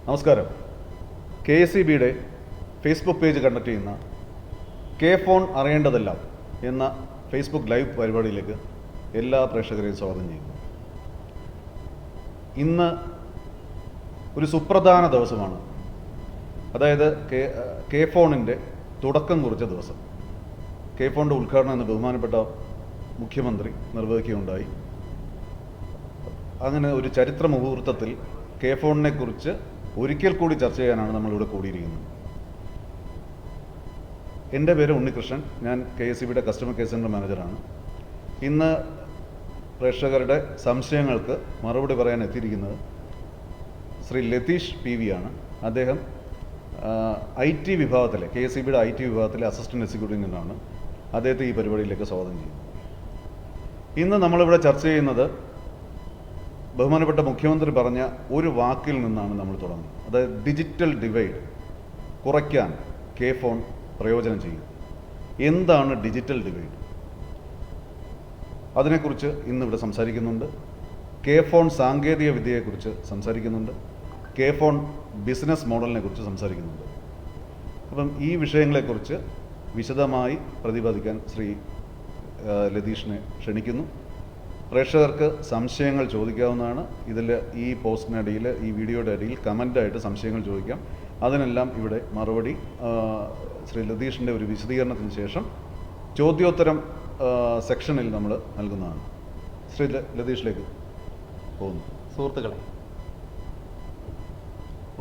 നമസ്കാരം. KSEBയുടെ Facebook page conduct ചെയ്യുന്ന K phone അറിയേണ്ടതെല്ലാം എന്ന ഫേസ്ബുക്ക് ലൈവ് പരിപാടിയിലേക്ക് എല്ലാ പ്രേക്ഷകരെയും സ്വാഗതം ചെയ്യുന്നു. ഇന്ന് ഒരു സുപ്രധാന ദിവസമാണ്. അതായത് കെ ഫോണിൻ്റെ തുടക്കം കുറിച്ച ദിവസം. കെ ഫോണിൻ്റെ ഉദ്ഘാടനം എന്ന് ബഹുമാനപ്പെട്ട മുഖ്യമന്ത്രി നിർവഹിക്കുകയുണ്ടായി. അങ്ങനെ ഒരു ചരിത്ര മുഹൂർത്തത്തിൽ കെ ഫോണിനെ കുറിച്ച് ഒരിക്കൽ കൂടി ചർച്ച ചെയ്യാനാണ് നമ്മളിവിടെ കൂടിയിരിക്കുന്നത്. എൻ്റെ പേര് ഉണ്ണികൃഷ്ണൻ. ഞാൻ KSEBയുടെ കസ്റ്റമർ കെയർ സെൻ്റർ മാനേജറാണ്. ഇന്ന് പ്രേക്ഷകരുടെ സംശയങ്ങൾക്ക് മറുപടി പറയാൻ എത്തിയിരിക്കുന്നത് ശ്രീ ലതീഷ് PV ആണ്. അദ്ദേഹം IT വിഭാഗത്തിലെ KSEBയുടെ IT വിഭാഗത്തിലെ അസിസ്റ്റൻറ്റ് എക്സിക്യൂട്ടീവ് എഞ്ചിനീയറാണ്. അദ്ദേഹത്തെ ഈ പരിപാടിയിലേക്ക് സ്വാഗതം ചെയ്യുന്നു. ഇന്ന് നമ്മളിവിടെ ചർച്ച ചെയ്യുന്നത് ബഹുമാനപ്പെട്ട മുഖ്യമന്ത്രി പറഞ്ഞ ഒരു വാക്കിൽ നിന്നാണ് നമ്മൾ തുടങ്ങുന്നത്. അതായത് ഡിജിറ്റൽ ഡിവൈഡ് കുറയ്ക്കാൻ കെ ഫോൺ പ്രയോജനം ചെയ്യും. എന്താണ് ഡിജിറ്റൽ ഡിവൈഡ്? അതിനെക്കുറിച്ച് ഇന്നിവിടെ സംസാരിക്കുന്നുണ്ട്. കെ ഫോൺ സാങ്കേതിക വിദ്യയെക്കുറിച്ച് സംസാരിക്കുന്നുണ്ട്. കെ ഫോൺ ബിസിനസ് മോഡലിനെ കുറിച്ച് സംസാരിക്കുന്നുണ്ട്. അപ്പം ഈ വിഷയങ്ങളെക്കുറിച്ച് വിശദമായി പ്രതിപാദിക്കാൻ ശ്രീ ലതീഷിനെ ക്ഷണിക്കുന്നു. പ്രേക്ഷകർക്ക് സംശയങ്ങൾ ചോദിക്കാവുന്നതാണ്. ഇതിൽ ഈ പോസ്റ്റിനടിയിൽ, ഈ വീഡിയോയുടെ അടിയിൽ കമൻ്റായിട്ട് സംശയങ്ങൾ ചോദിക്കാം. അതിനെല്ലാം ഇവിടെ മറുപടി ശ്രീ ലതീഷിൻ്റെ ഒരു വിശദീകരണത്തിന് ശേഷം ചോദ്യോത്തരം സെക്ഷനിൽ നമ്മൾ നൽകുന്നതാണ്. ശ്രീ ലതീഷിലേക്ക് പോകുന്നു. സുഹൃത്തുക്കളെ,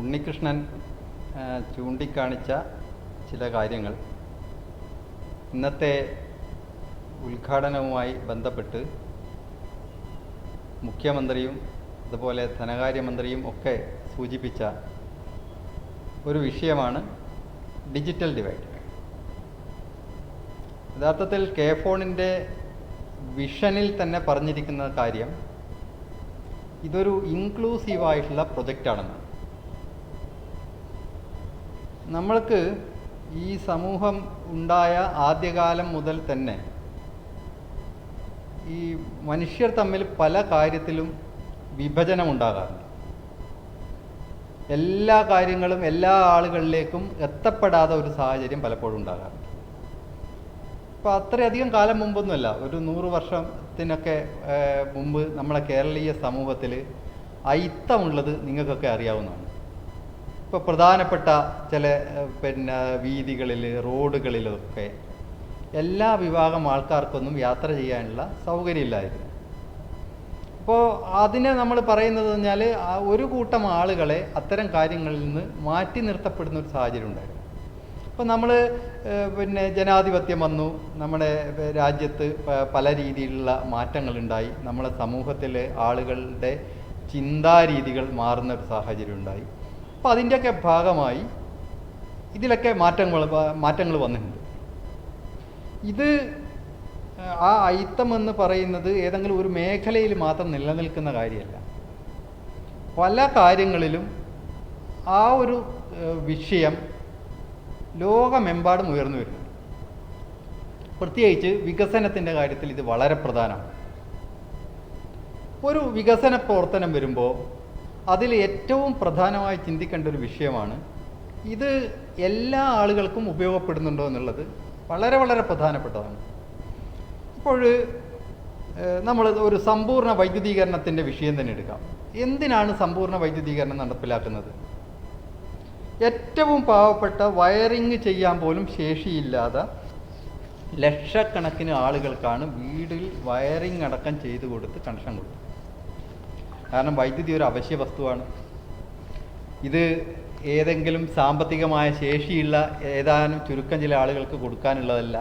ഉണ്ണികൃഷ്ണൻ ചൂണ്ടിക്കാണിച്ച ചില കാര്യങ്ങൾ ഇന്നത്തെ ഉദ്ഘാടനവുമായി ബന്ധപ്പെട്ട് മുഖ്യമന്ത്രിയും അതുപോലെ ധനകാര്യമന്ത്രിയും ഒക്കെ സൂചിപ്പിച്ച ഒരു വിഷയമാണ് ഡിജിറ്റൽ ഡിവൈഡ്. യഥാർത്ഥത്തിൽ കെ ഫോണിൻ്റെ വിഷനിൽ തന്നെ പറഞ്ഞിരിക്കുന്ന കാര്യം ഇതൊരു ഇൻക്ലൂസീവായിട്ടുള്ള പ്രൊജക്റ്റാണെന്ന്. നമ്മൾക്ക് ഈ സമൂഹം ഉണ്ടായ ആദ്യകാലം മുതൽ തന്നെ ഈ മനുഷ്യർ തമ്മിൽ പല കാര്യത്തിലും വിഭജനമുണ്ടാകാറുണ്ട്. എല്ലാ കാര്യങ്ങളും എല്ലാ ആളുകളിലേക്കും എത്തപ്പെടാത്ത ഒരു സാഹചര്യം പലപ്പോഴും ഉണ്ടാകാറുണ്ട്. അപ്പോൾ അത്രയധികം കാലം മുമ്പൊന്നുമല്ല, ഒരു 100 വർഷത്തിനൊക്കെ മുമ്പ് നമ്മളെ കേരളീയ സമൂഹത്തിൽ അയിത്തമുള്ളത് നിങ്ങൾക്കൊക്കെ അറിയാവുന്നതാണ്. ഇപ്പോൾ പ്രധാനപ്പെട്ട ചില വീതികളിൽ, റോഡുകളിലൊക്കെ എല്ലാ വിഭാഗം ആൾക്കാർക്കൊന്നും യാത്ര ചെയ്യാനുള്ള സൗകര്യമില്ലായിരുന്നു. അപ്പോൾ അതിനെ നമ്മൾ പറയുന്നത് പറഞ്ഞാൽ ഒരു കൂട്ടം ആളുകളെ അത്തരം കാര്യങ്ങളിൽ നിന്ന് മാറ്റി നിർത്തപ്പെടുന്ന ഒരു സാഹചര്യം ഉണ്ടായിരുന്നു. അപ്പോൾ നമ്മൾ ജനാധിപത്യം വന്നു, നമ്മുടെ രാജ്യത്ത് പല രീതിയിലുള്ള മാറ്റങ്ങളുണ്ടായി, നമ്മളെ സമൂഹത്തിലെ ആളുകളുടെ ചിന്താരീതികൾ മാറുന്ന ഒരു സാഹചര്യം ഉണ്ടായി. അപ്പോൾ അതിൻ്റെയൊക്കെ ഭാഗമായി ഇതിലൊക്കെ മാറ്റങ്ങൾ വന്നിട്ടുണ്ട്. ഇത് ആ അയിത്തം എന്ന് പറയുന്നത് ഏതെങ്കിലും ഒരു മേഖലയിൽ മാത്രം നിലനിൽക്കുന്ന കാര്യമല്ല. പല കാര്യങ്ങളിലും ആ ഒരു വിഷയം ലോകമെമ്പാടും ഉയർന്നു വരുന്നു. പ്രത്യേകിച്ച് വികസനത്തിൻ്റെ കാര്യത്തിൽ ഇത് വളരെ പ്രധാനമാണ്. ഒരു വികസന പ്രവർത്തനം വരുമ്പോൾ അതിൽ ഏറ്റവും പ്രധാനമായി ചിന്തിക്കേണ്ട ഒരു വിഷയമാണ് ഇത് എല്ലാ ആളുകൾക്കും ഉപയോഗപ്പെടുന്നുണ്ടോ എന്നുള്ളത്. വളരെ വളരെ പ്രധാനപ്പെട്ടതാണ്. ഇപ്പോൾ നമ്മൾ ഒരു സമ്പൂർണ്ണ വൈദ്യുതീകരണത്തിൻ്റെ വിഷയം തന്നെ എടുക്കാം. എന്തിനാണ് സമ്പൂർണ്ണ വൈദ്യുതീകരണം നടപ്പിലാക്കുന്നത്? ഏറ്റവും പാവപ്പെട്ട വയറിങ് ചെയ്യാൻ പോലും ശേഷിയില്ലാത്ത ലക്ഷക്കണക്കിന് ആളുകൾക്കാണ് വീട്ടിൽ വയറിങ് അടക്കം ചെയ്തു കൊടുത്ത് കണക്ഷൻ കൊടുത്തത്. കാരണം വൈദ്യുതി ഒരു അവശ്യ വസ്തുവാണ്. ഇത് ഏതെങ്കിലും സാമ്പത്തികമായ ശേഷിയുള്ള ഏതാനും ചുരുക്കം ചില ആളുകൾക്ക് കൊടുക്കാനുള്ളതല്ല.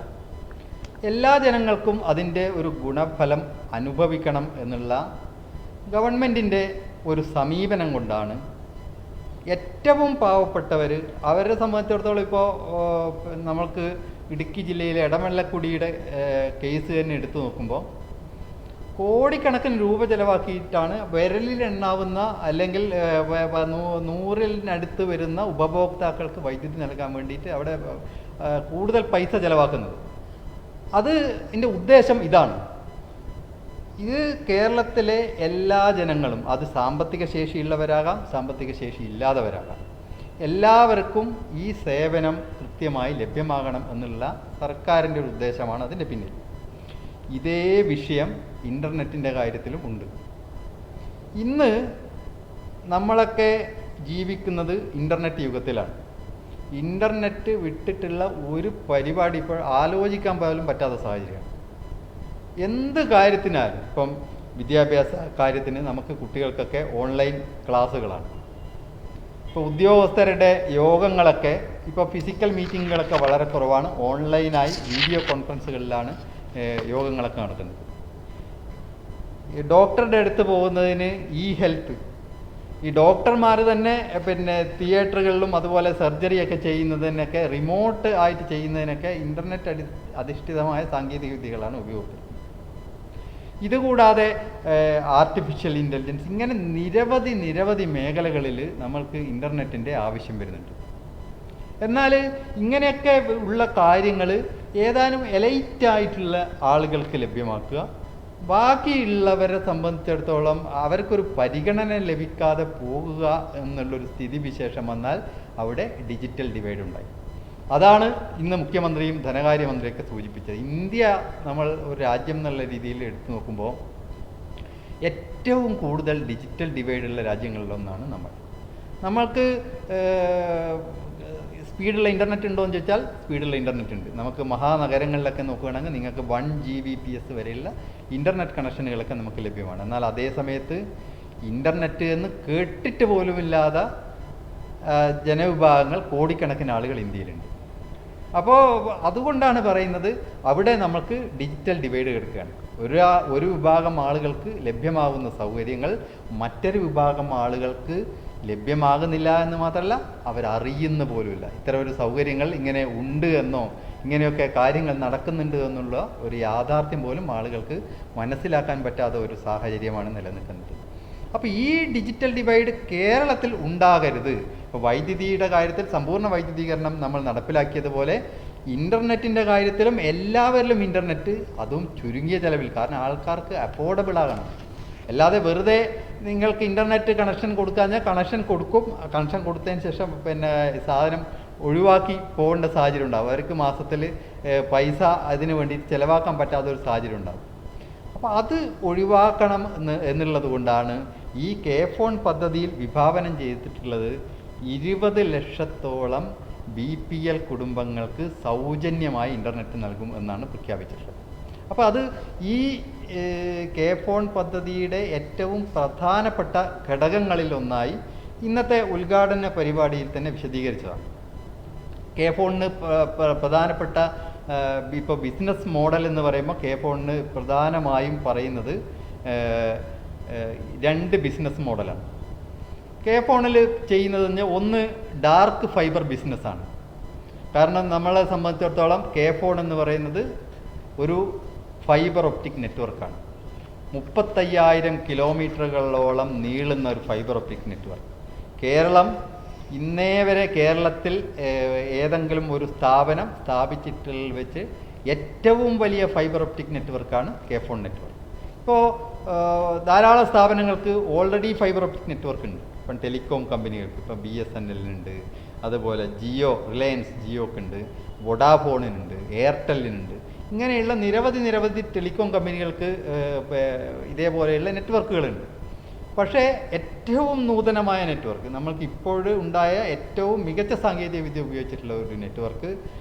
എല്ലാ ജനങ്ങൾക്കും അതിൻ്റെ ഒരു ഗുണഫലം അനുഭവിക്കണം എന്നുള്ള ഗവൺമെൻറ്റിൻ്റെ ഒരു സമീപനം കൊണ്ടാണ് ഏറ്റവും പാവപ്പെട്ടവർ, അവരെ സംബന്ധിച്ചിടത്തോളം ഇപ്പോൾ നമ്മൾക്ക് ഇടുക്കി ജില്ലയിലെ ഇടമല്ലക്കുടിയുടെ കേസ് തന്നെ എടുത്തു നോക്കുമ്പോൾ കോടിക്കണക്കിന് രൂപ ചിലവാക്കിയിട്ടാണ് വിരലിലെണ്ണാവുന്ന അല്ലെങ്കിൽ 100-നടുത്ത് വരുന്ന ഉപഭോക്താക്കൾക്ക് വൈദ്യുതി നൽകാൻ വേണ്ടിയിട്ട് അവിടെ കൂടുതൽ പൈസ ചിലവാക്കുന്നത്. അതിൻ്റെ ഉദ്ദേശം ഇതാണ്. ഇത് കേരളത്തിലെ എല്ലാ ജനങ്ങളും, അത് സാമ്പത്തിക ശേഷിയുള്ളവരാകാം, സാമ്പത്തിക ശേഷി ഇല്ലാത്തവരാകാം, എല്ലാവർക്കും ഈ സേവനം കൃത്യമായി ലഭ്യമാകണം എന്നുള്ള സർക്കാരിൻ്റെ ഒരു ഉദ്ദേശമാണ് അതിൻ്റെ പിന്നിൽ. ഇതേ വിഷയം ഇൻ്റർനെറ്റിൻ്റെ കാര്യത്തിലും ഉണ്ട്. ഇന്ന് നമ്മളൊക്കെ ജീവിക്കുന്നത് ഇൻ്റർനെറ്റ് യുഗത്തിലാണ്. ഇൻ്റർനെറ്റ് വിട്ടിട്ടുള്ള ഒരു പരിപാടി ഇപ്പോൾ ആലോചിക്കാൻ പോലും പറ്റാത്ത സാഹചര്യമാണ്. എന്ത് കാര്യത്തിനാലും, ഇപ്പം വിദ്യാഭ്യാസ കാര്യത്തിന് നമുക്ക് കുട്ടികൾക്കൊക്കെ ഓൺലൈൻ ക്ലാസ്സുകളാണ്. ഇപ്പോൾ ഉദ്യോഗസ്ഥരുടെ യോഗങ്ങളൊക്കെ, ഇപ്പോൾ ഫിസിക്കൽ മീറ്റിങ്ങുകളൊക്കെ വളരെ കുറവാണ്, ഓൺലൈനായി വീഡിയോ കോൺഫറൻസുകളിലാണ് യോഗങ്ങളൊക്കെ നടക്കുന്നത്. ഈ ഡോക്ടറുടെ അടുത്ത് പോകുന്നതിന് ഹെൽത്ത്, ഈ ഡോക്ടർമാർ തന്നെ പിന്നെ തിയേറ്ററുകളിലും അതുപോലെ സർജറിയൊക്കെ ചെയ്യുന്നതിനൊക്കെ, റിമോട്ട് ആയിട്ട് ചെയ്യുന്നതിനൊക്കെ ഇൻ്റർനെറ്റ് അധിഷ്ഠിതമായ സാങ്കേതിക വിദ്യകളാണ് ഉപയോഗിക്കുന്നത്. ഇതുകൂടാതെ ആർട്ടിഫിഷ്യൽ ഇൻ്റലിജൻസ്, ഇങ്ങനെ നിരവധി മേഖലകളിൽ നമ്മൾക്ക് ഇൻ്റർനെറ്റിൻ്റെ ആവശ്യം വരുന്നുണ്ട്. എന്നാൽ ഇങ്ങനെയൊക്കെ ഉള്ള കാര്യങ്ങൾ ഏതാനും എലൈറ്റായിട്ടുള്ള ആളുകൾക്ക് ലഭ്യമാക്കുക, ബാക്കിയുള്ളവരെ സംബന്ധിച്ചിടത്തോളം അവർക്കൊരു പരിഗണന ലഭിക്കാതെ പോകുക എന്നുള്ളൊരു സ്ഥിതിവിശേഷം വന്നാൽ അവിടെ ഡിജിറ്റൽ ഡിവൈഡ് ഉണ്ടായി. അതാണ് ഇന്ന് മുഖ്യമന്ത്രിയും ധനകാര്യമന്ത്രിയൊക്കെ സൂചിപ്പിച്ചത്. ഇന്ത്യ നമ്മൾ ഒരു രാജ്യം എന്നുള്ള രീതിയിൽ എടുത്തു നോക്കുമ്പോൾ ഏറ്റവും കൂടുതൽ ഡിജിറ്റൽ ഡിവൈഡുള്ള രാജ്യങ്ങളിലൊന്നാണ് നമ്മൾക്ക് സ്പീഡുള്ള ഇൻ്റർനെറ്റ് ഉണ്ടോ എന്ന് ചോദിച്ചാൽ സ്പീഡുള്ള ഇൻ്റർനെറ്റ് ഉണ്ട്. നമുക്ക് മഹാനഗരങ്ങളിലൊക്കെ നോക്കുകയാണെങ്കിൽ നിങ്ങൾക്ക് 1 Gbps വരെയുള്ള ഇൻ്റർനെറ്റ് കണക്ഷനുകളൊക്കെ നമുക്ക് ലഭ്യമാണ്. എന്നാൽ അതേ സമയത്ത് ഇൻ്റർനെറ്റ് എന്ന് കേട്ടിട്ട് പോലുമില്ലാത്ത ജനവിഭാഗങ്ങൾ, കോടിക്കണക്കിന് ആളുകൾ ഇന്ത്യയിലുണ്ട്. അപ്പോൾ അതുകൊണ്ടാണ് പറയുന്നത് അവിടെ നമുക്ക് ഡിജിറ്റൽ ഡിവൈഡ് കിടക്കുകയാണ്. ഒരു വിഭാഗം ആളുകൾക്ക് ലഭ്യമാകുന്ന സൗകര്യങ്ങൾ മറ്റൊരു വിഭാഗം ആളുകൾക്ക് ലഭ്യമാകുന്നില്ല എന്ന് മാത്രമല്ല, അവരറിയുന്ന പോലുമില്ല. ഇത്തരം ഒരു സൗകര്യങ്ങൾ ഇങ്ങനെ ഉണ്ട് എന്നോ ഇങ്ങനെയൊക്കെ കാര്യങ്ങൾ നടക്കുന്നുണ്ട് എന്നുള്ള ഒരു യാഥാർത്ഥ്യം പോലും ആളുകൾക്ക് മനസ്സിലാക്കാൻ പറ്റാത്ത ഒരു സാഹചര്യമാണ് നിലനിൽക്കുന്നത്. അപ്പോൾ ഈ ഡിജിറ്റൽ ഡിവൈഡ് കേരളത്തിൽ ഉണ്ടാകരുത്. ഇപ്പോൾ വൈദ്യുതിയുടെ കാര്യത്തിൽ സമ്പൂർണ്ണ വൈദ്യുതീകരണം നമ്മൾ നടപ്പിലാക്കിയതുപോലെ ഇൻ്റർനെറ്റിൻ്റെ കാര്യത്തിലും എല്ലാവരിലും ഇൻ്റർനെറ്റ്, അതും ചുരുങ്ങിയ ചിലവിൽ, കാരണം ആൾക്കാർക്ക് അഫോർഡബിൾ ആകണം. അല്ലാതെ വെറുതെ നിങ്ങൾക്ക് ഇൻ്റർനെറ്റ് കണക്ഷൻ കൊടുക്കാഞ്ഞാൽ കണക്ഷൻ കൊടുക്കും, കണക്ഷൻ കൊടുത്തതിന് ശേഷം പിന്നെ സാധനം ഒഴിവാക്കി പോകേണ്ട സാഹചര്യം ഉണ്ടാകും. അവർക്ക് മാസത്തിൽ പൈസ അതിന് വേണ്ടി ചിലവാക്കാൻ പറ്റാത്ത ഒരു സാഹചര്യം ഉണ്ടാകും. അപ്പോൾ അത് ഒഴിവാക്കണം എന്നുള്ളത് കൊണ്ടാണ് ഈ കെ-ഫോൺ പദ്ധതിയിൽ വിഭാവനം ചെയ്തിട്ടുള്ളത് 20 ലക്ഷത്തോളം BPL കുടുംബങ്ങൾക്ക് സൗജന്യമായി ഇൻ്റർനെറ്റ് നൽകും എന്നാണ് പ്രഖ്യാപിച്ചിട്ടുള്ളത്. അപ്പോൾ അത് ഈ കെ-ഫോൺ പദ്ധതിയുടെ ഏറ്റവും പ്രധാനപ്പെട്ട ഘടകങ്ങളിലൊന്നായി ഇന്നത്തെ ഉദ്ഘാടന പരിപാടിയിൽ തന്നെ വിശദീകരിച്ചതാണ്. കെ-ഫോണിന് പ്രധാനപ്പെട്ട ഇപ്പോൾ ബിസിനസ് മോഡൽ എന്ന് പറയുമ്പോൾ കെ-ഫോണിന് പ്രധാനമായും പറയുന്നത് 2 ബിസിനസ് മോഡലാണ്. കെ-ഫോണിൽ ചെയ്യുന്നത് ഒന്ന് ഡാർക്ക് ഫൈബർ ബിസിനസ്സാണ്. കാരണം നമ്മളെ സംബന്ധിച്ചിടത്തോളം കെ-ഫോൺ എന്ന് പറയുന്നത് ഒരു ഫൈബർ ഒപ്റ്റിക് നെറ്റ്വർക്കാണ്. 35,000 കിലോമീറ്ററുകളോളം നീളുന്ന ഒരു ഫൈബർ ഒപ്റ്റിക് നെറ്റ്വർക്ക്. കേരളം ഇന്നേ വരെ കേരളത്തിൽ ഏതെങ്കിലും ഒരു സ്ഥാപനം സ്ഥാപിച്ചിട്ടുള്ള വെച്ച് ഏറ്റവും വലിയ ഫൈബർ ഒപ്റ്റിക് നെറ്റ്വർക്കാണ് കെ-ഫോൺ നെറ്റ്വർക്ക്. ഇപ്പോൾ ധാരാളം സ്ഥാപനങ്ങൾക്ക് ഓൾറെഡി ഫൈബർ ഒപ്റ്റിക് നെറ്റ്വർക്ക് ഉണ്ട്. ഇപ്പം ടെലികോം കമ്പനികൾക്ക്, ഇപ്പോൾ BSNL ഉണ്ട്, അതുപോലെ റിലയൻസ് ജിയോക്കുണ്ട്, വൊഡാഫോണിനുണ്ട്, എയർടെല്ലിനുണ്ട്. ഇങ്ങനെയുള്ള നിരവധി ടെലികോം കമ്പനികൾക്ക് ഇതേപോലെയുള്ള നെറ്റ്വർക്കുകളുണ്ട്. പക്ഷേ ഏറ്റവും നൂതനമായ നെറ്റ്വർക്ക്, നമ്മൾക്ക് ഇപ്പോഴും ഉണ്ടായ ഏറ്റവും മികച്ച സാങ്കേതിക വിദ്യ ഉപയോഗിച്ചിട്ടുള്ള ഒരു നെറ്റ്വർക്ക്,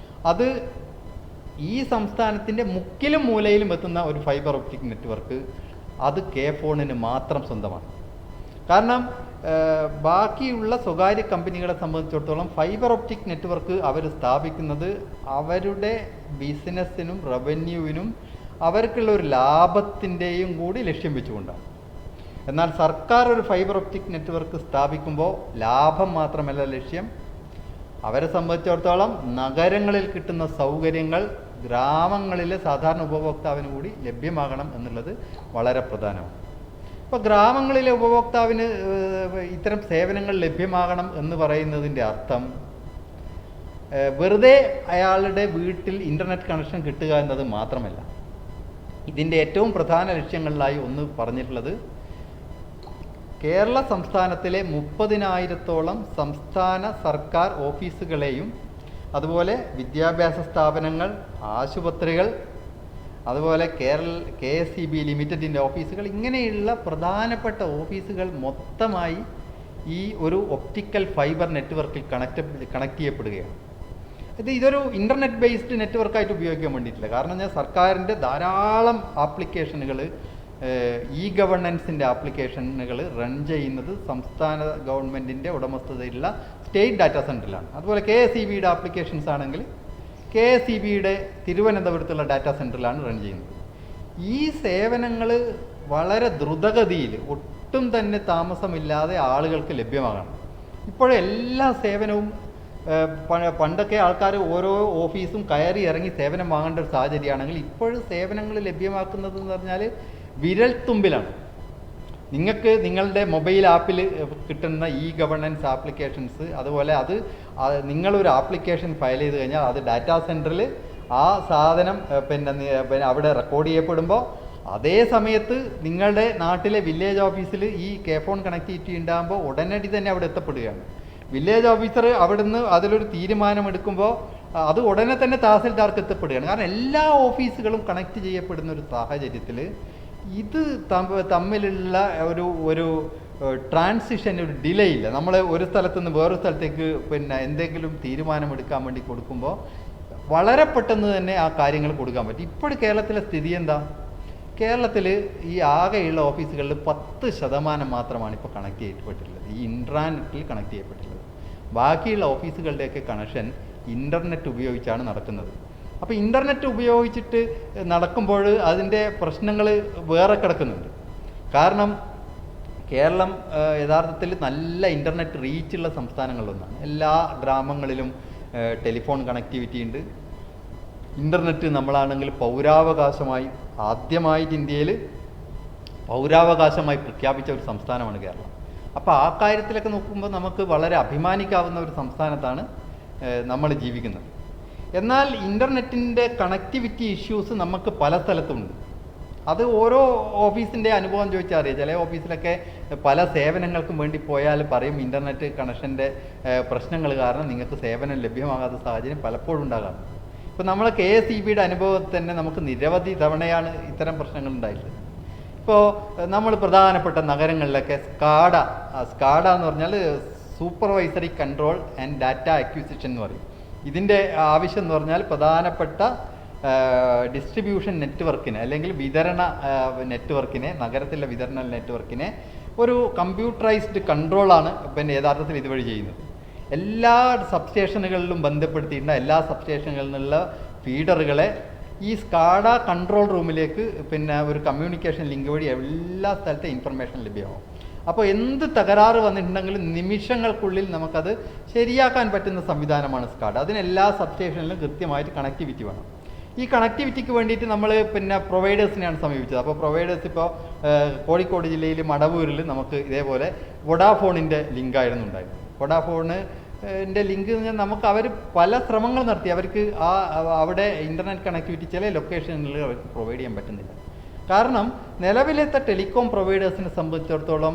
അത് ഈ സംസ്ഥാനത്തിൻ്റെ മുക്കിലും മൂലയിലും എത്തുന്ന ഒരു ഫൈബർ ഒപ്റ്റിക് നെറ്റ്വർക്ക്, അത് കെ-ഫോണിന് മാത്രം സ്വന്തമാണ്. കാരണം ബാക്കിയുള്ള സ്വകാര്യ കമ്പനികളെ സംബന്ധിച്ചിടത്തോളം ഫൈബർ ഒപ്റ്റിക് നെറ്റ്വർക്ക് അവർ സ്ഥാപിക്കുന്നത് അവരുടെ ബിസിനസ്സിനും റവന്യൂവിനും അവർക്കുള്ള ഒരു ലാഭത്തിൻ്റെയും കൂടി ലക്ഷ്യം വെച്ചുകൊണ്ടാണ്. എന്നാൽ സർക്കാർ ഒരു ഫൈബർ ഒപ്റ്റിക് നെറ്റ്വർക്ക് സ്ഥാപിക്കുമ്പോൾ ലാഭം മാത്രമല്ല ലക്ഷ്യം, അവരെ സംബന്ധിച്ചിടത്തോളം നഗരങ്ങളിൽ കിട്ടുന്ന സൗകര്യങ്ങൾ ഗ്രാമങ്ങളിലെ സാധാരണ ഉപഭോക്താവിന് കൂടി ലഭ്യമാകണം എന്നുള്ളത് വളരെ പ്രധാനമാണ്. ഇപ്പോൾ ഗ്രാമങ്ങളിലെ ഉപഭോക്താവിന് ഇത്തരം സേവനങ്ങൾ ലഭ്യമാകണം എന്ന് പറയുന്നതിൻ്റെ അർത്ഥം വെറുതെ അയാളുടെ വീട്ടിൽ ഇൻ്റർനെറ്റ് കണക്ഷൻ കിട്ടുക എന്നത് മാത്രമല്ല. ഇതിൻ്റെ ഏറ്റവും പ്രധാന ലക്ഷ്യങ്ങളിലായി ഒന്ന് പറഞ്ഞിട്ടുള്ളത് കേരള സംസ്ഥാനത്തിലെ 30,000-ഓളം സംസ്ഥാന സർക്കാർ ഓഫീസുകളെയും അതുപോലെ വിദ്യാഭ്യാസ സ്ഥാപനങ്ങൾ, ആശുപത്രികൾ, അതുപോലെ KSEB ലിമിറ്റഡിൻ്റെ ഓഫീസുകൾ, ഇങ്ങനെയുള്ള പ്രധാനപ്പെട്ട ഓഫീസുകൾ മൊത്തമായി ഈ ഒരു ഒപ്റ്റിക്കൽ ഫൈബർ നെറ്റ്വർക്കിൽ കണക്ട് ചെയ്യപ്പെടുകയാണ്. ഇതൊരു ഇൻ്റർനെറ്റ് ബേസ്ഡ് നെറ്റ്വർക്കായിട്ട് ഉപയോഗിക്കാൻ വേണ്ടിയിട്ടില്ല. കാരണം ഞാൻ സർക്കാരിൻ്റെ ധാരാളം ആപ്ലിക്കേഷനുകൾ, ഗവേണൻസിൻ്റെ ആപ്ലിക്കേഷനുകൾ റൺ ചെയ്യുന്നത് സംസ്ഥാന ഗവൺമെൻറ്റിൻ്റെ ഉടമസ്ഥതയിലുള്ള സ്റ്റേറ്റ് ഡാറ്റാ സെൻറ്ററിലാണ്. അതുപോലെ KSEBയുടെ ആപ്ലിക്കേഷൻസ് ആണെങ്കിൽ KSEBയുടെ തിരുവനന്തപുരത്തുള്ള ഡാറ്റാ സെൻറ്ററിലാണ് റൺ ചെയ്യുന്നത്. ഈ സേവനങ്ങൾ വളരെ ദ്രുതഗതിയിൽ ഒട്ടും തന്നെ താമസമില്ലാതെ ആളുകൾക്ക് ലഭ്യമാകണം. ഇപ്പോഴെല്ലാ സേവനവും പണ്ടൊക്കെ ആൾക്കാർ ഓരോ ഓഫീസും കയറി ഇറങ്ങി സേവനം വാങ്ങേണ്ട ഒരു സാഹചര്യമാണെങ്കിൽ ഇപ്പോഴും സേവനങ്ങൾ ലഭ്യമാക്കുന്നത് എന്ന് പറഞ്ഞാൽ വിരൽത്തുമ്പിലാണ്. നിങ്ങൾക്ക് നിങ്ങളുടെ മൊബൈൽ ആപ്പിൽ കിട്ടുന്ന ഗവേണൻസ് ആപ്ലിക്കേഷൻസ്, അതുപോലെ അത് നിങ്ങളൊരു ആപ്ലിക്കേഷൻ ഫയൽ ചെയ്ത് കഴിഞ്ഞാൽ അത് ഡാറ്റാ സെൻറ്ററിൽ ആ സാധനം പിന്നെ അവിടെ റെക്കോർഡ് ചെയ്യപ്പെടുമ്പോൾ അതേ സമയത്ത് നിങ്ങളുടെ നാട്ടിലെ വില്ലേജ് ഓഫീസിൽ ഈ KFON കണക്ടിവിറ്റി ഉണ്ടാകുമ്പോൾ ഉടനടി തന്നെ അവിടെ എത്തപ്പെടുകയാണ്. വില്ലേജ് ഓഫീസർ അവിടുന്ന് അതിലൊരു തീരുമാനമെടുക്കുമ്പോൾ അത് ഉടനെ തന്നെ തഹസിൽദാർക്ക് എത്തപ്പെടുകയാണ്. കാരണം എല്ലാ ഓഫീസുകളും കണക്ട് ചെയ്യപ്പെടുന്ന ഒരു സാഹചര്യത്തിൽ ഇത് തമ്മിലുള്ള ഒരു ട്രാൻസിഷൻ, ഒരു ഡിലേ ഇല്ല. നമ്മൾ ഒരു സ്ഥലത്തു നിന്ന് വേറൊരു സ്ഥലത്തേക്ക് എന്തെങ്കിലും തീരുമാനമെടുക്കാൻ വേണ്ടി കൊടുക്കുമ്പോൾ വളരെ പെട്ടെന്ന് തന്നെ ആ കാര്യങ്ങൾ കൊടുക്കാൻ പറ്റും. ഇപ്പോഴും കേരളത്തിലെ സ്ഥിതി എന്താ? കേരളത്തിൽ ഈ ആകെയുള്ള ഓഫീസുകളിൽ 10% മാത്രമാണ് ഇപ്പോൾ കണക്ട് ചെയ്യപ്പെട്ടിട്ടുള്ളത്, ഈ ഇൻട്രാനെറ്റിൽ കണക്ട് ചെയ്യപ്പെട്ടിട്ടുള്ളത്. ബാക്കിയുള്ള ഓഫീസുകളുടെയൊക്കെ കണക്ഷൻ ഇൻ്റർനെറ്റ് ഉപയോഗിച്ചാണ് നടക്കുന്നത്. അപ്പോൾ ഇൻ്റർനെറ്റ് ഉപയോഗിച്ചിട്ട് നടക്കുമ്പോൾ അതിൻ്റെ പ്രശ്നങ്ങൾ വേറെ കിടക്കുന്നുണ്ട്. കാരണം കേരളം യഥാർത്ഥത്തിൽ നല്ല ഇൻ്റർനെറ്റ് റീച്ചുള്ള സംസ്ഥാനങ്ങളിലൊന്നാണ്. എല്ലാ ഗ്രാമങ്ങളിലും ടെലിഫോൺ കണക്ടിവിറ്റി ഉണ്ട്. ഇൻ്റർനെറ്റ് നമ്മളാണെങ്കിൽ പൗരാവകാശമായി, ആദ്യമായിട്ട് ഇന്ത്യയിൽ പൗരാവകാശമായി പ്രഖ്യാപിച്ച ഒരു സംസ്ഥാനമാണ് കേരളം. അപ്പോൾ ആ കാര്യത്തിലൊക്കെ നോക്കുമ്പോൾ നമുക്ക് വളരെ അഭിമാനിക്കാവുന്ന ഒരു സംസ്ഥാനത്താണ് നമ്മൾ ജീവിക്കുന്നത്. എന്നാൽ ഇൻ്റർനെറ്റിൻ്റെ കണക്ടിവിറ്റി ഇഷ്യൂസ് നമുക്ക് പല സ്ഥലത്തുമുണ്ട്. അത് ഓരോ ഓഫീസിൻ്റെ അനുഭവം ചോദിച്ചാൽ അറിയാം. ചില ഓഫീസിലൊക്കെ പല സേവനങ്ങൾക്കും വേണ്ടി പോയാൽ പറയും ഇൻ്റർനെറ്റ് കണക്ഷൻ്റെ പ്രശ്നങ്ങൾ കാരണം നിങ്ങൾക്ക് സേവനം ലഭ്യമാകാത്ത സാഹചര്യം പലപ്പോഴും ഉണ്ടാകാറുണ്ട്. ഇപ്പോൾ നമ്മൾ KSEBയുടെ അനുഭവത്തിൽ തന്നെ നമുക്ക് നിരവധി തവണയാണ് ഇത്തരം പ്രശ്നങ്ങൾ ഉണ്ടായിട്ടുള്ളത്. ഇപ്പോൾ നമ്മൾ പ്രധാനപ്പെട്ട നഗരങ്ങളിലൊക്കെ സ്കാഡ എന്ന് പറഞ്ഞാൽ supervisory control and data acquisition എന്ന് പറയും. ഇതിൻ്റെ ആവശ്യം എന്ന് പറഞ്ഞാൽ പ്രധാനപ്പെട്ട ഡിസ്ട്രിബ്യൂഷൻ നെറ്റ്വർക്കിനെ അല്ലെങ്കിൽ വിതരണ നെറ്റ്വർക്കിനെ, നഗരത്തിലെ വിതരണ നെറ്റ്വർക്കിനെ ഒരു കമ്പ്യൂട്ടറൈസ്ഡ് കൺട്രോളാണ് യഥാർത്ഥത്തിൽ ഇതുവഴി ചെയ്യുന്നത്. എല്ലാ സബ്സ്റ്റേഷനുകളിലും ബന്ധപ്പെടുത്തിയിട്ടുള്ള എല്ലാ സബ്സ്റ്റേഷനുകളിൽ നിന്നുള്ള ഫീഡറുകളെ ഈ സ്കാഡ കൺട്രോൾ റൂമിലേക്ക് ഒരു കമ്മ്യൂണിക്കേഷൻ ലിങ്ക് വഴി എല്ലാ സ്ഥലത്തെ ഇൻഫർമേഷൻ ലഭ്യമാവും. അപ്പോൾ എന്ത് തകരാറ് വന്നിട്ടുണ്ടെങ്കിലും നിമിഷങ്ങൾക്കുള്ളിൽ നമുക്കത് ശരിയാക്കാൻ പറ്റുന്ന സംവിധാനമാണ് സ്കാഡ. അതിന് എല്ലാ സബ്സ്റ്റേഷനിലും കൃത്യമായിട്ട് കണക്ടിവിറ്റി വേണം. ഈ കണക്ടിവിറ്റിക്ക് വേണ്ടിയിട്ട് നമ്മൾ പ്രൊവൈഡേഴ്സിനെയാണ് സമീപിച്ചത്. അപ്പോൾ പ്രൊവൈഡേഴ്സ് ഇപ്പോൾ കോഴിക്കോട് ജില്ലയിൽ മടവൂരിൽ നമുക്ക് ഇതേപോലെ വൊഡാഫോണിൻ്റെ ലിങ്കായിരുന്നു ഉണ്ടായിരുന്നത്. വൊഡാഫോണിൻ്റെ ലിങ്ക് എന്ന് പറഞ്ഞാൽ നമുക്ക് അവർ പല ശ്രമങ്ങൾ നടത്തി. അവർക്ക് അവിടെ ഇൻ്റർനെറ്റ് കണക്ടിവിറ്റി ചില ലൊക്കേഷനുകളിൽ അവർക്ക് പ്രൊവൈഡ് ചെയ്യാൻ പറ്റുന്നില്ല. കാരണം നിലവിലത്തെ ടെലികോം പ്രൊവൈഡേഴ്സിനെ സംബന്ധിച്ചിടത്തോളം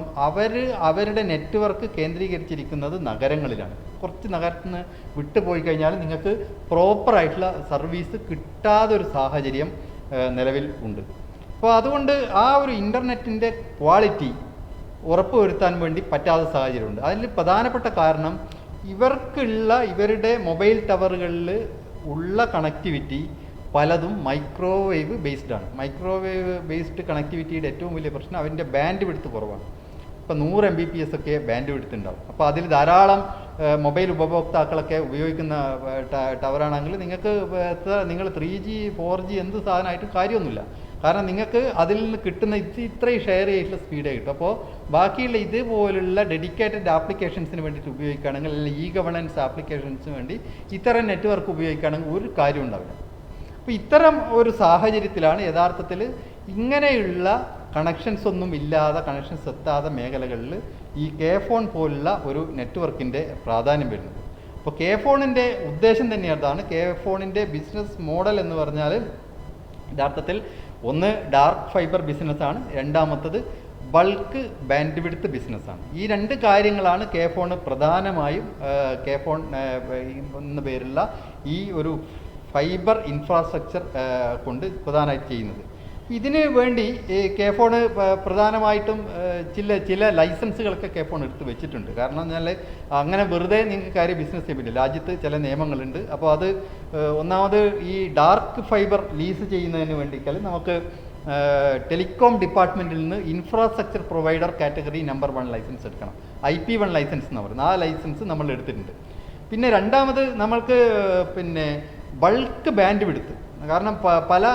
അവരുടെ നെറ്റ്വർക്ക് കേന്ദ്രീകരിച്ചിരിക്കുന്നത് നഗരങ്ങളിലാണ്. കുറച്ച് നഗരത്തിൽ നിന്ന് വിട്ടുപോയി കഴിഞ്ഞാൽ നിങ്ങൾക്ക് പ്രോപ്പറായിട്ടുള്ള സർവീസ് കിട്ടാതെ ഒരു സാഹചര്യം നിലവിൽ ഉണ്ട്. അപ്പോൾ അതുകൊണ്ട് ആ ഒരു ഇൻ്റർനെറ്റിൻ്റെ ക്വാളിറ്റി ഉറപ്പുവരുത്താൻ വേണ്ടി പറ്റാത്ത സാഹചര്യമുണ്ട്. അതിൽ പ്രധാനപ്പെട്ട കാരണം ഇവരുടെ മൊബൈൽ ടവറുകളിൽ ഉള്ള കണക്ടിവിറ്റി പലതും മൈക്രോവേവ് ബേസ്ഡ് ആണ്. മൈക്രോവേവ് ബേസ്ഡ് കണക്ടിവിറ്റിയുടെ ഏറ്റവും വലിയ പ്രശ്നം അതിൻ്റെ ബാൻഡ് വിഡ്ത്ത് കുറവാണ്. ഇപ്പോൾ 100 Mbps ഒക്കെ ബാൻഡ് വിഡ്ത്ത് ഉണ്ടാവും. അപ്പോൾ അതിൽ ധാരാളം മൊബൈൽ ഉപഭോക്താക്കളൊക്കെ ഉപയോഗിക്കുന്ന ടവറാണെങ്കിൽ നിങ്ങൾ 3G 4G എന്ത് സാധനമായിട്ടും കാര്യമൊന്നുമില്ല. കാരണം നിങ്ങൾക്ക് അതിൽ നിന്ന് കിട്ടുന്ന ഇത്രയും ഷെയർ ചെയ്തിട്ടുള്ള സ്പീഡേ കിട്ടും. അപ്പോൾ ബാക്കിയുള്ള ഇതുപോലുള്ള ഡെഡിക്കേറ്റഡ് ആപ്ലിക്കേഷൻസിന് വേണ്ടിയിട്ട് ഉപയോഗിക്കുകയാണെങ്കിൽ, അല്ലെങ്കിൽ ഗവേണൻസ് ആപ്ലിക്കേഷൻസിന് വേണ്ടി ഇത്തരം നെറ്റ്വർക്ക് ഉപയോഗിക്കുകയാണെങ്കിൽ ഒരു കാര്യം ഉണ്ടാവില്ല. അപ്പോൾ ഇത്തരം ഒരു സാഹചര്യത്തിലാണ് യഥാർത്ഥത്തിൽ ഇങ്ങനെയുള്ള കണക്ഷൻസ് ഒന്നും ഇല്ലാതെ, കണക്ഷൻസ് എത്താത്ത മേഖലകളിൽ ഈ KFON പോലുള്ള ഒരു നെറ്റ്വർക്കിൻ്റെ പ്രാധാന്യം വരുന്നത്. അപ്പോൾ KFONിൻ്റെ ഉദ്ദേശം തന്നെ അതാണ്. KFONിൻ്റെ ബിസിനസ് മോഡൽ എന്ന് പറഞ്ഞാൽ യഥാർത്ഥത്തിൽ ഒന്ന് ഡാർക്ക് ഫൈബർ ബിസിനസ്സാണ്, രണ്ടാമത്തത് ബൾക്ക് ബാൻഡ് വിഡ്ത്ത് ബിസിനസ്സാണ്. ഈ രണ്ട് കാര്യങ്ങളാണ് കെ ഫോൺ പ്രധാനമായും കെ ഫോൺ എന്ന പേരുള്ള ഈ ഒരു ഫൈബർ ഇൻഫ്രാസ്ട്രക്ചർ കൊണ്ട് പ്രധാനമായിട്ട് ചെയ്യുന്നത്. ഇതിന് വേണ്ടി കെ ഫോൺ പ്രധാനമായിട്ടും ചില ലൈസൻസുകളൊക്കെ കെ ഫോൺ എടുത്ത് വെച്ചിട്ടുണ്ട്. കാരണം എന്നാൽ അങ്ങനെ വെറുതെ നിങ്ങൾക്ക് കാര്യം ബിസിനസ് ചെയ്യാൻ പറ്റില്ല, രാജ്യത്ത് ചില നിയമങ്ങളുണ്ട്. അപ്പോൾ അത് ഒന്നാമത് ഈ ഡാർക്ക് ഫൈബർ ലീസ് ചെയ്യുന്നതിന് വേണ്ടിയാൽ നമുക്ക് ടെലികോം ഡിപ്പാർട്ട്മെൻറ്റിൽ നിന്ന് infrastructure provider category number 1 licence എടുക്കണം. IP1 ലൈസൻസ് എന്ന് പറയുന്നത് ആ ലൈസൻസ് നമ്മൾ എടുത്തിട്ടുണ്ട്. പിന്നെ രണ്ടാമത് നമ്മൾക്ക് പിന്നെ ബൾക്ക് ബാൻഡ് വിഡ്ത്ത്, കാരണം പല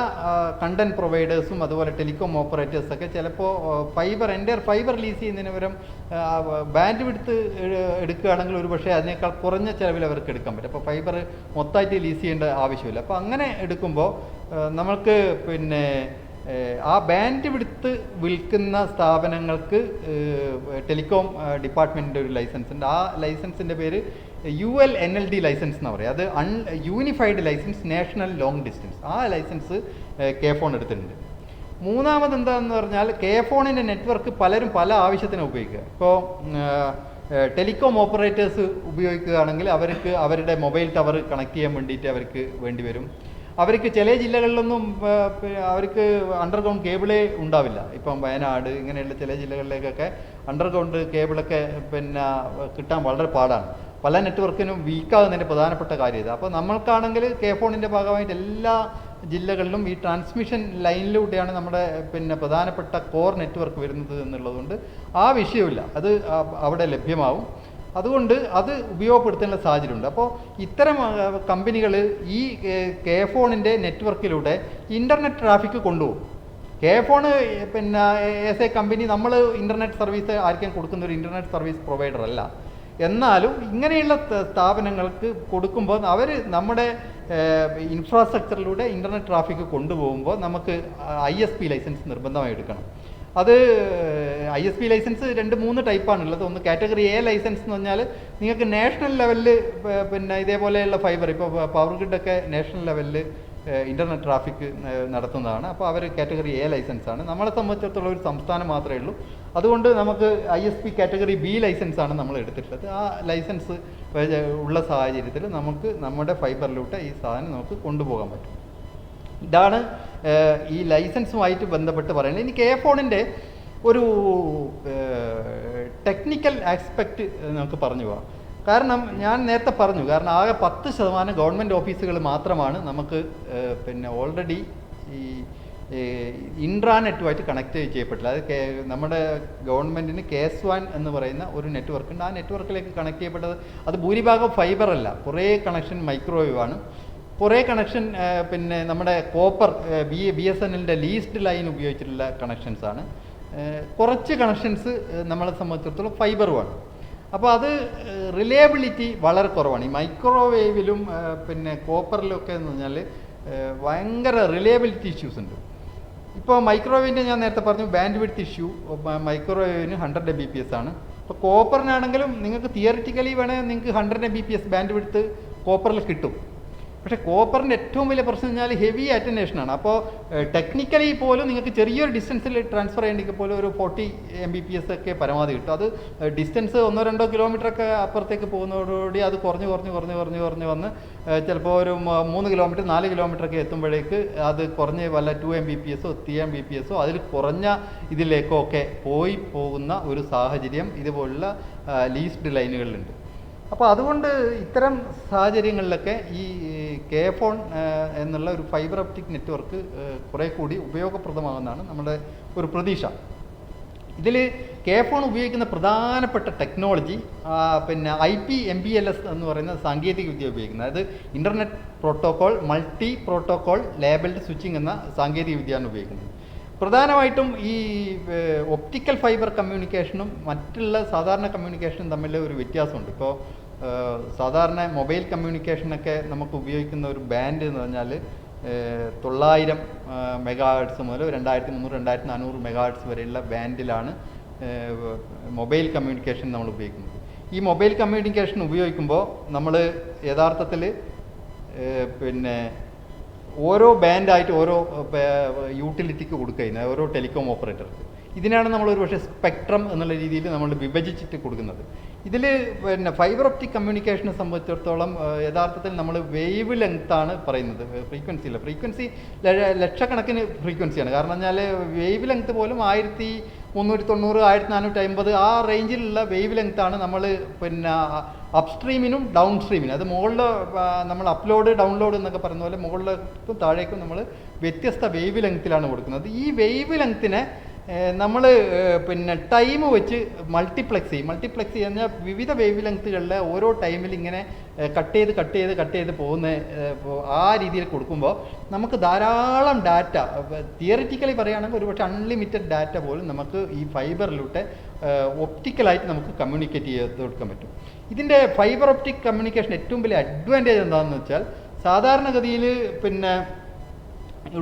കണ്ടന്റ് പ്രൊവൈഡേഴ്സും അതുപോലെ ടെലികോം ഓപ്പറേറ്റേഴ്സൊക്കെ ചിലപ്പോൾ ഫൈബർ ലീസ് ചെയ്യുന്നതിന് പകരം ബാൻഡ് വിഡ്ത്ത് എടുക്കുകയാണെങ്കിൽ ഒരു പക്ഷേ അതിനേക്കാൾ കുറഞ്ഞ ചിലവിൽ അവർക്ക് എടുക്കാൻ പറ്റും. അപ്പോൾ ഫൈബർ മൊത്തമായിട്ട് ലീസ് ചെയ്യേണ്ട ആവശ്യമില്ല. അപ്പോൾ അങ്ങനെ എടുക്കുമ്പോൾ നമ്മൾക്ക് പിന്നെ ആ ബാൻഡ് വിഡ്ത്ത് വിൽക്കുന്ന സ്ഥാപനങ്ങൾക്ക് ടെലികോം ഡിപ്പാർട്ട്മെൻറ്റിൻ്റെ ഒരു ലൈസൻസ് ഉണ്ട്. ആ ലൈസൻസിൻ്റെ പേര് ULNLD ലൈസൻസ് എന്ന് പറയും. അത് unified licence national long distance. ആ ലൈസൻസ് കെ ഫോൺ എടുത്തിട്ടുണ്ട്. മൂന്നാമത് എന്താണെന്ന് പറഞ്ഞാൽ കെ ഫോണിൻ്റെ നെറ്റ്വർക്ക് പലരും പല ആവശ്യത്തിന് ഉപയോഗിക്കുക. ഇപ്പോൾ ടെലികോം ഓപ്പറേറ്റേഴ്സ് ഉപയോഗിക്കുകയാണെങ്കിൽ അവർക്ക് അവരുടെ മൊബൈൽ ടവർ കണക്ട് ചെയ്യാൻ വേണ്ടിയിട്ട് അവർക്ക് വേണ്ടി വരും. അവർക്ക് ചില ജില്ലകളിലൊന്നും അവർക്ക് അണ്ടർഗ്രൗണ്ട് കേബിളേ ഉണ്ടാവില്ല. ഇപ്പം വയനാട് ഇങ്ങനെയുള്ള ചില ജില്ലകളിലേക്കൊക്കെ അണ്ടർഗ്രൗണ്ട് കേബിളൊക്കെ പിന്നെ കിട്ടാൻ വളരെ പാടാണ്. പല നെറ്റ്വർക്കിനും വീക്കാകുന്നതിൻ്റെ പ്രധാനപ്പെട്ട കാര്യം ഇത്. അപ്പോൾ നമ്മൾക്കാണെങ്കിൽ കെ ഫോണിൻ്റെ ഭാഗമായിട്ട് എല്ലാ ജില്ലകളിലും ഈ ട്രാൻസ്മിഷൻ ലൈനിലൂടെയാണ് നമ്മുടെ പിന്നെ പ്രധാനപ്പെട്ട കോർ നെറ്റ്വർക്ക് വരുന്നത് എന്നുള്ളതുകൊണ്ട് ആ വിഷയമില്ല, അത് അവിടെ ലഭ്യമാവും. അതുകൊണ്ട് അത് ഉപയോഗപ്പെടുത്തേണ്ട സാഹചര്യമുണ്ട്. അപ്പോൾ ഇത്തരം കമ്പനികൾ ഈ കെ ഫോണിൻ്റെ നെറ്റ്വർക്കിലൂടെ ഇൻ്റർനെറ്റ് ട്രാഫിക് കൊണ്ടുപോകും. കെ ഫോൺ പിന്നെ ആസ് എ കമ്പനി നമ്മൾ ഇൻ്റർനെറ്റ് സർവീസ് ആർക്കും കൊടുക്കുന്ന ഒരു ഇൻ്റർനെറ്റ് സർവീസ് പ്രൊവൈഡർ അല്ല. എന്നാലും ഇങ്ങനെയുള്ള സ്ഥാപനങ്ങൾക്ക് കൊടുക്കുമ്പോൾ അവർ നമ്മുടെ ഇൻഫ്രാസ്ട്രക്ചറിലൂടെ ഇൻ്റർനെറ്റ് ട്രാഫിക് കൊണ്ടുപോകുമ്പോൾ നമുക്ക് ISP ലൈസൻസ് നിർബന്ധമായി എടുക്കണം. അത് ISP ലൈസൻസ് 2-3 ടൈപ്പാണുള്ളത്. ഒന്ന് കാറ്റഗറി A ലൈസൻസ് എന്ന് പറഞ്ഞാൽ നിങ്ങൾക്ക് നാഷണൽ ലെവലിൽ പിന്നെ ഇതേപോലെയുള്ള ഫൈബർ, ഇപ്പോൾ പവർ ഗ്രിഡൊക്കെ നാഷണൽ ലെവലിൽ ഇൻ്റർനെറ്റ് ട്രാഫിക് നടത്തുന്നതാണ്. അപ്പോൾ അവർ കാറ്റഗറി A ലൈസൻസാണ്. നമ്മളെ സംബന്ധിച്ചിടത്തോളം ഒരു സംസ്ഥാനം മാത്രമേ ഉള്ളൂ. അതുകൊണ്ട് നമുക്ക് ISP കാറ്റഗറി B ലൈസൻസാണ് നമ്മൾ എടുത്തിട്ടുള്ളത്. ആ ലൈസൻസ് ഉള്ള സാഹചര്യത്തിൽ നമുക്ക് നമ്മുടെ ഫൈബറിലൂടെ ഈ സാധനം നമുക്ക് കൊണ്ടുപോകാൻ പറ്റും. ഇതാണ് ഈ ലൈസൻസുമായിട്ട് ബന്ധപ്പെട്ട് പറയുന്നത്. ഇനി കെ ഫോണിൻ്റെ ഒരു ടെക്നിക്കൽ ആസ്പെക്റ്റ് നമുക്ക് പറഞ്ഞു പോകാം. കാരണം ഞാൻ നേരത്തെ പറഞ്ഞു, കാരണം ആകെ 10% ഗവൺമെൻറ് ഓഫീസുകൾ മാത്രമാണ് നമുക്ക് പിന്നെ ഓൾറെഡി ഈ ഇൻട്രാനെറ്റുമായിട്ട് കണക്ട് ചെയ്യപ്പെട്ടില്ല. അത് നമ്മുടെ ഗവൺമെൻറ്റിന് KS1 എന്ന് പറയുന്ന ഒരു നെറ്റ്വർക്ക് ഉണ്ട്. ആ നെറ്റ്വർക്കിലേക്ക് കണക്ട് ചെയ്യപ്പെട്ടത് അത് ഭൂരിഭാഗം ഫൈബർ അല്ല, കുറേ കണക്ഷൻ മൈക്രോവേവ് ആണ്. കുറേ കണക്ഷൻ പിന്നെ നമ്മുടെ കോപ്പർ BSNLൻ്റെ ലീസ്റ്റ് ലൈൻ ഉപയോഗിച്ചിട്ടുള്ള കണക്ഷൻസാണ്. കുറച്ച് കണക്ഷൻസ് നമ്മളെ സംബന്ധിച്ചിടത്തോളം ഫൈബറുമാണ്. അപ്പോൾ അത് റിലയബിലിറ്റി വളരെ കുറവാണ്. ഈ മൈക്രോവേവിലും പിന്നെ കോപ്പറിലൊക്കെ എന്ന് പറഞ്ഞാൽ ഭയങ്കര റിലയബിലിറ്റി ഇഷ്യൂസ് ഉണ്ട്. ഇപ്പോൾ മൈക്രോവേവിൻ്റെ ഞാൻ നേരത്തെ പറഞ്ഞു ബാൻഡ് വിഡ്ത്ത് ഇഷ്യൂ മൈക്രോവേവിന് 100 Mbps ആണ്. ഇപ്പോൾ കോപ്പറിനാണെങ്കിലും നിങ്ങൾക്ക് തിയറിറ്റിക്കലി വേണമെങ്കിൽ നിങ്ങൾക്ക് 100 Mbps ബാൻഡ് വിഡ്ത്ത് കോപ്പറിൽ കിട്ടും. പക്ഷേ കോപ്പറിൻ്റെ ഏറ്റവും വലിയ പ്രശ്നം പറഞ്ഞാൽ ഹെവി അറ്റൻഡേഷനാണ്. അപ്പോൾ ടെക്നിക്കലി പോലും നിങ്ങൾക്ക് ചെറിയൊരു ഡിസ്റ്റൻസിൽ ട്രാൻസ്ഫർ ചെയ്യണമെങ്കിൽ പോലും ഒരു 40 Mbps ഒക്കെ പരമാവധി കിട്ടും. അത് ഡിസ്റ്റൻസ് 1-2 കിലോമീറ്ററൊക്കെ അപ്പുറത്തേക്ക് പോകുന്നതോടുകൂടി അത് കുറഞ്ഞ് വന്ന് ചിലപ്പോൾ ഒരു 3 കിലോമീറ്റർ 4 കിലോമീറ്ററൊക്കെ എത്തുമ്പോഴേക്ക് അത് കുറഞ്ഞ് വല്ല 2 Mbps 3 Mbps അതിൽ കുറഞ്ഞ ഇതിലേക്കോ ഒക്കെ പോകുന്ന ഒരു സാഹചര്യം ഇതുപോലുള്ള ലീസ്ഡ് ലൈനുകളിലുണ്ട്. അപ്പോൾ അതുകൊണ്ട് ഇത്തരം സാഹചര്യങ്ങളിലൊക്കെ ഈ കെ ഫോൺ എന്നുള്ള ഒരു ഫൈബർ ഒപ്റ്റിക് നെറ്റ്വർക്ക് കുറേ കൂടി ഉപയോഗപ്രദമാകുന്നതാണ് നമ്മുടെ ഒരു പ്രതീക്ഷ. ഇതിൽ കെ ഫോൺ ഉപയോഗിക്കുന്ന പ്രധാനപ്പെട്ട ടെക്നോളജി പിന്നെ IP/MPLS എന്ന് പറയുന്ന സാങ്കേതിക വിദ്യ ഉപയോഗിക്കുന്നത്. അതായത് internet protocol multi protocol labelled switching എന്ന സാങ്കേതിക വിദ്യയാണ് ഉപയോഗിക്കുന്നത്. പ്രധാനമായിട്ടും ഈ ഒപ്റ്റിക്കൽ ഫൈബർ കമ്മ്യൂണിക്കേഷനും മറ്റുള്ള സാധാരണ കമ്മ്യൂണിക്കേഷനും തമ്മിൽ ഒരു വ്യത്യാസമുണ്ട്. ഇപ്പോൾ സാധാരണ മൊബൈൽ കമ്മ്യൂണിക്കേഷനൊക്കെ നമുക്ക് ഉപയോഗിക്കുന്ന ഒരു ബാൻഡ് എന്ന് പറഞ്ഞാൽ 900 MHz മുതൽ 2300-2400 MHz വരെയുള്ള ബാൻഡിലാണ് മൊബൈൽ കമ്മ്യൂണിക്കേഷൻ നമ്മൾ ഉപയോഗിക്കുന്നത്. ഈ മൊബൈൽ കമ്മ്യൂണിക്കേഷൻ ഉപയോഗിക്കുമ്പോൾ നമ്മൾ യഥാർത്ഥത്തിൽ പിന്നെ ഓരോ ബാൻഡായിട്ട് ഓരോ യൂട്ടിലിറ്റിക്ക് കൊടുക്കുന്നത്, ഓരോ ടെലികോം ഓപ്പറേറ്റർക്ക്. ഇതിനാണ് നമ്മൾ ഒരു പക്ഷേ സ്പെക്ട്രം എന്നുള്ള രീതിയിൽ നമ്മൾ വിഭജിച്ചിട്ട് കൊടുക്കുന്നത്. ഇതിൽ പിന്നെ ഫൈബർ ഒപ്റ്റിക് കമ്മ്യൂണിക്കേഷനെ സംബന്ധിച്ചിടത്തോളം യഥാർത്ഥത്തിൽ നമ്മൾ വേവ് ലെങ്ത്താണ് പറയുന്നത്, ഫ്രീക്വൻസി ഇല്ല. ഫ്രീക്വൻസി ലക്ഷക്കണക്കിന് ഫ്രീക്വൻസിയാണ്. കാരണം പറഞ്ഞാൽ വേവ് ലെങ്ത്ത് പോലും 1390, 1450 ആ റേഞ്ചിലുള്ള വേവ് ലെങ്ത്താണ് നമ്മൾ പിന്നെ അപ്സ്ട്രീമിനും ഡൗൺ സ്ട്രീമിനും, അത് മുകളിൽ നമ്മൾ അപ്ലോഡ് ഡൗൺലോഡ് എന്നൊക്കെ പറയുന്ന പോലെ മുകളിലേക്കും താഴേക്കും നമ്മൾ വ്യത്യസ്ത വേവ് ലെങ്ത്തിലാണ് കൊടുക്കുന്നത്. ഈ വേവ് ലെങ്ത്തിനെ നമ്മൾ പിന്നെ ടൈം വെച്ച് മൾട്ടിപ്ലക്സ് കഴിഞ്ഞാൽ വിവിധ വേവ് ലെങ്ത്തുകളിലെ ഓരോ ടൈമിൽ ഇങ്ങനെ കട്ട് ചെയ്ത് പോകുന്ന ആ രീതിയിൽ കൊടുക്കുമ്പോൾ നമുക്ക് ധാരാളം ഡാറ്റ, തിയറിറ്റിക്കലി പറയുകയാണെങ്കിൽ ഒരുപക്ഷെ അൺലിമിറ്റഡ് ഡാറ്റ പോലും നമുക്ക് ഈ ഫൈബറിലൂടെ ഒപ്റ്റിക്കലായിട്ട് നമുക്ക് കമ്മ്യൂണിക്കേറ്റ് ചെയ്ത് കൊടുക്കാൻ പറ്റും. ഇതിൻ്റെ ഫൈബർ ഒപ്റ്റിക് കമ്മ്യൂണിക്കേഷൻ ഏറ്റവും വലിയ അഡ്വാൻറ്റേജ് എന്താണെന്ന് വെച്ചാൽ, സാധാരണഗതിയിൽ പിന്നെ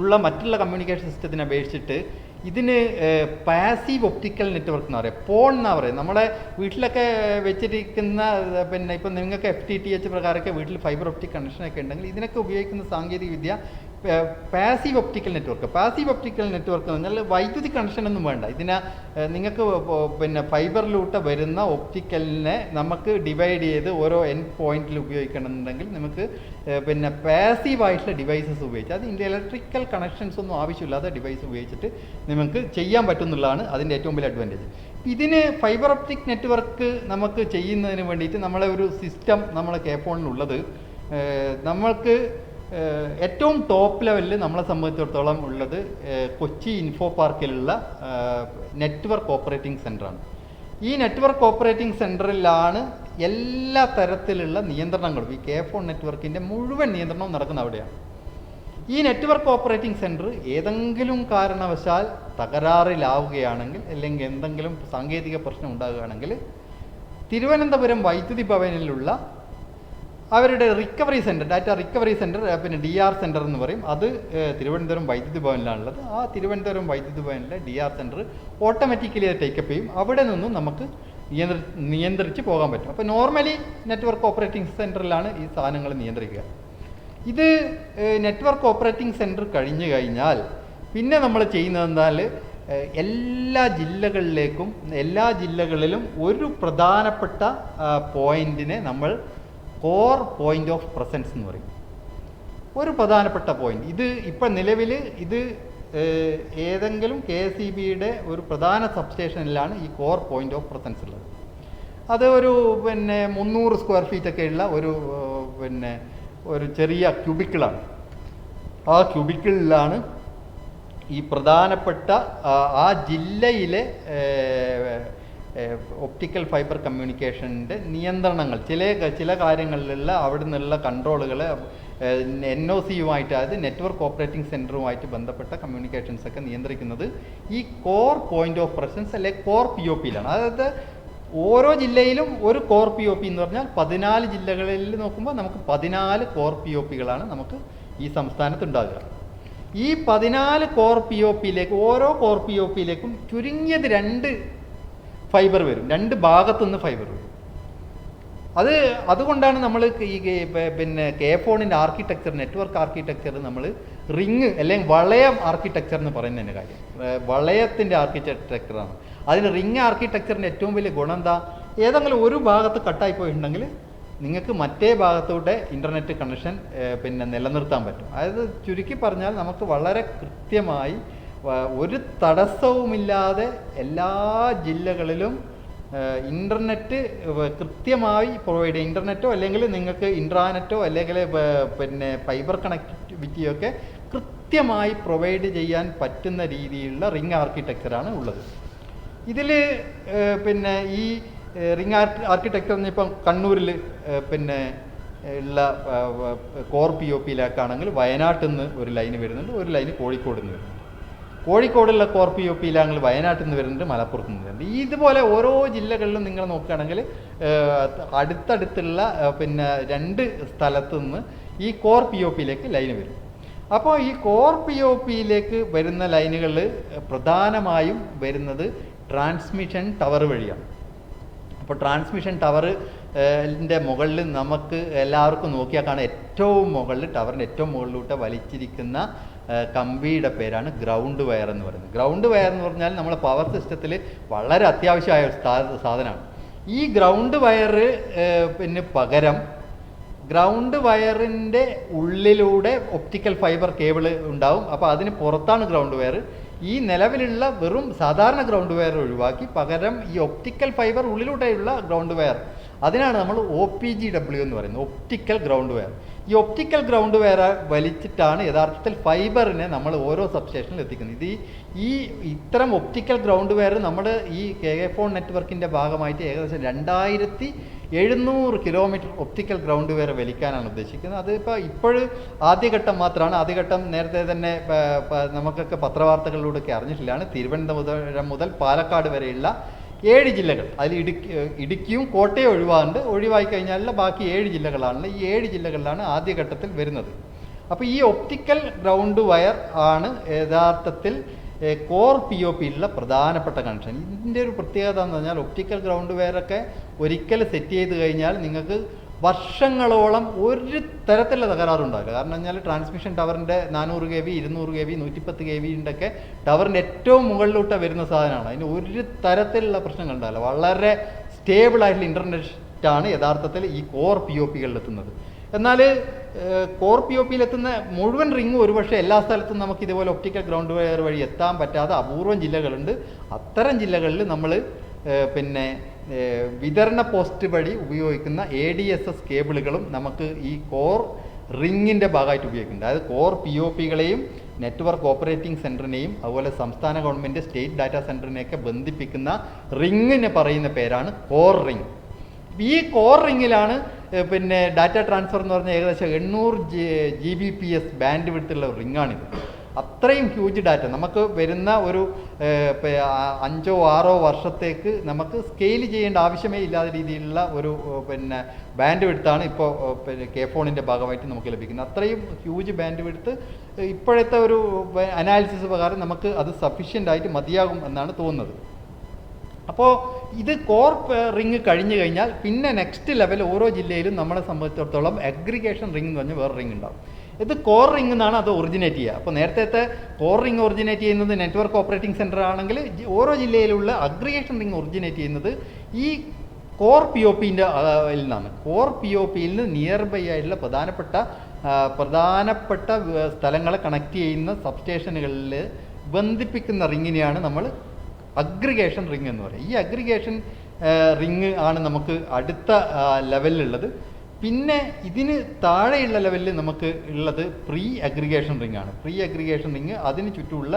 ഉള്ള മറ്റുള്ള കമ്മ്യൂണിക്കേഷൻ സിസ്റ്റത്തിനെ അപേക്ഷിച്ചിട്ട് ഇതിന് പാസീവ് ഒപ്റ്റിക്കൽ നെറ്റ്വർക്ക് എന്ന് പറയാം, പോൺ എന്നാണ് പറയുന്നത്. നമ്മളെ വീട്ടിലൊക്കെ വെച്ചിരിക്കുന്ന പിന്നെ ഇപ്പം നിങ്ങൾക്ക് FTTH പ്രകാരമൊക്കെ വീട്ടിൽ ഫൈബർ ഒപ്റ്റിക് കണക്ഷനൊക്കെ ഉണ്ടെങ്കിൽ ഇതിനൊക്കെ ഉപയോഗിക്കുന്ന സാങ്കേതിക വിദ്യ passive optical network. Passive optical network എന്ന് പറഞ്ഞാൽ വൈദ്യുതി കണക്ഷനൊന്നും വേണ്ട. ഇതിന് നിങ്ങൾക്ക് പിന്നെ ഫൈബറിലൂടെ വരുന്ന ഒപ്റ്റിക്കലിനെ നമുക്ക് ഡിവൈഡ് ചെയ്ത് ഓരോ എൻഡ് പോയിന്റിൽ ഉപയോഗിക്കണമെന്നുണ്ടെങ്കിൽ നമുക്ക് പിന്നെ പാസീവായിട്ടുള്ള ഡിവൈസസ് ഉപയോഗിച്ച്, അത് ഇതിൻ്റെ ഇലക്ട്രിക്കൽ കണക്ഷൻസ് ഒന്നും ആവശ്യമില്ലാതെ ഡിവൈസ് ഉപയോഗിച്ചിട്ട് നമുക്ക് ചെയ്യാൻ പറ്റുന്നുള്ളതാണ് അതിൻ്റെ ഏറ്റവും വലിയ അഡ്വാൻറ്റേജ്. ഇതിന് ഫൈബർ ഒപ്റ്റിക് നെറ്റ്വർക്ക് നമുക്ക് ചെയ്യുന്നതിന് വേണ്ടിയിട്ട് നമ്മളെ ഒരു സിസ്റ്റം നമ്മളെ കെഫോണിലുള്ളത്, നമ്മൾക്ക് ഏറ്റവും ടോപ്പ് ലെവലിൽ നമ്മളെ സംബന്ധിച്ചിടത്തോളം ഉള്ളത് കൊച്ചി ഇൻഫോ പാർക്കിലുള്ള നെറ്റ്വർക്ക് ഓപ്പറേറ്റിംഗ് സെൻ്ററാണ്. ഈ നെറ്റ്വർക്ക് ഓപ്പറേറ്റിംഗ് സെൻ്ററിലാണ് എല്ലാ തരത്തിലുള്ള നിയന്ത്രണങ്ങളും, ഈ കെഫോൺ നെറ്റ്വർക്കിൻ്റെ മുഴുവൻ നിയന്ത്രണവും നടക്കുന്ന അവിടെയാണ്. ഈ നെറ്റ്വർക്ക് ഓപ്പറേറ്റിംഗ് സെൻറ്റർ ഏതെങ്കിലും കാരണവശാൽ തകരാറിലാവുകയാണെങ്കിൽ, അല്ലെങ്കിൽ എന്തെങ്കിലും സാങ്കേതിക പ്രശ്നം ഉണ്ടാകുകയാണെങ്കിൽ, തിരുവനന്തപുരം വൈദ്യുതി ഭവനിലുള്ള അവരുടെ recovery centre, data recovery centre, പിന്നെ DR സെൻറ്റർ എന്ന് പറയും, അത് തിരുവനന്തപുരം വൈദ്യുതി ഭവനിലാണുള്ളത്. ആ തിരുവനന്തപുരം വൈദ്യുതി ഭവനിലെ DR സെൻറ്റർ ഓട്ടോമാറ്റിക്കലി അത് ടേക്കപ്പ് ചെയ്യും. അവിടെ നിന്നും നമുക്ക് നിയന്ത്രിച്ച് പോകാൻ പറ്റും. അപ്പോൾ നോർമലി നെറ്റ്വർക്ക് ഓപ്പറേറ്റിംഗ് സെൻറ്ററിലാണ് ഈ സാധനങ്ങൾ നിയന്ത്രിക്കുക. ഇത് നെറ്റ്വർക്ക് ഓപ്പറേറ്റിംഗ് സെൻറ്റർ കഴിഞ്ഞു കഴിഞ്ഞാൽ പിന്നെ നമ്മൾ ചെയ്യുന്നതെന്നാൽ എല്ലാ ജില്ലകളിലും ഒരു പ്രധാനപ്പെട്ട പോയിന്റിനെ നമ്മൾ കോർ പോയിന്റ് ഓഫ് പ്രസൻസ് എന്ന് പറയും. ഒരു പ്രധാനപ്പെട്ട പോയിന്റ്, ഇത് ഇപ്പം നിലവിൽ ഇത് ഏതെങ്കിലും KSEBയുടെ ഒരു പ്രധാന സബ്സ്റ്റേഷനിലാണ് ഈ കോർ പോയിന്റ് ഓഫ് പ്രസൻസ് ഉള്ളത്. അത് ഒരു പിന്നെ 300 സ്ക്വയർ ഫീറ്റ് ഒക്കെ ഉള്ള ഒരു ചെറിയ ക്യൂബിക്കിളാണ്. ആ ക്യൂബിക്കിളിലാണ് ഈ പ്രധാനപ്പെട്ട ആ ജില്ലയിലെ ഒപ്റ്റിക്കൽ ഫൈബർ കമ്മ്യൂണിക്കേഷൻ്റെ നിയന്ത്രണങ്ങൾ, ചില കാര്യങ്ങളിലുള്ള അവിടെ നിന്നുള്ള കൺട്രോളുകൾ NOC-യുമായിട്ട്, അതായത് നെറ്റ്വർക്ക് ഓപ്പറേറ്റിംഗ് സെൻറ്ററുമായിട്ട് ബന്ധപ്പെട്ട കമ്മ്യൂണിക്കേഷൻസൊക്കെ നിയന്ത്രിക്കുന്നത് ഈ കോർ പോയിന്റ് ഓഫ് പ്രസൻസ് അല്ലെ കോർ POP-യിലാണ്. അതായത് ഓരോ ജില്ലയിലും ഒരു കോർ POP എന്ന് പറഞ്ഞാൽ 14 ജില്ലകളിൽ നോക്കുമ്പോൾ നമുക്ക് 14 കോർ POP-കളാണ് നമുക്ക് ഈ സംസ്ഥാനത്ത് ഉണ്ടാകുക. ഈ 14 കോർ POP-യിലേക്ക്, ഓരോ കോർ POP-യിലേക്കും ചുരുങ്ങിയത് 2 ഫൈബർ വരും, 2 ഭാഗത്തുനിന്ന് ഫൈബർ വരും. അതുകൊണ്ടാണ് നമ്മൾ ഈ പിന്നെ കെഫോണിൻ്റെ ആർക്കിടെക്ചർ, നെറ്റ്വർക്ക് ആർക്കിടെക്ചർ നമ്മൾ റിങ് അല്ലെങ്കിൽ വളയം ആർക്കിടെക്ചർ എന്ന് പറയുന്നതിൻ്റെ കാര്യം, വളയത്തിൻ്റെ ആർക്കിടെക്ചറാണ്. അതിന് റിങ് ആർക്കിടെക്ചറിൻ്റെ ഏറ്റവും വലിയ ഗുണം എന്താ? ഏതെങ്കിലും ഒരു ഭാഗത്ത് കട്ടായി പോയിട്ടുണ്ടെങ്കിൽ നിങ്ങൾക്ക് മറ്റേ ഭാഗത്തൂടെ ഇൻ്റർനെറ്റ് കണക്ഷൻ പിന്നെ നിലനിർത്താൻ പറ്റും. അതായത് ചുരുക്കി പറഞ്ഞാൽ നമുക്ക് വളരെ കൃത്യമായി ഒരു തടസ്സവുമില്ലാതെ എല്ലാ ജില്ലകളിലും ഇൻ്റർനെറ്റ് കൃത്യമായി പ്രൊവൈഡ് ചെയ്യുക. ഇൻ്റർനെറ്റോ അല്ലെങ്കിൽ നിങ്ങൾക്ക് ഇൻട്രാനെറ്റോ അല്ലെങ്കിൽ പിന്നെ ഫൈബർ കണക്റ്റിവിറ്റിയോ ഒക്കെ കൃത്യമായി പ്രൊവൈഡ് ചെയ്യാൻ പറ്റുന്ന രീതിയിലുള്ള റിംഗ് ആർക്കിടെക്ചറാണ് ഉള്ളത്. ഇതിൽ പിന്നെ ഈ റിംഗ് ആർക്കിടെക്ചർ ഇപ്പം കണ്ണൂരിൽ പിന്നെ ഉള്ള കോർ POP-യിലേക്കാണെങ്കിൽ വയനാട്ടിൽ നിന്ന് ഒരു ലൈന് വരുന്നുണ്ട്, ഒരു ലൈന് കോഴിക്കോട് നിന്ന് വരുന്നുണ്ട്. കോഴിക്കോടുള്ള കോർ POP-യിലാണെങ്കിൽ വയനാട്ടിൽ നിന്ന് വരുന്നുണ്ട്, മലപ്പുറത്ത് നിന്ന് വരുന്നുണ്ട്. ഇതുപോലെ ഓരോ ജില്ലകളിലും നിങ്ങൾ നോക്കുകയാണെങ്കിൽ അടുത്തടുത്തുള്ള പിന്നെ 2 സ്ഥലത്തു നിന്ന് ഈ കോർ POP-യിലേക്ക് ലൈന് വരും. അപ്പോൾ ഈ കോർ POP-യിലേക്ക് വരുന്ന ലൈനുകൾ പ്രധാനമായും വരുന്നത് ട്രാൻസ്മിഷൻ ടവർ വഴിയാണ്. അപ്പോൾ ട്രാൻസ്മിഷൻ ടവർ ൻ്റെ മുകളിൽ നമുക്ക് എല്ലാവർക്കും നോക്കിയാൽ കാണാം ഏറ്റവും മുകളിൽ ടവറിൻ്റെ ഏറ്റവും മുകളിലോട്ട് വലിച്ചിരിക്കുന്ന കമ്പിയുടെ പേരാണ് ഗ്രൗണ്ട് വയർ എന്ന് പറയുന്നത്. ഗ്രൗണ്ട് വയർ എന്ന് പറഞ്ഞാൽ നമ്മുടെ പവർ സിസ്റ്റത്തിൽ വളരെ അത്യാവശ്യമായ ഒരു സാധനമാണ്. ഈ ഗ്രൗണ്ട് വയർ പിന്നെ പകരം ഗ്രൗണ്ട് വയറിൻ്റെ ഉള്ളിലൂടെ ഒപ്റ്റിക്കൽ ഫൈബർ കേബിൾ ഉണ്ടാവും. അപ്പോൾ അതിന് പുറത്താണ് ഗ്രൗണ്ട് വയർ. ഈ നിലവിലുള്ള വെറും സാധാരണ ഗ്രൗണ്ട് വയർ ഒഴിവാക്കി പകരം ഈ ഒപ്റ്റിക്കൽ ഫൈബർ ഉള്ളിലൂടെയുള്ള ഗ്രൗണ്ട് വയർ, അതിനാണ് നമ്മൾ OPGW എന്ന് പറയുന്നത്, ഒപ്റ്റിക്കൽ ഗ്രൗണ്ട് വയർ. ഈ ഒപ്റ്റിക്കൽ ഗ്രൗണ്ട് വയർ വലിച്ചിട്ടാണ് യഥാർത്ഥത്തിൽ ഫൈബറിനെ നമ്മൾ ഓരോ സബ്സ്റ്റേഷനിൽ എത്തിക്കുന്നത്. ഈ ഇത്തരം ഒപ്റ്റിക്കൽ ഗ്രൗണ്ട് വയർ നമ്മൾ ഈ KFON നെറ്റ്വർക്കിൻ്റെ ഭാഗമായിട്ട് ഏകദേശം 2700 കിലോമീറ്റർ ഒപ്റ്റിക്കൽ ഗ്രൗണ്ട് വയർ വലിക്കാനാണ് ഉദ്ദേശിക്കുന്നത്. അത് ഇപ്പോൾ ആദ്യഘട്ടം മാത്രമാണ്. ആദ്യഘട്ടം നേരത്തെ തന്നെ നമുക്കൊക്കെ പത്രവാർത്തകളിലൂടെയൊക്കെ അറിഞ്ഞിട്ടില്ലാണ്. തിരുവനന്തപുരം മുതൽ പാലക്കാട് വരെയുള്ള 7 ജില്ലകൾ, അതിൽ ഇടുക്കിയും കോട്ടയം ഒഴിവായി കഴിഞ്ഞാൽ ബാക്കി 7 ജില്ലകളാണല്ലോ. ഈ 7 ജില്ലകളിലാണ് ആദ്യഘട്ടത്തിൽ വരുന്നത്. അപ്പോൾ ഈ ഒപ്റ്റിക്കൽ ഗ്രൗണ്ട് വയർ ആണ് യഥാർത്ഥത്തിൽ കോർ POPയിലുള്ള പ്രധാനപ്പെട്ട കണക്ഷൻ. ഇതിൻ്റെ ഒരു പ്രത്യേകത എന്ന് പറഞ്ഞാൽ ഒപ്റ്റിക്കൽ ഗ്രൗണ്ട് വയറൊക്കെ ഒരിക്കൽ സെറ്റ് ചെയ്ത് കഴിഞ്ഞാൽ നിങ്ങൾക്ക് വർഷങ്ങളോളം ഒരു തരത്തിലുള്ള തകരാറുണ്ടാവില്ല. കാരണം പറഞ്ഞാൽ ട്രാൻസ്മിഷൻ ടവറിൻ്റെ 400 kV 200 kV 110 kV ഒക്കെ ടവറിൻ്റെ ഏറ്റവും മുകളിലോട്ട് വരുന്ന സാധനമാണ്. അതിന് ഒരു തരത്തിലുള്ള പ്രശ്നങ്ങൾ ഉണ്ടാവില്ല. വളരെ സ്റ്റേബിളായിട്ടുള്ള ഇൻ്റർനെറ്റാണ് യഥാർത്ഥത്തിൽ ഈ കോർ POPകളിലെത്തുന്നത്. എന്നാൽ കോർ POPയിലെത്തുന്ന മുഴുവൻ റിങ്ങും ഒരുപക്ഷെ എല്ലാ സ്ഥലത്തും നമുക്ക് ഇതുപോലെ ഒപ്റ്റിക്കൽ ഗ്രൗണ്ട് വയർ വഴി എത്താൻ പറ്റാത്ത അപൂർവം ജില്ലകളുണ്ട്. അത്തരം ജില്ലകളിൽ നമ്മൾ പിന്നെ വിതരണ പോസ്റ്റ് വഴി ഉപയോഗിക്കുന്ന ADSS കേബിളുകളും നമുക്ക് ഈ കോർ റിങ്ങിൻ്റെ ഭാഗമായിട്ട് ഉപയോഗിക്കുന്നുണ്ട്. അതായത് കോർ POPകളെയും നെറ്റ്വർക്ക് ഓപ്പറേറ്റിംഗ് സെൻറ്ററിനെയും അതുപോലെ സംസ്ഥാന ഗവൺമെൻറ് സ്റ്റേറ്റ് ഡാറ്റാ സെൻറ്ററിനെയൊക്കെ ബന്ധിപ്പിക്കുന്ന റിങ്ങിന് പറയുന്ന പേരാണ് കോർ റിങ്. ഈ കോർ റിങ്ങിലാണ് പിന്നെ ഡാറ്റ ട്രാൻസ്ഫർ എന്ന് പറഞ്ഞാൽ ഏകദേശം 800 Gbps ബാൻഡ് വിഡ്ത്തുള്ള റിങ്ങാണിത്. അത്രയും ഹ്യൂജ് ഡാറ്റ നമുക്ക് വരുന്ന ഒരു 5-6 വർഷത്തേക്ക് നമുക്ക് സ്കെയിൽ ചെയ്യേണ്ട ആവശ്യമേ ഇല്ലാത്ത രീതിയിലുള്ള ഒരു പിന്നെ ബാൻഡ് വിഡ്ത്താണ് ഇപ്പോൾ പിന്നെ KFONൻ്റെ ഭാഗമായിട്ട് നമുക്ക് ലഭിക്കുന്നത്. അത്രയും ഹ്യൂജ് ബാൻഡ് വിഡ്ത്ത് ഇപ്പോഴത്തെ ഒരു അനാലിസിസ് പ്രകാരം നമുക്ക് അത് സഫീഷ്യൻ്റ് ആയിട്ട് മതിയാകും എന്നാണ് തോന്നുന്നത്. അപ്പോൾ ഇത് കോർ റിങ് കഴിഞ്ഞു കഴിഞ്ഞാൽ പിന്നെ നെക്സ്റ്റ് ലെവൽ ഓരോ ജില്ലയിലും നമ്മളെ സംബന്ധിച്ചിടത്തോളം അഗ്രിഗേഷൻ റിങ് എന്ന് പറഞ്ഞാൽ വേറെ റിങ് ഉണ്ടാവും. ഇത് കോർ റിങ് എന്നാണ് അത് ഒറിജിനേറ്റ് ചെയ്യുക. അപ്പോൾ നേരത്തെ കോർ റിങ് ഒറിജിനേറ്റ് ചെയ്യുന്നത് നെറ്റ്വർക്ക് ഓപ്പറേറ്റിംഗ് സെൻറ്റർ ആണെങ്കിൽ ഓരോ ജില്ലയിലുള്ള അഗ്രിഗേഷൻ റിങ് ഒറിജിനേറ്റ് ചെയ്യുന്നത് ഈ കോർ POPൻ്റെ നിന്നാണ്. കോർ POPയിൽ നിന്ന് നിയർ ബൈ ആയിട്ടുള്ള പ്രധാനപ്പെട്ട സ്ഥലങ്ങളെ കണക്ട് ചെയ്യുന്ന സബ്സ്റ്റേഷനുകളിൽ ബന്ധിപ്പിക്കുന്ന റിങ്ങിനെയാണ് നമ്മൾ അഗ്രിഗേഷൻ റിങ് എന്ന് പറയും. ഈ അഗ്രിഗേഷൻ റിങ് ആണ് നമുക്ക് അടുത്ത ലെവലിലുള്ളത്. പിന്നെ ഇതിന് താഴെയുള്ള ലെവലിൽ നമുക്ക് ഉള്ളത് പ്രീ അഗ്രിഗേഷൻ റിങ് ആണ്. പ്രീ അഗ്രിഗേഷൻ റിങ് അതിന് ചുറ്റുമുള്ള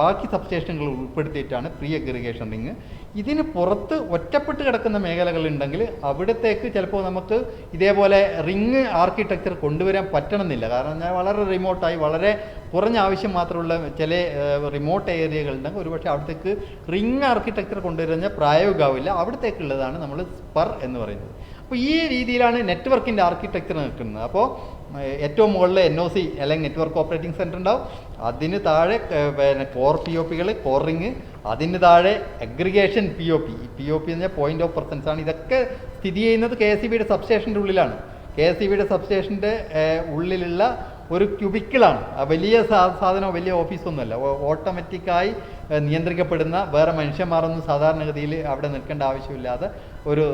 ബാക്കി സബ്സ്റ്റേഷനുകൾ ഉൾപ്പെടുത്തിയിട്ടാണ് പ്രീ അഗ്രിഗേഷൻ റിങ്. ഇതിന് പുറത്ത് ഒറ്റപ്പെട്ട് കിടക്കുന്ന മേഖലകളുണ്ടെങ്കിൽ അവിടത്തേക്ക് ചിലപ്പോൾ നമുക്ക് ഇതേപോലെ റിങ് ആർക്കിടെക്ചർ കൊണ്ടുവരാൻ പറ്റണമെന്നില്ല. കാരണം ഞാൻ വളരെ റിമോട്ടായി വളരെ കുറഞ്ഞ ആവശ്യം മാത്രമുള്ള ചില റിമോട്ട് ഏരിയകളുണ്ടെങ്കിൽ ഒരുപക്ഷെ അവിടത്തേക്ക് റിങ് ആർക്കിടെക്ചർ കൊണ്ടുവരുന്ന പ്രായോഗികമാവില്ല. അവിടത്തേക്കുള്ളതാണ് നമ്മൾ സ്പർ എന്ന് പറയുന്നത്. അപ്പോൾ ഈ രീതിയിലാണ് നെറ്റ്വർക്കിൻ്റെ ആർക്കിടെക്ചർ നിൽക്കുന്നത്. അപ്പോൾ ഏറ്റവും മുകളിൽ NOC അല്ലെങ്കിൽ നെറ്റ്വർക്ക് ഓപ്പറേറ്റിംഗ് സെൻറ്റർ ഉണ്ടാവും. അതിന് താഴെ പിന്നെ കോർ POPകൾ, കോർ റിങ്, അതിന് താഴെ അഗ്രിഗേഷൻ POP. ഈ POP എന്ന് പറഞ്ഞാൽ പോയിന്റ് ഓഫ് പ്രസൻസ് ആണ്. ഇതൊക്കെ സ്ഥിതി ചെയ്യുന്നത് KSEBയുടെ സബ്സ്റ്റേഷൻ്റെ ഉള്ളിലാണ്. KSEBയുടെ സബ്സ്റ്റേഷൻ്റെ ഉള്ളിലുള്ള ഒരു ക്യൂബിക്കിളാണ്. വലിയ സാധനമോ വലിയ ഓഫീസൊന്നുമല്ല. ഓട്ടോമാറ്റിക്കായി നിയന്ത്രിക്കപ്പെടുന്ന, വേറെ മനുഷ്യന്മാരൊന്നും സാധാരണഗതിയിൽ അവിടെ നിൽക്കേണ്ട ആവശ്യമില്ലാതെ ഒരു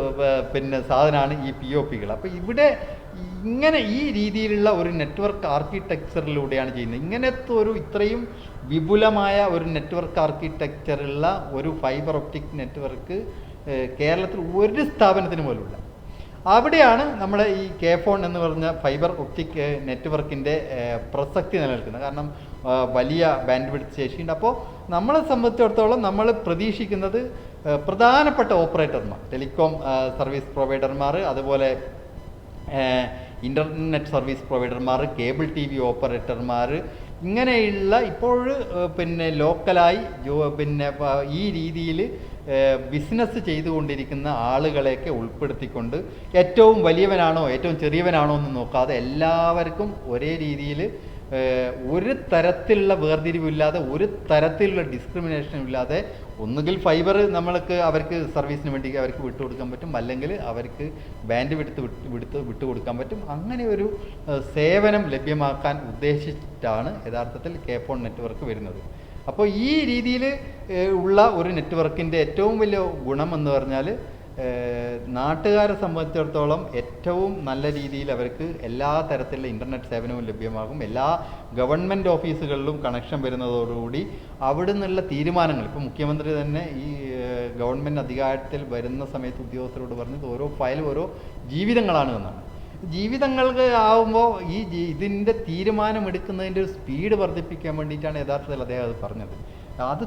പിന്നെ സാധനമാണ് ഈ POPകൾ. അപ്പോൾ ഇവിടെ ഇങ്ങനെ ഈ രീതിയിലുള്ള ഒരു നെറ്റ്വർക്ക് ആർക്കിടെക്ചറിലൂടെയാണ് ചെയ്യുന്നത്. ഇങ്ങനത്തെ ഒരു ഇത്രയും വിപുലമായ ഒരു നെറ്റ്വർക്ക് ആർക്കിടെക്ചറുള്ള ഒരു ഫൈബർ ഒപ്റ്റിക് നെറ്റ്വർക്ക് കേരളത്തിൽ ഒരു സ്ഥാപനത്തിന് പോലുമില്ല. അവിടെയാണ് നമ്മുടെ ഈ KFON എന്ന് പറഞ്ഞ ഫൈബർ ഒപ്റ്റിക് നെറ്റ്വർക്കിൻ്റെ പ്രസക്തി നിലനിൽക്കുന്നത്. കാരണം വലിയ ബാൻഡ് വിഡ്ത്ത് ശേഷിയുണ്ട്. അപ്പോൾ നമ്മളെ സംബന്ധിച്ചിടത്തോളം നമ്മൾ പ്രതീക്ഷിക്കുന്നത് പ്രധാനപ്പെട്ട ഓപ്പറേറ്റർമാർ, ടെലികോം സർവീസ് പ്രൊവൈഡർമാർ, അതുപോലെ ഇൻ്റർനെറ്റ് സർവീസ് പ്രൊവൈഡർമാർ, കേബിൾ TV ഓപ്പറേറ്റർമാർ, ഇങ്ങനെയുള്ള ഇപ്പോൾ പിന്നെ ലോക്കലായി പിന്നെ ഈ രീതിയിൽ ബിസിനസ് ചെയ്തുകൊണ്ടിരിക്കുന്ന ആളുകളെയൊക്കെ ഉൾപ്പെടുത്തിക്കൊണ്ട് ഏറ്റവും വലിയവനാണോ ഏറ്റവും ചെറിയവനാണോ എന്ന് നോക്കാതെ എല്ലാവർക്കും ഒരേ രീതിയിൽ ഒരു തരത്തിലുള്ള വേർതിരിവില്ലാതെ ഒരു തരത്തിലുള്ള ഡിസ്ക്രിമിനേഷനും ഇല്ലാതെ ഒന്നുകിൽ ഫൈബർ നമ്മൾക്ക് അവർക്ക് സർവീസിന് വേണ്ടി അവർക്ക് വിട്ടുകൊടുക്കാൻ പറ്റും, അല്ലെങ്കിൽ അവർക്ക് ബാൻഡ് വിട്ടുകൊടുക്കാൻ പറ്റും. അങ്ങനെ ഒരു സേവനം ലഭ്യമാക്കാൻ ഉദ്ദേശിച്ചിട്ടാണ് യഥാർത്ഥത്തിൽ കെ-ഫോൺ നെറ്റ്വർക്ക് വരുന്നത്. അപ്പോൾ ഈ രീതിയിൽ ഉള്ള ഒരു നെറ്റ്വർക്കിൻ്റെ ഏറ്റവും വലിയ ഗുണം എന്ന് പറഞ്ഞാൽ നാട്ടുകാരെ സംബന്ധിച്ചിടത്തോളം ഏറ്റവും നല്ല രീതിയിൽ അവർക്ക് എല്ലാ തരത്തിലുള്ള ഇൻ്റർനെറ്റ് സേവനവും ലഭ്യമാകും. എല്ലാ ഗവൺമെൻറ് ഓഫീസുകളിലും കണക്ഷൻ വരുന്നതോടുകൂടി അവിടെ നിന്നുള്ള തീരുമാനങ്ങൾ, ഇപ്പോൾ മുഖ്യമന്ത്രി തന്നെ ഈ ഗവൺമെൻറ് അധികാരത്തിൽ വരുന്ന സമയത്ത് ഉദ്യോഗസ്ഥരോട് പറഞ്ഞത് ഓരോ ഫയലും ഓരോ ജീവിതങ്ങളാണ് എന്നാണ്. ജീവിതങ്ങൾക്ക് ആവുമ്പോൾ ഇതിൻ്റെ തീരുമാനമെടുക്കുന്നതിൻ്റെ ഒരു സ്പീഡ് വർദ്ധിപ്പിക്കാൻ വേണ്ടിയിട്ടാണ് യഥാർത്ഥത്തിൽ അദ്ദേഹം അത് പറഞ്ഞത്. അത്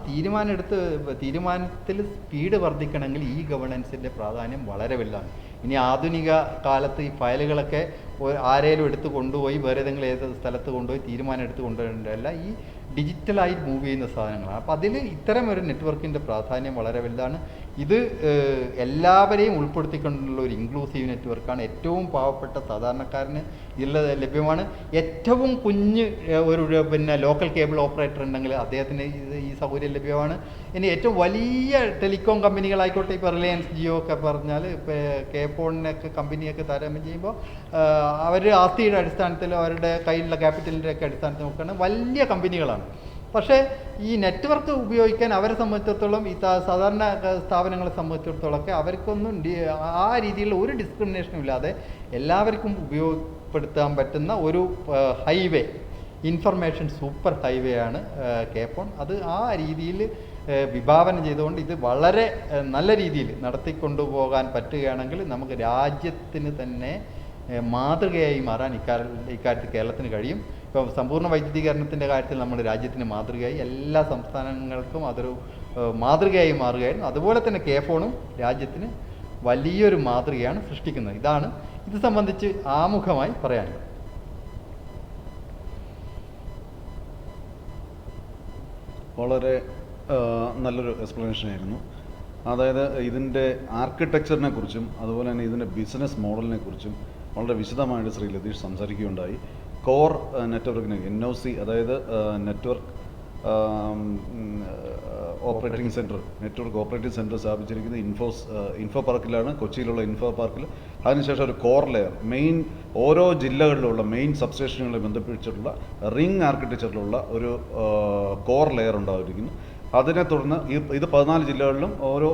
തീരുമാനത്തിൽ സ്പീഡ് വർദ്ധിക്കണമെങ്കിൽ ഈ ഗവേണൻസിൻ്റെ പ്രാധാന്യം വളരെ വലുതാണ്. ഇനി ആധുനിക കാലത്ത് ഈ ഫയലുകളൊക്കെ ആരേലും എടുത്ത് കൊണ്ടുപോയി വേറെ ഏതെങ്കിലും ഏത് സ്ഥലത്ത് കൊണ്ടുപോയി തീരുമാനം എടുത്ത് കൊണ്ടുവരേണ്ടതല്ല, ഈ ഡിജിറ്റലായി മൂവ് ചെയ്യുന്ന സാധനങ്ങളാണ്. അപ്പോൾ അതിൽ ഇത്തരം ഒരു നെറ്റ്വർക്കിൻ്റെ പ്രാധാന്യം വളരെ വലുതാണ്. ഇത് എല്ലാവരെയും ഉൾപ്പെടുത്തിക്കൊണ്ടുള്ള ഒരു ഇൻക്ലൂസീവ് നെറ്റ്വർക്കാണ്. ഏറ്റവും പാവപ്പെട്ട സാധാരണക്കാരന് ഇതിൽ ലഭ്യമാണ്. ഏറ്റവും കുഞ്ഞ് ഒരു ലോക്കൽ കേബിൾ ഓപ്പറേറ്റർ ഉണ്ടെങ്കിൽ അദ്ദേഹത്തിന് ഈ സൗകര്യം ലഭ്യമാണ്. ഇനി ഏറ്റവും വലിയ ടെലികോം കമ്പനികളായിക്കോട്ടെ, ഇപ്പോൾ റിലയൻസ് ജിയോ ഒക്കെ പറഞ്ഞാൽ ഇപ്പോൾ കെ-ഫോണിനൊക്കെ കമ്പനിയൊക്കെ താരതമ്യം ചെയ്യുമ്പോൾ അവർ ആസ്തിയുടെ അടിസ്ഥാനത്തിൽ അവരുടെ കയ്യിലുള്ള ക്യാപിറ്റലിൻ്റെ ഒക്കെ അടിസ്ഥാനത്തിൽ നോക്കുകയാണെങ്കിൽ വലിയ കമ്പനികളാണ്. പക്ഷേ ഈ നെറ്റ്വർക്ക് ഉപയോഗിക്കാൻ അവരെ സംബന്ധിച്ചിടത്തോളം ഈ സാധാരണ സ്ഥാപനങ്ങളെ സംബന്ധിച്ചിടത്തോളമൊക്കെ അവർക്കൊന്നും ആ രീതിയിലുള്ള ഒരു ഡിസ്ക്രിമിനേഷനും ഇല്ലാതെ എല്ലാവർക്കും ഉപയോഗപ്പെടുത്താൻ പറ്റുന്ന ഒരു ഹൈവേ, ഇൻഫർമേഷൻ സൂപ്പർ ഹൈവേ ആണ് കെ-ഫോൺ. അത് ആ രീതിയിൽ വിഭാവനം ചെയ്തുകൊണ്ട് ഇത് വളരെ നല്ല രീതിയിൽ നടത്തിക്കൊണ്ടുപോകാൻ പറ്റുകയാണെങ്കിൽ നമുക്ക് രാജ്യത്തിന് തന്നെ മാതൃകയായി മാറാൻ ഇക്കാര്യത്തിൽ കേരളത്തിന് കഴിയും. ഇപ്പോൾ സമ്പൂർണ്ണ വൈദ്യുതീകരണത്തിൻ്റെ കാര്യത്തിൽ നമ്മൾ രാജ്യത്തിന് മാതൃകയായി, എല്ലാ സംസ്ഥാനങ്ങൾക്കും അതൊരു മാതൃകയായി മാറുകയായിരുന്നു. അതുപോലെ തന്നെ കെ-ഫോണും രാജ്യത്തിന് വലിയൊരു മാതൃകയാണ് സൃഷ്ടിക്കുന്നത്. ഇതാണ് ഇത് സംബന്ധിച്ച് ആമുഖമായി പറയാനുള്ളത്. വളരെ നല്ലൊരു എക്സ്പ്ലനേഷൻ ആയിരുന്നു. അതായത് ഇതിൻ്റെ ആർക്കിടെക്ചറിനെ കുറിച്ചും അതുപോലെ തന്നെ ഇതിൻ്റെ ബിസിനസ് മോഡലിനെ കുറിച്ചും വളരെ വിശദമായിട്ട് ശ്രീ ലതീഷ് സംസാരിക്കുകയുണ്ടായി. കോർ നെറ്റ്വർക്കിന് NOC, അതായത് നെറ്റ്വർക്ക് ഓപ്പറേറ്റിംഗ് സെൻറ്റർ സ്ഥാപിച്ചിരിക്കുന്നത് ഇൻഫോ പാർക്കിലാണ്, കൊച്ചിയിലുള്ള ഇൻഫോ പാർക്കിൽ. അതിനുശേഷം ഒരു കോർ ലെയർ, ഓരോ ജില്ലകളിലുള്ള മെയിൻ സബ്സ്റ്റേഷനുകളെ ബന്ധിപ്പിച്ചിട്ടുള്ള റിംഗ് ആർക്കിടെക്ചറിലുള്ള ഒരു കോർ ലെയർ ഉണ്ടായിരിക്കുന്നു. അതിനെ തുടർന്ന് ഇത് 14 ജില്ലകളിലും ഓരോ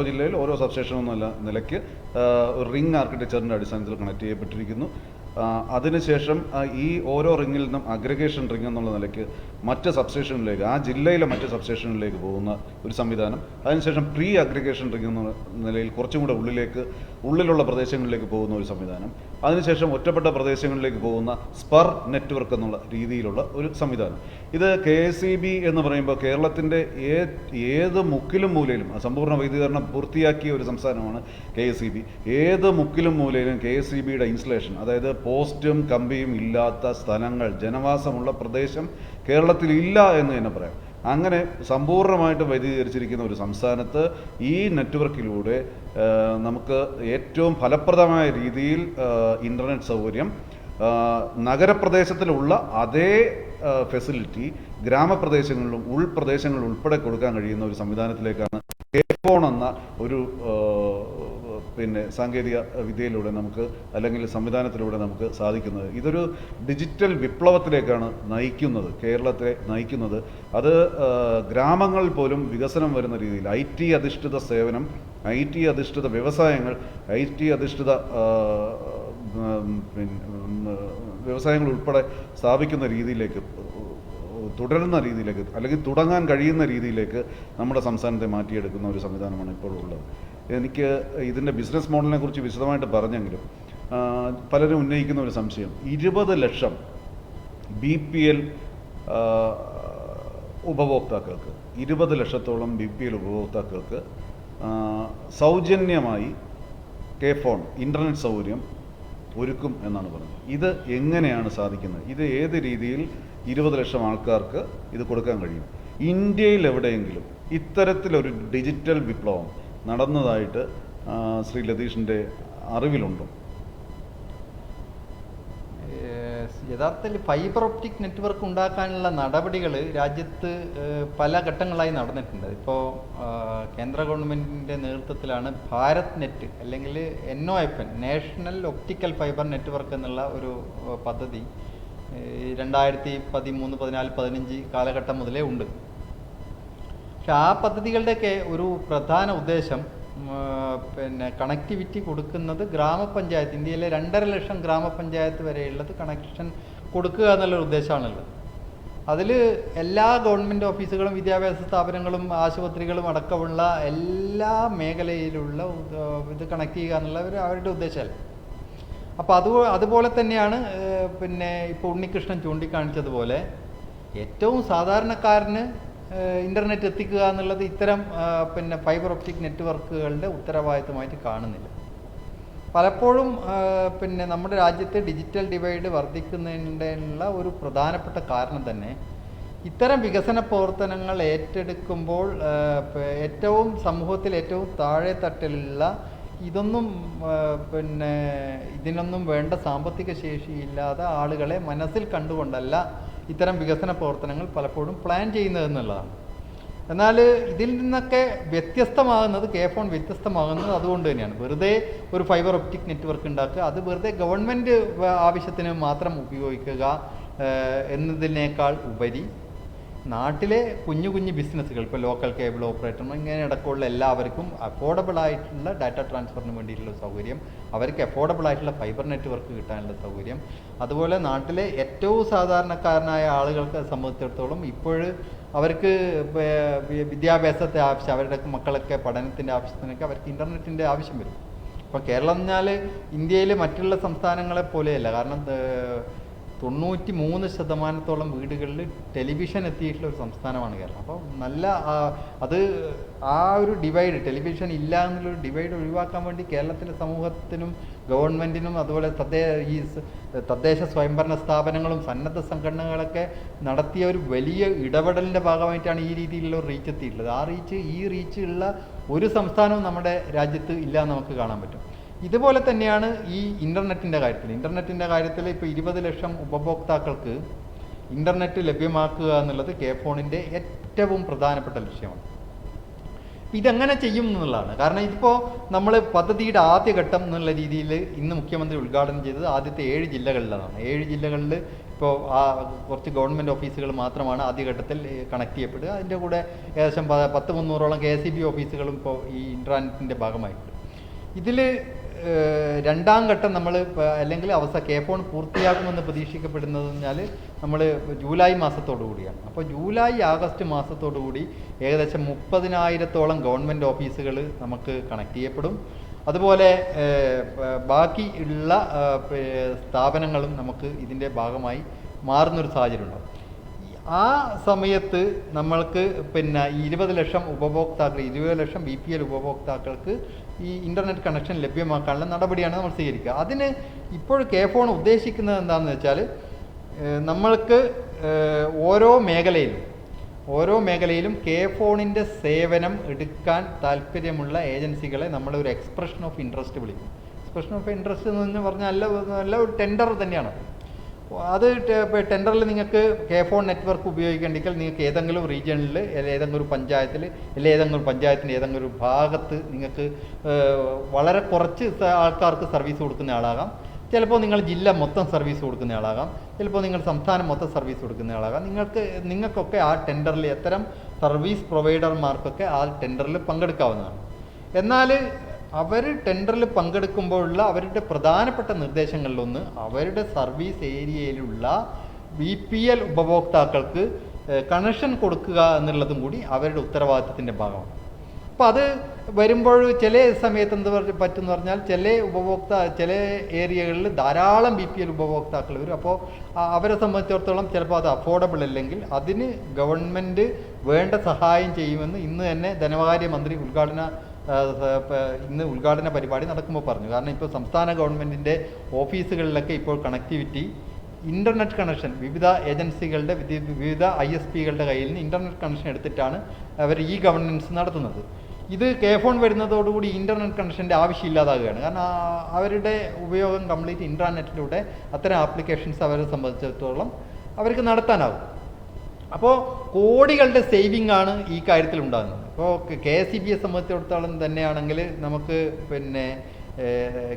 ജില്ലയിലും ഓരോ സബ്സ്റ്റേഷൻ എന്നുള്ള നിലയ്ക്ക് ഒരു റിംഗ് ആർക്കിടെക്ചറിൻ്റെ അടിസ്ഥാനത്തിൽ കണക്ട് ചെയ്യപ്പെട്ടിരിക്കുന്നു. അതിനുശേഷം ഈ ഓരോ റിങ്ങിൽ നിന്നും അഗ്രഗേഷൻ റിംഗ് എന്നുള്ള നിലയ്ക്ക് മറ്റ് സബ്സ്റ്റേഷനിലേക്ക്, ആ ജില്ലയിലെ മറ്റ് സബ്സ്റ്റേഷനിലേക്ക് പോകുന്ന ഒരു സംവിധാനം. അതിനുശേഷം പ്രീ അഗ്രഗേഷൻ റിംഗ് എന്ന നിലയിൽ കുറച്ചും കൂടെ ഉള്ളിലുള്ള പ്രദേശങ്ങളിലേക്ക് പോകുന്ന ഒരു സംവിധാനം. അതിനുശേഷം ഒറ്റപ്പെട്ട പ്രദേശങ്ങളിലേക്ക് പോകുന്ന സ്പർ നെറ്റ്വർക്ക് എന്നുള്ള രീതിയിലുള്ള ഒരു സംവിധാനം. ഇത് KSEB എന്ന് പറയുമ്പോൾ കേരളത്തിൻ്റെ ഏത് മുക്കിലും മൂലയിലും സമ്പൂർണ്ണ വൈദ്യുതീകരണം പൂർത്തിയാക്കിയ ഒരു സംസ്ഥാനമാണ് KSEB. ഏത് മുക്കിലും മൂലയിലും KSEBയുടെ ഇൻസ്റ്റലേഷൻ, അതായത് പോസ്റ്റും കമ്പിയും ഇല്ലാത്ത സ്ഥലങ്ങൾ, ജനവാസമുള്ള പ്രദേശം കേരളത്തിൽ ഇല്ല എന്ന് തന്നെ പറയാം. അങ്ങനെ സമ്പൂർണ്ണമായിട്ട് വൈദ്യുതീകരിച്ചിരിക്കുന്ന ഒരു സംസ്ഥാനത്ത് ഈ നെറ്റ്വർക്കിലൂടെ നമുക്ക് ഏറ്റവും ഫലപ്രദമായ രീതിയിൽ ഇൻ്റർനെറ്റ് സൗകര്യം നഗരപ്രദേശത്തിലുള്ള അതേ ഫെസിലിറ്റി ഗ്രാമപ്രദേശങ്ങളിലും ഉൾപ്രദേശങ്ങളിലും ഉൾപ്പെടെ കൊടുക്കാൻ കഴിയുന്ന ഒരു സംവിധാനത്തിലേക്കാണ് കെ-ഫോൺ എന്ന ഒരു സാങ്കേതിക വിദ്യയിലൂടെ നമുക്ക്, അല്ലെങ്കിൽ സംവിധാനത്തിലൂടെ നമുക്ക് സാധിക്കുന്നത്. ഇതൊരു ഡിജിറ്റൽ വിപ്ലവത്തിലേക്കാണ് കേരളത്തെ നയിക്കുന്നത്. അത് ഗ്രാമങ്ങളിൽ പോലും വികസനം വരുന്ന രീതിയിൽ IT അധിഷ്ഠിത സേവനം, IT അധിഷ്ഠിത വ്യവസായങ്ങൾ, IT അധിഷ്ഠിത വ്യവസായങ്ങൾ ഉൾപ്പെടെ സ്ഥാപിക്കുന്ന രീതിയിലേക്ക്, തുടരുന്ന രീതിയിലേക്ക്, അല്ലെങ്കിൽ തുടങ്ങാൻ കഴിയുന്ന രീതിയിലേക്ക് നമ്മുടെ സംസ്ഥാനത്തെ മാറ്റിയെടുക്കുന്ന ഒരു സംവിധാനമാണ് ഇപ്പോൾ ഉള്ളത്. എനിക്ക് ഇതിൻ്റെ ബിസിനസ് മോഡലിനെ കുറിച്ച് വിശദമായിട്ട് പറഞ്ഞെങ്കിലും പലരും ഉന്നയിക്കുന്ന ഒരു സംശയം, 20 ലക്ഷം BPL ഉപഭോക്താക്കൾക്ക്, 20 ലക്ഷത്തോളം BPL ഉപഭോക്താക്കൾക്ക് സൗജന്യമായി കെ-ഫോൺ ഇൻ്റർനെറ്റ് സൗകര്യം ഒരുക്കും എന്നാണ് പറഞ്ഞത്. ഇത് എങ്ങനെയാണ് സാധിക്കുന്നത്? ഇത് ഏത് രീതിയിൽ 20 ലക്ഷം ആൾക്കാർക്ക് ഇത് കൊടുക്കാൻ കഴിയും? ഇന്ത്യയിൽ എവിടെയെങ്കിലും ഇത്തരത്തിലൊരു ഡിജിറ്റൽ വിപ്ലവം നടന്നതായിട്ട് ശ്രീ ലതീഷിൻ്റെ അറിവിലുണ്ടോ? യഥാർത്ഥത്തിൽ ഫൈബർ ഒപ്റ്റിക് നെറ്റ്വർക്ക് ഉണ്ടാക്കാനുള്ള നടപടികൾ രാജ്യത്ത് പല ഘട്ടങ്ങളായി നടന്നിട്ടുണ്ട്. ഇപ്പോൾ കേന്ദ്ര ഗവൺമെൻറ്റിൻ്റെ നേതൃത്വത്തിലാണ് ഭാരത് നെറ്റ് അല്ലെങ്കിൽ NOFN national optical fibre network എന്നുള്ള ഒരു പദ്ധതി 2013, 14, 15 കാലഘട്ടം മുതലേ ഉണ്ട്. പക്ഷെ ആ പദ്ധതികളുടെയൊക്കെ ഒരു പ്രധാന ഉദ്ദേശം കണക്ടിവിറ്റി കൊടുക്കുന്നത് ഗ്രാമപഞ്ചായത്ത്, ഇന്ത്യയിലെ 2.5 ലക്ഷം ഗ്രാമപഞ്ചായത്ത് വരെയുള്ളത് കണക്ഷൻ കൊടുക്കുക എന്നുള്ളൊരു ഉദ്ദേശമാണുള്ളത്. അതിൽ എല്ലാ ഗവൺമെൻറ് ഓഫീസുകളും വിദ്യാഭ്യാസ സ്ഥാപനങ്ങളും ആശുപത്രികളും അടക്കമുള്ള എല്ലാ മേഖലയിലുള്ള ഇത് കണക്ട് ചെയ്യുക എന്നുള്ള അവരുടെ ഉദ്ദേശമല്ല. അപ്പോൾ അതുപോലെ തന്നെയാണ് ഇപ്പോൾ ഉണ്ണികൃഷ്ണൻ ചൂണ്ടിക്കാണിച്ചതുപോലെ ഏറ്റവും സാധാരണക്കാരന് ഇൻ്റർനെറ്റ് എത്തിക്കുക എന്നുള്ളത് ഇത്തരം ഫൈബർ ഒപ്റ്റിക് നെറ്റ്വർക്കുകളുടെ ഉത്തരവാദിത്തമായിട്ട് കാണുന്നില്ല. പലപ്പോഴും നമ്മുടെ രാജ്യത്തെ ഡിജിറ്റൽ ഡിവൈഡ് വർദ്ധിക്കുന്നതിനുള്ള ഒരു പ്രധാനപ്പെട്ട കാരണം തന്നെ ഇത്തരം വികസന പ്രവർത്തനങ്ങൾ ഏറ്റെടുക്കുമ്പോൾ ഏറ്റവും സമൂഹത്തിൽ ഏറ്റവും താഴെ തട്ടിലുള്ള ഇതിനൊന്നും വേണ്ട സാമ്പത്തിക ശേഷിയില്ലാതെ ആളുകളെ മനസ്സിൽ കണ്ടുകൊണ്ടല്ല ഇത്തരം വികസന പ്രവർത്തനങ്ങൾ പലപ്പോഴും പ്ലാൻ ചെയ്യുന്നതെന്നുള്ളതാണ്. എന്നാൽ ഇതിൽ നിന്നൊക്കെ വ്യത്യസ്തമാകുന്നത് K-Phone വ്യത്യസ്തമാകുന്നത് അതുകൊണ്ട് തന്നെയാണ്. വെറുതെ ഒരു ഫൈബർ ഒപ്റ്റിക് നെറ്റ്വർക്ക് ഉണ്ടാക്കുക, അത് വെറുതെ ഗവൺമെൻറ് ആവശ്യത്തിന് മാത്രം ഉപയോഗിക്കുക എന്നതിനേക്കാൾ ഉപരി നാട്ടിലെ കുഞ്ഞു കുഞ്ഞു ബിസിനസ്സുകൾ, ഇപ്പോൾ ലോക്കൽ കേബിൾ ഓപ്പറേറ്റർ ഇങ്ങനെ അടക്കമുള്ള എല്ലാവർക്കും അഫോർഡബിൾ ആയിട്ടുള്ള ഡാറ്റ ട്രാൻസ്ഫറിന് വേണ്ടിയിട്ടുള്ള സൗകര്യം, അവർക്ക് അഫോർഡബിൾ ആയിട്ടുള്ള ഫൈബർ നെറ്റ്വർക്ക് കിട്ടാനുള്ള സൗകര്യം, അതുപോലെ നാട്ടിലെ ഏറ്റവും സാധാരണക്കാരനായ ആളുകൾക്ക് സംബന്ധിച്ചിടത്തോളം ഇപ്പോൾ അവർക്ക് വിദ്യാഭ്യാസത്തെ ആവശ്യം, അവരുടെ മക്കളൊക്കെ പഠനത്തിൻ്റെ ആവശ്യത്തിനൊക്കെ അവർക്ക് ഇൻ്റർനെറ്റിൻ്റെ ആവശ്യം വരും. ഇപ്പോൾ കേരളം എന്നാൽ ഇന്ത്യയിൽ മറ്റുള്ള സംസ്ഥാനങ്ങളെ പോലെയല്ല. കാരണം 93% വീടുകളിൽ ടെലിവിഷൻ എത്തിയിട്ടുള്ള ഒരു സംസ്ഥാനമാണ് കേരളം. അപ്പോൾ നല്ല ഒരു ഡിവൈഡ്, ടെലിവിഷൻ ഇല്ല എന്നുള്ളൊരു ഡിവൈഡ് ഒഴിവാക്കാൻ വേണ്ടി കേരളത്തിലെ സമൂഹത്തിനും ഗവൺമെൻറ്റിനും അതുപോലെ തദ്ദേശ സ്വയംഭരണ സ്ഥാപനങ്ങളും സന്നദ്ധ സംഘടനകളൊക്കെ നടത്തിയ ഒരു വലിയ ഇടപെടലിൻ്റെ ഭാഗമായിട്ടാണ് ഈ രീതിയിലുള്ള ഒരു റീച്ച് എത്തിയിട്ടുള്ളത്. ഈ റീച്ച് ഉള്ള ഒരു സംസ്ഥാനവും നമ്മുടെ രാജ്യത്ത് ഇല്ല എന്ന് നമുക്ക് കാണാൻ പറ്റും. ഇതുപോലെ തന്നെയാണ് ഈ ഇൻ്റർനെറ്റിൻ്റെ കാര്യത്തിൽ ഇപ്പോൾ 20 ലക്ഷം ഉപഭോക്താക്കൾക്ക് ഇൻ്റർനെറ്റ് ലഭ്യമാക്കുക എന്നുള്ളത് K-Phoneൻ്റെ ഏറ്റവും പ്രധാനപ്പെട്ട ലക്ഷ്യമാണ്. ഇതെങ്ങനെ ചെയ്യും എന്നുള്ളതാണ്. കാരണം ഇതിപ്പോൾ നമ്മൾ പദ്ധതിയുടെ ആദ്യഘട്ടം എന്നുള്ള രീതിയിൽ ഇന്ന് മുഖ്യമന്ത്രി ഉദ്ഘാടനം ചെയ്തത് ആദ്യത്തെ 7 ജില്ലകളിലാണ്. 7 ജില്ലകളിൽ ഇപ്പോൾ കുറച്ച് ഗവൺമെൻറ് ഓഫീസുകൾ മാത്രമാണ് ആദ്യഘട്ടത്തിൽ കണക്ട് ചെയ്യപ്പെടുക. അതിൻ്റെ കൂടെ ഏകദേശം 100-300ഓളം KSEB ഓഫീസുകളും ഇപ്പോൾ ഈ ഇൻ്റർനെറ്റിൻ്റെ ഭാഗമായിട്ടുണ്ട്. ഇതിൽ രണ്ടാം ഘട്ടം നമ്മൾ അല്ലെങ്കിൽ K-Phone പൂർത്തിയാകുമെന്ന് പ്രതീക്ഷിക്കപ്പെടുന്നത് പറഞ്ഞാൽ നമ്മൾ ജൂലൈ മാസത്തോടു കൂടിയാണ്. അപ്പോൾ ജൂലൈ ആഗസ്റ്റ് മാസത്തോടു കൂടി ഏകദേശം 30,000ഓളം ഗവൺമെൻറ് ഓഫീസുകൾ നമുക്ക് കണക്ട് ചെയ്യപ്പെടും. അതുപോലെ ബാക്കി ഉള്ള സ്ഥാപനങ്ങളും നമുക്ക് ഇതിൻ്റെ ഭാഗമായി മാറുന്നൊരു സാഹചര്യം ഉണ്ടാകും. ആ സമയത്ത് നമ്മൾക്ക് 20 ലക്ഷം ഉപഭോക്താക്കൾ, 20 ലക്ഷം BPL ഉപഭോക്താക്കൾക്ക് ഈ ഇൻ്റർനെറ്റ് കണക്ഷൻ ലഭ്യമാക്കാനുള്ള നടപടിയാണ് നമ്മൾ സ്വീകരിക്കുക. അതിന് ഇപ്പോൾ K-Phone ഉദ്ദേശിക്കുന്നത് എന്താണെന്ന് വെച്ചാൽ നമ്മൾക്ക് ഓരോ മേഖലയിലും K-Phoneൻ്റെ സേവനം എടുക്കാൻ താല്പര്യമുള്ള ഏജൻസികളെ നമ്മളൊരു എക്സ്പ്രഷൻ ഓഫ് ഇൻട്രസ്റ്റ് വിളിക്കും. എക്സ്പ്രഷൻ ഓഫ് ഇൻട്രസ്റ്റ് എന്ന് പറഞ്ഞാൽ നല്ല ഒരു ടെൻഡർ തന്നെയാണ്. അത് ടെൻഡറിൽ നിങ്ങൾക്ക് K-Phone നെറ്റ്വർക്ക് ഉപയോഗിക്കേണ്ടെങ്കിൽ നിങ്ങൾക്ക് ഏതെങ്കിലും റീജിയണിൽ ഏതെങ്കിലും ഒരു പഞ്ചായത്തിൽ അല്ലെങ്കിൽ ഏതെങ്കിലും പഞ്ചായത്തിൻ്റെ ഏതെങ്കിലും ഒരു ഭാഗത്ത് നിങ്ങൾക്ക് വളരെ കുറച്ച് ആൾക്കാർക്ക് സർവീസ് കൊടുക്കുന്ന ആളാകാം. ചിലപ്പോൾ നിങ്ങൾ ജില്ല മൊത്തം സർവീസ് കൊടുക്കുന്ന ആളാകാം. ചിലപ്പോൾ നിങ്ങൾ സംസ്ഥാനം മൊത്തം സർവീസ് കൊടുക്കുന്ന ആളാകാം. നിങ്ങൾക്കൊക്കെ ആ ടെൻഡറിൽ അത്തരം സർവീസ് പ്രൊവൈഡർമാർക്കൊക്കെ ആ ടെൻഡറിൽ പങ്കെടുക്കാവുന്നതാണ്. എന്നാൽ അവർ ടെൻഡറിൽ പങ്കെടുക്കുമ്പോഴുള്ള അവരുടെ പ്രധാനപ്പെട്ട നിർദ്ദേശങ്ങളിലൊന്ന് അവരുടെ സർവീസ് ഏരിയയിലുള്ള BPL ഉപഭോക്താക്കൾക്ക് കണക്ഷൻ കൊടുക്കുക എന്നുള്ളതും കൂടി അവരുടെ ഉത്തരവാദിത്തത്തിൻ്റെ ഭാഗമാണ്. അപ്പോൾ അത് വരുമ്പോൾ ചില സമയത്ത് പറ്റുമെന്ന് പറഞ്ഞാൽ ചില ഏരിയകളിൽ ധാരാളം BPL ഉപഭോക്താക്കൾ വരും. അപ്പോൾ അവരെ സംബന്ധിച്ചിടത്തോളം ചിലപ്പോൾ അത് അഫോർഡബിൾ അല്ലെങ്കിൽ അതിന് ഗവൺമെൻറ് വേണ്ട സഹായം ചെയ്യുമെന്ന് ഇന്ന് തന്നെ ധനകാര്യമന്ത്രി ഇന്ന് ഉദ്ഘാടന പരിപാടി നടക്കുമ്പോൾ പറഞ്ഞു. കാരണം ഇപ്പോൾ സംസ്ഥാന ഗവൺമെൻറ്റിൻ്റെ ഓഫീസുകളിലൊക്കെ ഇപ്പോൾ കണക്ടിവിറ്റി ഇൻ്റർനെറ്റ് കണക്ഷൻ വിവിധ ഏജൻസികളുടെ വിവിധ ISPകളുടെ കയ്യിൽ നിന്ന് ഇൻ്റർനെറ്റ് കണക്ഷൻ എടുത്തിട്ടാണ് അവർ ഈ ഗവർണൻസ് നടത്തുന്നത്. ഇത് കെ ഫോൺ വരുന്നതോടുകൂടി ഇൻ്റർനെറ്റ് കണക്ഷൻ്റെ ആവശ്യമില്ലാതാകുകയാണ്. കാരണം അവരുടെ ഉപയോഗം കംപ്ലീറ്റ് ഇൻ്റർനെറ്റിലൂടെ അത്തരം ആപ്ലിക്കേഷൻസ് അവരെ സംബന്ധിച്ചിടത്തോളം അവർക്ക് നടത്താനാകും. അപ്പോൾ കോടികളുടെ സേവിങ് ആണ് ഈ കാര്യത്തിൽ ഉണ്ടാകുന്നത്. ഇപ്പോൾ KSEBയെ സംബന്ധിച്ചിടത്തോളം തന്നെയാണെങ്കിൽ നമുക്ക് പിന്നെ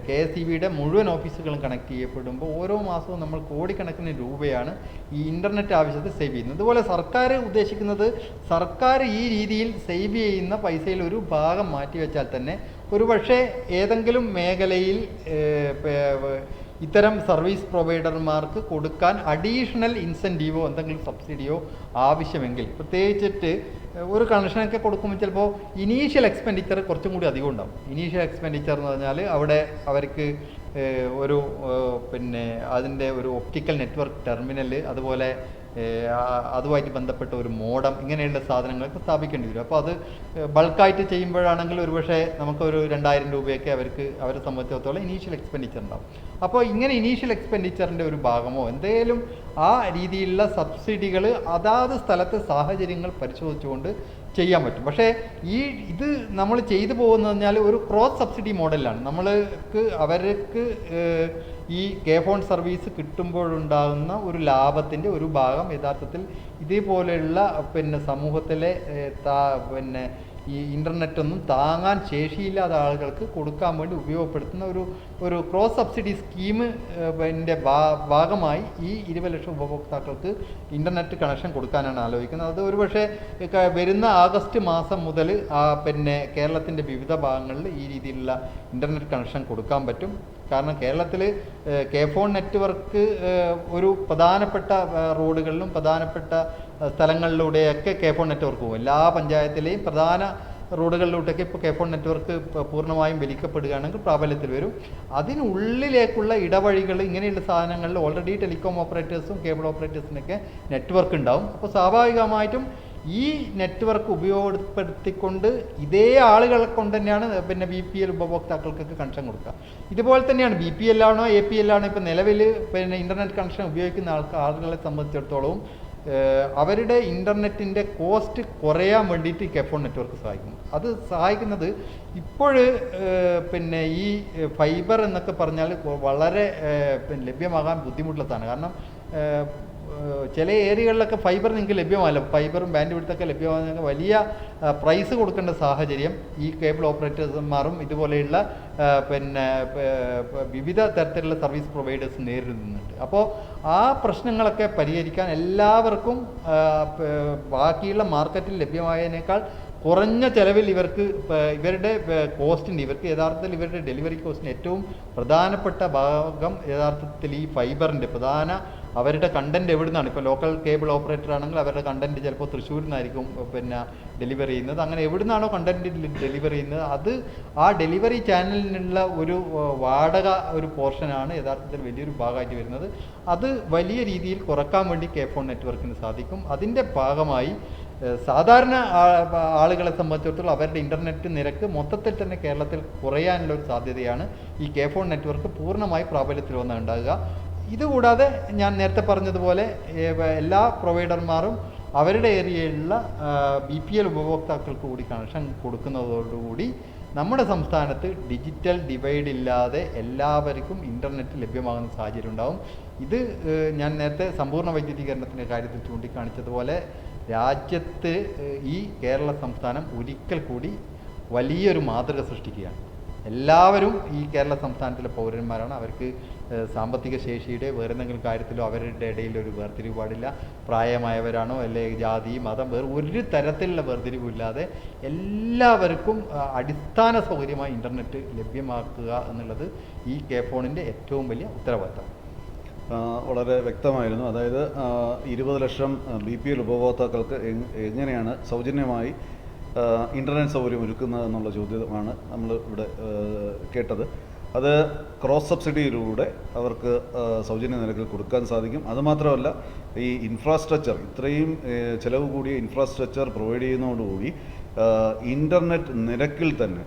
KSEBയുടെ മുഴുവൻ ഓഫീസുകളും കണക്ട് ചെയ്യപ്പെടുമ്പോൾ ഓരോ മാസവും നമ്മൾ കോടിക്കണക്കിന് രൂപയാണ് ഈ ഇൻ്റർനെറ്റ് ആവശ്യത്തിൽ സേവ് ചെയ്യുന്നത്. അതുപോലെ സർക്കാർ ഉദ്ദേശിക്കുന്നത് സർക്കാർ ഈ രീതിയിൽ സേവ് ചെയ്യുന്ന പൈസയിൽ ഒരു ഭാഗം മാറ്റിവെച്ചാൽ തന്നെ ഒരുപക്ഷെ ഏതെങ്കിലും മേഖലയിൽ ഇത്തരം സർവീസ് പ്രൊവൈഡർമാർക്ക് കൊടുക്കാൻ അഡീഷണൽ ഇൻസെൻറ്റീവോ എന്തെങ്കിലും സബ്സിഡിയോ ആവശ്യമെങ്കിൽ, പ്രത്യേകിച്ചിട്ട് ഒരു കണക്ഷനൊക്കെ കൊടുക്കുമ്പോൾ ചിലപ്പോൾ ഇനീഷ്യൽ എക്സ്പെൻഡിച്ചർ കുറച്ചും കൂടി അധികം ഉണ്ടാവും. ഇനീഷ്യൽ എക്സ്പെൻഡിച്ചർ എന്ന് പറഞ്ഞാൽ അവിടെ അവർക്ക് ഒരു പിന്നെ അതിൻ്റെ ഒരു ഒപ്റ്റിക്കൽ നെറ്റ്വർക്ക് ടെർമിനൽ, അതുപോലെ അതുമായിട്ട് ബന്ധപ്പെട്ട ഒരു മോഡം, ഇങ്ങനെയുള്ള സാധനങ്ങളൊക്കെ സ്ഥാപിക്കേണ്ടി വരും. അപ്പോൾ അത് ബൾക്കായിട്ട് ചെയ്യുമ്പോഴാണെങ്കിൽ ഒരുപക്ഷെ നമുക്കൊരു 2000 രൂപയൊക്കെ അവരെ സംബന്ധിച്ചിടത്തോളം ഇനീഷ്യൽ എക്സ്പെൻഡിച്ചർ ഉണ്ടാവും. അപ്പോൾ ഇങ്ങനെ ഇനീഷ്യൽ എക്സ്പെൻഡിച്ചറിൻ്റെ ഒരു ഭാഗമോ എന്തെങ്കിലും ആ രീതിയിലുള്ള സബ്സിഡികൾ അതാത് സ്ഥലത്തെ സാഹചര്യങ്ങൾ പരിശോധിച്ചുകൊണ്ട് ചെയ്യാൻ പറ്റും. പക്ഷേ ഇത് നമ്മൾ ചെയ്തു പോകുന്നത് പറഞ്ഞാൽ ഒരു ക്രോസ് സബ്സിഡി മോഡലാണ്. അവർക്ക് ഈ കെ ഫോൺ സർവീസ് കിട്ടുമ്പോഴുണ്ടാകുന്ന ഒരു ലാഭത്തിൻ്റെ ഒരു ഭാഗം യഥാർത്ഥത്തിൽ ഇതേപോലെയുള്ള സമൂഹത്തിലെ ഈ ഇൻ്റർനെറ്റൊന്നും താങ്ങാൻ ശേഷിയില്ലാത്ത ആളുകൾക്ക് കൊടുക്കാൻ വേണ്ടി ഉപയോഗപ്പെടുത്തുന്ന ഒരു ക്രോസ് സബ്സിഡി സ്കീമിൻ്റെ ഭാഗമായി ഈ 20 ലക്ഷം ഉപഭോക്താക്കൾക്ക് ഇൻ്റർനെറ്റ് കണക്ഷൻ കൊടുക്കാനാണ് ആലോചിക്കുന്നത്. അത് ഒരുപക്ഷെ വരുന്ന ആഗസ്റ്റ് മാസം മുതൽ കേരളത്തിൻ്റെ വിവിധ ഭാഗങ്ങളിൽ ഈ രീതിയിലുള്ള ഇൻ്റർനെറ്റ് കണക്ഷൻ കൊടുക്കാൻ പറ്റും. കാരണം കേരളത്തിൽ കെ ഫോൺ നെറ്റ്വർക്ക് ഒരു പ്രധാനപ്പെട്ട റോഡുകളിലും പ്രധാനപ്പെട്ട സ്ഥലങ്ങളിലൂടെയൊക്കെ കെ ഫോൺ നെറ്റ്വർക്ക് പോകും. എല്ലാ പഞ്ചായത്തിലെയും പ്രധാന റോഡുകളിലൂടെയൊക്കെ ഇപ്പോൾ കെ ഫോൺ നെറ്റ്വർക്ക് പൂർണ്ണമായും വലിക്കപ്പെടുകയാണെങ്കിൽ പ്രാബല്യത്തിൽ വരും. അതിനുള്ളിലേക്കുള്ള ഇടവഴികൾ, ഇങ്ങനെയുള്ള സാധനങ്ങളിൽ ഓൾറെഡി ടെലികോം ഓപ്പറേറ്റേഴ്സും കേബിൾ ഓപ്പറേറ്റേഴ്സിനൊക്കെ നെറ്റ്വർക്ക് ഉണ്ടാവും. അപ്പോൾ സ്വാഭാവികമായിട്ടും ഈ നെറ്റ്വർക്ക് ഉപയോഗപ്പെടുത്തിക്കൊണ്ട് ഇതേ ആളുകളെ കൊണ്ട് തന്നെയാണ് BPL ഉപഭോക്താക്കൾക്കൊക്കെ കണക്ഷൻ കൊടുക്കുക. ഇതുപോലെ തന്നെയാണ് BPL ആണോ APL ആണോ ഇപ്പോൾ നിലവിൽ ഇൻ്റർനെറ്റ് കണക്ഷൻ ഉപയോഗിക്കുന്ന ആളുകളെ സംബന്ധിച്ചിടത്തോളം അവരുടെ ഇൻ്റർനെറ്റിൻ്റെ കോസ്റ്റ് കുറയാൻ വേണ്ടിയിട്ട് കെ ഫോൺ നെറ്റ്വർക്ക് സഹായിക്കും. അത് സഹായിക്കുന്നത് ഇപ്പോൾ ഈ ഫൈബർ എന്നൊക്കെ പറഞ്ഞാൽ വളരെ ലഭ്യമാകാൻ ബുദ്ധിമുട്ടുള്ളതാണ്. കാരണം ചില ഏരിയകളിലൊക്കെ ഫൈബർ നിങ്ങൾക്ക് ലഭ്യമല്ല. ഫൈബറും ബാൻഡ് വിഡ്ത്തൊക്കെ ലഭ്യമാകുന്ന വലിയ പ്രൈസ് കൊടുക്കേണ്ട സാഹചര്യം ഈ കേബിൾ ഓപ്പറേറ്റേഴ്സുമാരും ഇതുപോലെയുള്ള വിവിധ തരത്തിലുള്ള സർവീസ് പ്രൊവൈഡേഴ്സ് നേരിടുന്നുണ്ട്. അപ്പോൾ ആ പ്രശ്നങ്ങളൊക്കെ പരിഹരിക്കാൻ എല്ലാവർക്കും ബാക്കിയുള്ള മാർക്കറ്റിൽ ലഭ്യമായതിനേക്കാൾ കുറഞ്ഞ ചിലവിൽ ഇവരുടെ കോസ്റ്റിൻ്റെ യഥാർത്ഥത്തിൽ ഇവരുടെ ഡെലിവറി കോസ്റ്റിന് ഏറ്റവും പ്രധാനപ്പെട്ട ഭാഗം യഥാർത്ഥത്തിൽ ഈ ഫൈബറിൻ്റെ അവരുടെ കണ്ടൻറ്റ് എവിടെ നിന്നാണ്. ഇപ്പോൾ ലോക്കൽ കേബിൾ ഓപ്പറേറ്റർ ആണെങ്കിൽ അവരുടെ കണ്ടൻറ്റ് ചിലപ്പോൾ തൃശ്ശൂരിൽ നിന്നായിരിക്കും ഡെലിവറി ചെയ്യുന്നത്. അങ്ങനെ എവിടെ നിന്നാണോ കണ്ടൻറ്റ് ഡെലിവറി ചെയ്യുന്നത് അത് ആ ഡെലിവറി ചാനലിനുള്ള ഒരു വാടക ഒരു പോർഷനാണ് യഥാർത്ഥത്തിൽ വലിയൊരു ഭാഗമായിട്ട് വരുന്നത്. അത് വലിയ രീതിയിൽ കുറക്കാൻ വേണ്ടി കെ ഫോൺ നെറ്റ്വർക്കിന് സാധിക്കും. അതിൻ്റെ ഭാഗമായി സാധാരണ ആളുകളെ സംബന്ധിച്ചിടത്തോളം അവരുടെ ഇൻ്റർനെറ്റ് നിരക്ക് മൊത്തത്തിൽ തന്നെ കേരളത്തിൽ കുറയാനുള്ള ഒരു സാധ്യതയാണ് ഈ കെ ഫോൺ നെറ്റ്വർക്ക് പൂർണ്ണമായി പ്രാബല്യത്തിൽ വന്നുണ്ടാകുക. ഇതുകൂടാതെ ഞാൻ നേരത്തെ പറഞ്ഞതുപോലെ എല്ലാ പ്രൊവൈഡർമാരും അവരുടെ ഏരിയയിലുള്ള BPL ഉപഭോക്താക്കൾക്ക് കൂടി കണക്ഷൻ കൊടുക്കുന്നതോടുകൂടി നമ്മുടെ സംസ്ഥാനത്ത് ഡിജിറ്റൽ ഡിവൈഡ് ഇല്ലാതെ എല്ലാവർക്കും ഇൻ്റർനെറ്റ് ലഭ്യമാകുന്ന സാഹചര്യം ഉണ്ടാകും. ഇത് ഞാൻ നേരത്തെ സമ്പൂർണ്ണ വൈദ്യുതീകരണത്തിൻ്റെ കാര്യത്തിൽ ചൂണ്ടിക്കാണിച്ചതുപോലെ രാജ്യത്ത് ഈ കേരള സംസ്ഥാനം ഒരിക്കൽ കൂടി വലിയൊരു മാതൃക സൃഷ്ടിക്കുകയാണ്. എല്ലാവരും ഈ കേരള സംസ്ഥാനത്തിലെ പൗരന്മാരാണ്. അവർക്ക് സാമ്പത്തിക ശേഷിയുടെ വേറെ എന്തെങ്കിലും കാര്യത്തിലോ അവരുടെ ഇടയിൽ ഒരു വേർതിരിവ് പാടില്ല. പ്രായമായവരാണോ അല്ലെങ്കിൽ ജാതി മതം ഒരു തരത്തിലുള്ള വേർതിരിവില്ലാതെ എല്ലാവർക്കും അടിസ്ഥാന സൗകര്യമായി ഇൻ്റർനെറ്റ് ലഭ്യമാക്കുക എന്നുള്ളത് ഈ കെ ഫോണിൻ്റെ ഏറ്റവും വലിയ ഉത്തരവാദിത്തമാണ്. വളരെ വ്യക്തമായിരുന്നു. അതായത് 20 ലക്ഷം BPL ഉപഭോക്താക്കൾക്ക് എങ്ങനെയാണ് സൗജന്യമായി ഇൻ്റർനെറ്റ് സൗകര്യം ഒരുക്കുന്നത് എന്നുള്ള ചോദ്യമാണ് നമ്മൾ ഇവിടെ കേട്ടത്. അത് ക്രോസ് സബ്സിഡിയിലൂടെ അവർക്ക് സൗജന്യ നിരക്കിൽ കൊടുക്കാൻ സാധിക്കും. അതുമാത്രമല്ല ഈ ഇൻഫ്രാസ്ട്രക്ചർ ഇത്രയും ചിലവ് കൂടിയ ഇൻഫ്രാസ്ട്രക്ചർ പ്രൊവൈഡ് ചെയ്യുന്നതോടുകൂടി ഇൻ്റർനെറ്റ് നിരക്കിൽ തന്നെ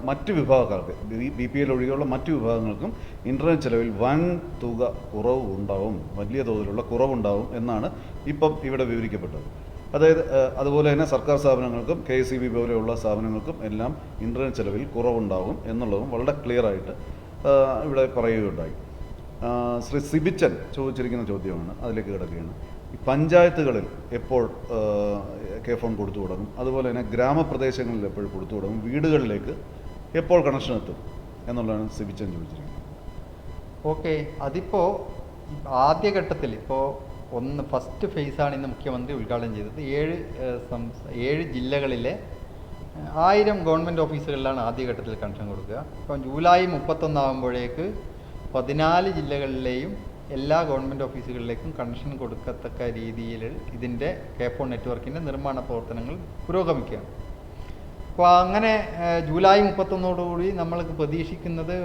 മറ്റ് വിഭാഗക്കാർക്ക് BPL ഒഴികെയുള്ള മറ്റ് വിഭാഗങ്ങൾക്കും ഇൻ്റർനെറ്റ് ചിലവിൽ വൻ തുക കുറവുണ്ടാവും, വലിയ തോതിലുള്ള കുറവുണ്ടാവും എന്നാണ് ഇപ്പം ഇവിടെ വിവരിക്കപ്പെട്ടത്. അതായത് അതുപോലെ തന്നെ സർക്കാർ സ്ഥാപനങ്ങൾക്കും KSEB പോലെയുള്ള സ്ഥാപനങ്ങൾക്കും എല്ലാം ഇൻ്റർനെറ്റ് ചെലവിൽ കുറവുണ്ടാകും എന്നുള്ളതും വളരെ ക്ലിയറായിട്ട് ഇവിടെ പറയുകയുണ്ടായി. ശ്രീ സിബിച്ചൻ ചോദിച്ചിരിക്കുന്ന ചോദ്യമാണ്, അതിലേക്ക് കിടക്കുകയാണ്. ഈ പഞ്ചായത്തുകളിൽ എപ്പോൾ കെ ഫോൺ കൊടുത്തു തുടങ്ങും, അതുപോലെ തന്നെ ഗ്രാമപ്രദേശങ്ങളിൽ എപ്പോൾ കൊടുത്തു തുടങ്ങും, വീടുകളിലേക്ക് എപ്പോൾ കണക്ഷൻ എത്തും എന്നുള്ളതാണ് സിബിച്ചൻ ചോദിച്ചിരിക്കുന്നത്. ഓക്കെ, അതിപ്പോൾ ആദ്യഘട്ടത്തിൽ ഇപ്പോൾ ഫസ്റ്റ് ഫേസാണ് ഇന്ന് മുഖ്യമന്ത്രി ഉദ്ഘാടനം ചെയ്തത്. 7 ജില്ലകളിലെ 1000 ഗവൺമെൻറ് ഓഫീസുകളിലാണ് ആദ്യഘട്ടത്തിൽ കണക്ഷൻ കൊടുക്കുക. ഇപ്പം ജൂലൈ 31 ആകുമ്പോഴേക്ക് 14 ജില്ലകളിലെയും എല്ലാ ഗവൺമെൻറ് ഓഫീസുകളിലേക്കും കണക്ഷൻ കൊടുക്കത്തക്ക രീതിയിൽ ഇതിൻ്റെ കെ ഫോൺ നെറ്റ്വർക്കിൻ്റെ നിർമ്മാണ പ്രവർത്തനങ്ങൾ പുരോഗമിക്കുകയാണ്. അപ്പോൾ അങ്ങനെ ജൂലൈ 31 നമ്മൾക്ക് പ്രതീക്ഷിക്കുന്നത്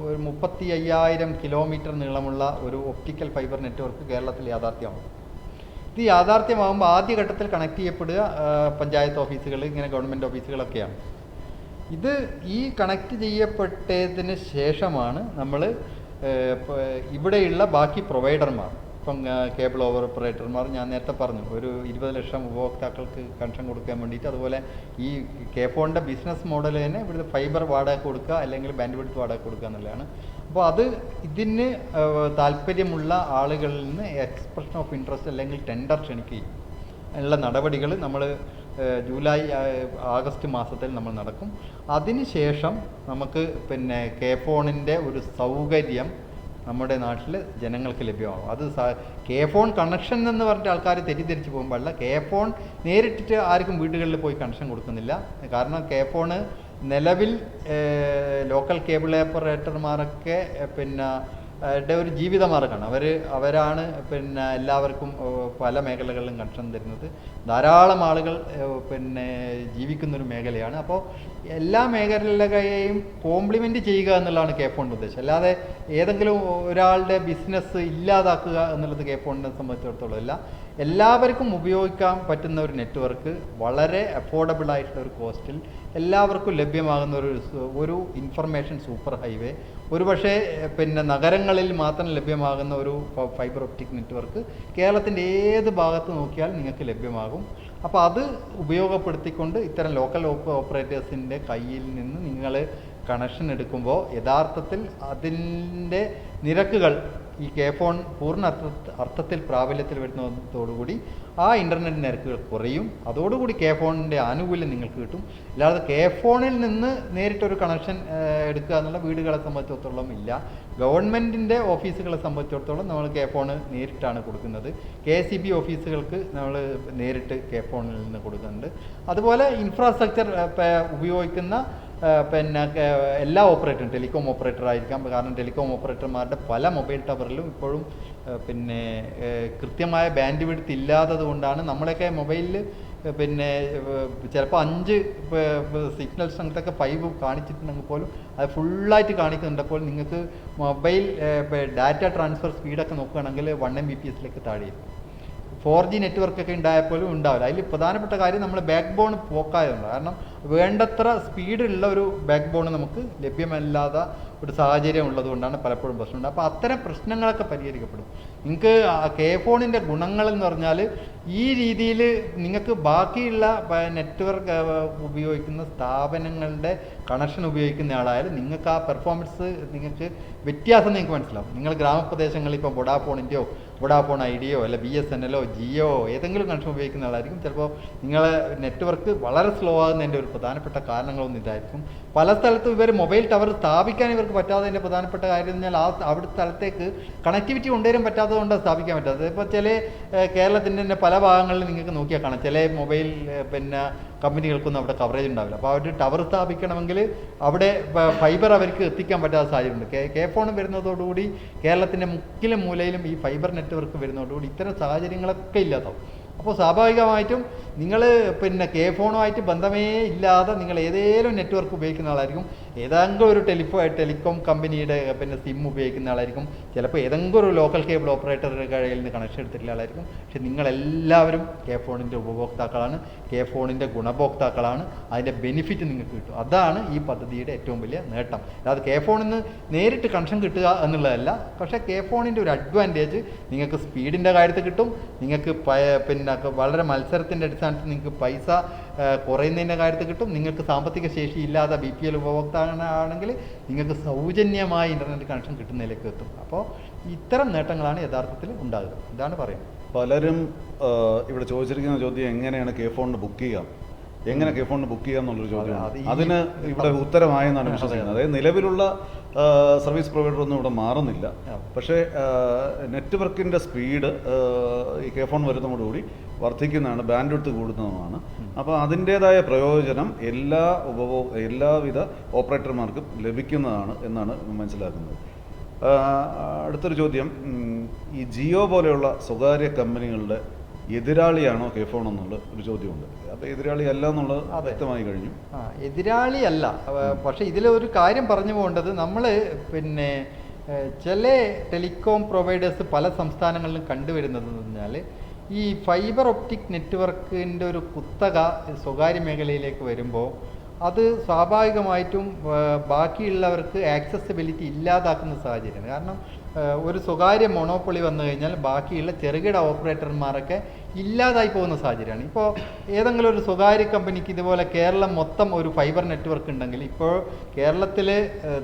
ഒരു 35,000 കിലോമീറ്റർ നീളമുള്ള ഒരു ഒപ്റ്റിക്കൽ ഫൈബർ നെറ്റ്വർക്ക് കേരളത്തിൽ യാഥാർത്ഥ്യമാകും. ഇത് യാഥാർത്ഥ്യമാകുമ്പോൾ ആദ്യഘട്ടത്തിൽ കണക്ട് ചെയ്യപ്പെടുക പഞ്ചായത്ത് ഓഫീസുകൾ, ഇങ്ങനെ ഗവൺമെൻറ് ഓഫീസുകളൊക്കെയാണ്. ഇത് ഈ കണക്ട് ചെയ്യപ്പെട്ടതിന് ശേഷമാണ് നമ്മൾ ഇവിടെയുള്ള ബാക്കി പ്രൊവൈഡർമാർ, ഇപ്പം കേബിൾ ഓപ്പറേറ്റർമാർ, ഞാൻ നേരത്തെ പറഞ്ഞു ഒരു 20 ലക്ഷം ഉപഭോക്താക്കൾക്ക് കണക്ഷൻ കൊടുക്കാൻ വേണ്ടിയിട്ട്, അതുപോലെ ഈ കെ ഫോണിൻ്റെ ബിസിനസ് മോഡൽ തന്നെ ഇവിടുത്തെ ഫൈബർ വാടക കൊടുക്കുക അല്ലെങ്കിൽ ബാൻഡ് വിഡ്ത്ത് വാടക കൊടുക്കുക എന്നുള്ളതാണ്. അപ്പോൾ അത് ഇതിന് താല്പര്യമുള്ള ആളുകളിൽ നിന്ന് എക്സ്പ്രഷൻ ഓഫ് ഇൻട്രസ്റ്റ് അല്ലെങ്കിൽ ടെൻഡർ ക്ഷണിക്കുകയും ഉള്ള നടപടികൾ നമ്മൾ ജൂലൈ ആഗസ്റ്റ് മാസത്തിൽ നമ്മൾ നടക്കും. അതിനുശേഷം നമുക്ക് പിന്നെ കെ ഫോണിൻ്റെ ഒരു സൗകര്യം നമ്മുടെ നാട്ടിൽ ജനങ്ങൾക്ക് ലഭ്യമാകും. അത് കെ ഫോൺ കണക്ഷൻ എന്ന് പറഞ്ഞിട്ട് ആൾക്കാർ തെറ്റിദ്ധരിച്ച് പോകുമ്പോഴല്ല, കെ ഫോൺ നേരിട്ടിട്ട് ആർക്കും വീടുകളിൽ പോയി കണക്ഷൻ കൊടുക്കുന്നില്ല. കാരണം കെ ഫോണ് നിലവിൽ ലോക്കൽ കേബിൾ ഓപ്പറേറ്റർമാരൊക്കെ പിന്നെ ഒരു ജീവിതമാർഗ്ഗമാണ്. അവരാണ് പിന്നെ എല്ലാവർക്കും പല മേഖലകളിലും കണക്ഷൻ തരുന്നത്. ധാരാളം ആളുകൾ പിന്നെ ജീവിക്കുന്നൊരു മേഖലയാണ്. അപ്പോൾ എല്ലാ മേഖലകളെയും കോംപ്ലിമെൻ്റ് ചെയ്യുക എന്നുള്ളതാണ് കെ ഫോണിൻ്റെ ഉദ്ദേശം. അല്ലാതെ ഏതെങ്കിലും ഒരാളുടെ ബിസിനസ് ഇല്ലാതാക്കുക എന്നുള്ളത് കെ ഫോണിനെ സംബന്ധിച്ചിടത്തോളം അല്ല. എല്ലാവർക്കും ഉപയോഗിക്കാൻ പറ്റുന്ന ഒരു നെറ്റ്വർക്ക് വളരെ അഫോർഡബിൾ ആയിട്ടുള്ള ഒരു കോസ്റ്റിൽ എല്ലാവർക്കും ലഭ്യമാകുന്ന ഒരു ഇൻഫർമേഷൻ സൂപ്പർ ഹൈവേ, ഒരുപക്ഷെ പിന്നെ നഗരങ്ങളിൽ മാത്രം ലഭ്യമാകുന്ന ഒരു ഫൈബർ ഒപ്റ്റിക് നെറ്റ്വർക്ക് കേരളത്തിൻ്റെ ഏത് ഭാഗത്ത് നോക്കിയാൽ നിങ്ങൾക്ക് ലഭ്യമാകും. അപ്പോൾ അത് ഉപയോഗപ്പെടുത്തിക്കൊണ്ട് ഇത്തരം ലോക്കൽ ഓപ്പറേറ്റേഴ്സിൻ്റെ കയ്യിൽ നിന്ന് നിങ്ങൾ കണക്ഷൻ എടുക്കുമ്പോൾ യഥാർത്ഥത്തിൽ അതിൻ്റെ നിരക്കുകൾ ഈ കെ ഫോൺ പൂർണ്ണ അർത്ഥത്തിൽ പ്രാബല്യത്തിൽ വരുന്നതോടുകൂടി ആ ഇൻ്റർനെറ്റ് നിരക്കുകൾ കുറയും. അതോടുകൂടി കെ ഫോണിൻ്റെ ആനുകൂല്യം നിങ്ങൾക്ക് കിട്ടും. അല്ലാതെ കെ ഫോണിൽ നിന്ന് നേരിട്ടൊരു കണക്ഷൻ എടുക്കുക എന്നുള്ള വീടുകളെ സംബന്ധിച്ചിടത്തോളം ഇല്ല. ഗവൺമെൻറ്റിൻ്റെ ഓഫീസുകളെ സംബന്ധിച്ചിടത്തോളം നമ്മൾ കെ ഫോണ് നേരിട്ടാണ് കൊടുക്കുന്നത്. KSEB ഓഫീസുകൾക്ക് നമ്മൾ നേരിട്ട് കെ ഫോണിൽ നിന്ന് കൊടുക്കുന്നുണ്ട്. അതുപോലെ ഇൻഫ്രാസ്ട്രക്ചർ ഉപയോഗിക്കുന്ന പിന്നെ എല്ലാ ഓപ്പറേറ്ററും ടെലികോം ഓപ്പറേറ്റർ ആയിരിക്കാം. കാരണം ടെലികോം ഓപ്പറേറ്റർമാരുടെ പല മൊബൈൽ ടവറിലും ഇപ്പോഴും പിന്നെ കൃത്യമായ ബാൻഡ് വിഡ്ത്ത് ഇല്ലാത്തത് കൊണ്ടാണ് നമ്മളൊക്കെ മൊബൈലിൽ പിന്നെ ചിലപ്പോൾ 5 സിഗ്നൽ സ്ട്രെങ്ത്തൊക്കെ 5 കാണിച്ചിട്ടുണ്ടെങ്കിൽ പോലും അത് ഫുള്ളായിട്ട് കാണിക്കുന്നുണ്ടപ്പോൾ നിങ്ങൾക്ക് മൊബൈൽ ഡാറ്റ ട്രാൻസ്ഫർ സ്പീഡൊക്കെ നോക്കുകയാണെങ്കിൽ 1 Mbps താഴെയായിരിക്കും. 4G നെറ്റ്വർക്കൊക്കെ ഉണ്ടായപ്പോലും ഉണ്ടാവില്ല. അതിൽ പ്രധാനപ്പെട്ട കാര്യം നമ്മൾ ബാക്ക് ബോൺ പോക്കായതുകൊണ്ട്, കാരണം വേണ്ടത്ര സ്പീഡുള്ള ഒരു ബാക്ക് ബോൺ നമുക്ക് ലഭ്യമല്ലാത്ത ഒരു സാഹചര്യം ഉള്ളതുകൊണ്ടാണ് പലപ്പോഴും പ്രശ്നമുണ്ട്. അപ്പോൾ അത്തരം പ്രശ്നങ്ങളൊക്കെ പരിഹരിക്കപ്പെടും. നിങ്ങൾക്ക് കെ ഫോണിൻ്റെ ഗുണങ്ങളെന്ന് പറഞ്ഞാൽ ഈ രീതിയിൽ നിങ്ങൾക്ക് ബാക്കിയുള്ള നെറ്റ്വർക്ക് ഉപയോഗിക്കുന്ന സ്ഥാപനങ്ങളുടെ കണക്ഷൻ ഉപയോഗിക്കുന്ന ആളായാലും നിങ്ങൾക്ക് ആ പെർഫോമൻസ് നിങ്ങൾക്ക് വ്യത്യാസം നിങ്ങൾക്ക് മനസ്സിലാവും. നിങ്ങൾ ഗ്രാമപ്രദേശങ്ങളിൽ ഇപ്പോൾ വോഡാഫോൺ ഐഡിയയോ അല്ല BSNL ജിയോ ഏതെങ്കിലും കണക്ഷൻ ഉപയോഗിക്കുന്ന ആളായിരിക്കും. ചിലപ്പോൾ നിങ്ങളെ നെറ്റ്വർക്ക് വളരെ സ്ലോ ആകുന്നതിൻ്റെ ഒരു പ്രധാനപ്പെട്ട കാരണങ്ങളൊന്നും ഇതായിരിക്കും. പല സ്ഥലത്തും ഇവർ മൊബൈൽ ടവർ സ്ഥാപിക്കാൻ ഇവർക്ക് പറ്റാത്തതിൻ്റെ പ്രധാനപ്പെട്ട കാര്യം എന്ന് പറഞ്ഞാൽ അവിടുത്തെ സ്ഥലത്തേക്ക് കണക്ടിവിറ്റി കൊണ്ടുവരാൻ പറ്റാത്തത് കൊണ്ട് സ്ഥാപിക്കാൻ പറ്റാത്തത്. ഇപ്പോൾ ചില കേരളത്തിൻ്റെ തന്നെ പല ഭാഗങ്ങളിൽ നിങ്ങൾക്ക് നോക്കിയാൽ കാണാം, ചില മൊബൈൽ പിന്നെ കമ്പനികൾക്കൊന്നും അവിടെ കവറേജ് ഉണ്ടാവില്ല. അപ്പോൾ അവർ ടവർ സ്ഥാപിക്കണമെങ്കിൽ അവിടെ ഫൈബർ അവർക്ക് എത്തിക്കാൻ പറ്റാത്ത സാഹചര്യമുണ്ട്. കെ ഫോൺ വരുന്നതോടുകൂടി കേരളത്തിൻ്റെ മുക്കിലും മൂലയിലും ഈ ഫൈബർ നെറ്റ്വർക്ക് വരുന്നതോടുകൂടി ഇത്തരം സാഹചര്യങ്ങളൊക്കെ ഇല്ലാതാവും. അപ്പോൾ സ്വാഭാവികമായിട്ടും നിങ്ങൾ പിന്നെ കെ ഫോണുമായിട്ട് ബന്ധമേ ഇല്ലാതെ നിങ്ങൾ ഏതെങ്കിലും നെറ്റ്വർക്ക് ഉപയോഗിക്കുന്ന ആളായിരിക്കും. ഏതെങ്കിലും ഒരു ടെലികോം കമ്പനിയുടെ പിന്നെ സിം ഉപയോഗിക്കുന്ന ആളായിരിക്കും, ചിലപ്പോൾ ഏതെങ്കിലും ഒരു ലോക്കൽ കേബിൾ ഓപ്പറേറ്ററുടെ കയ്യിൽ നിന്ന് കണക്ഷൻ എടുത്തിട്ടുള്ള ആളായിരിക്കും. പക്ഷെ നിങ്ങളെല്ലാവരും കെ ഫോണിൻ്റെ ഉപഭോക്താക്കളാണ്, കെ ഫോണിൻ്റെ ഗുണഭോക്താക്കളാണ്. അതിൻ്റെ ബെനിഫിറ്റ് നിങ്ങൾക്ക് കിട്ടും. അതാണ് ഈ പദ്ധതിയുടെ ഏറ്റവും വലിയ നേട്ടം. അതായത് കെ ഫോണിൽ നിന്ന് നേരിട്ട് കണക്ഷൻ കിട്ടുക എന്നുള്ളതല്ല, പക്ഷേ കെ ഫോണിൻ്റെ ഒരു അഡ്വാൻറ്റേജ് നിങ്ങൾക്ക് സ്പീഡിൻ്റെ കാര്യത്തിൽ കിട്ടും. നിങ്ങൾക്ക് പിന്നെ വളരെ മത്സരത്തിൻ്റെ അടിസ്ഥാനത്തിൽ നിങ്ങൾക്ക് പൈസ കുറയുന്നതിൻ്റെ കാര്യത്തിൽ കിട്ടും. നിങ്ങൾക്ക് സാമ്പത്തിക ശേഷി ഇല്ലാതെ BPL ഉപഭോക്താവാണെങ്കിൽ നിങ്ങൾക്ക് സൗജന്യമായ ഇൻ്റർനെറ്റ് കണക്ഷൻ കിട്ടുന്നതിലേക്ക് എത്തും. അപ്പോൾ ഇത്തരം നേട്ടങ്ങളാണ് യഥാർത്ഥത്തിൽ ഉണ്ടാകുക. ഇതാണ് പറയുന്നത്. പലരും ഇവിടെ ചോദിച്ചിരിക്കുന്ന ചോദ്യം എങ്ങനെയാണ് കെ ഫോണിന് ബുക്ക് ചെയ്യാം, എങ്ങനെ കെ ഫോണിന് ബുക്ക് ചെയ്യാം എന്നുള്ളൊരു ചോദ്യമാണ്. അതിന് ഇവിടെ ഉത്തരമായെന്നാണ് വിശ്വസിക്കുന്നത്. അതായത് നിലവിലുള്ള സർവീസ് പ്രൊവൈഡറൊന്നും ഇവിടെ മാറുന്നില്ല. പക്ഷേ നെറ്റ്വർക്കിൻ്റെ സ്പീഡ് ഈ കെ ഫോൺ വരുന്നതോടുകൂടി വർദ്ധിക്കുന്നതാണ്, ബാൻഡ് വിഡ്ത്ത് കൂടുന്നതുമാണ്. അപ്പോൾ അതിൻ്റേതായ പ്രയോജനം എല്ലാവിധ ഓപ്പറേറ്റർമാർക്കും ലഭിക്കുന്നതാണ് എന്നാണ് മനസ്സിലാക്കുന്നത്. അടുത്തൊരു ചോദ്യം, ഈ ജിയോ പോലെയുള്ള സ്വകാര്യ കമ്പനികളുടെ എതിരാളിയാണോ കെ ഫോൺ എന്നുള്ള ഒരു ചോദ്യമുണ്ട്. അപ്പോൾ എതിരാളി അല്ല എന്നുള്ളത് വ്യക്തമായി കഴിഞ്ഞു. എതിരാളി അല്ല. പക്ഷേ ഇതിലൊരു കാര്യം പറഞ്ഞു പോകേണ്ടത്, നമ്മൾ പിന്നെ ചില ടെലികോം പ്രൊവൈഡേഴ്സ് പല സംസ്ഥാനങ്ങളിലും കണ്ടുവരുന്നതെന്ന് പറഞ്ഞാൽ ഈ ഫൈബർ ഒപ്റ്റിക് നെറ്റ്വർക്കിൻ്റെ ഒരു കുത്തക സ്വകാര്യ മേഖലയിലേക്ക് വരുമ്പോൾ അത് സ്വാഭാവികമായിട്ടും ബാക്കിയുള്ളവർക്ക് ആക്സസിബിലിറ്റി ഇല്ലാതാക്കുന്ന സാഹചര്യമാണ്. കാരണം ഒരു സ്വകാര്യ മൊണോപ്പൊളി വന്നു കഴിഞ്ഞാൽ ബാക്കിയുള്ള ചെറുകിട ഓപ്പറേറ്റർമാരൊക്കെ ഇല്ലാതായി പോകുന്ന സാഹചര്യമാണ്. ഇപ്പോൾ ഏതെങ്കിലും ഒരു സ്വകാര്യ കമ്പനിക്ക് ഇതുപോലെ കേരളം മൊത്തം ഒരു ഫൈബർ നെറ്റ്വർക്ക് ഉണ്ടെങ്കിൽ, ഇപ്പോൾ കേരളത്തിൽ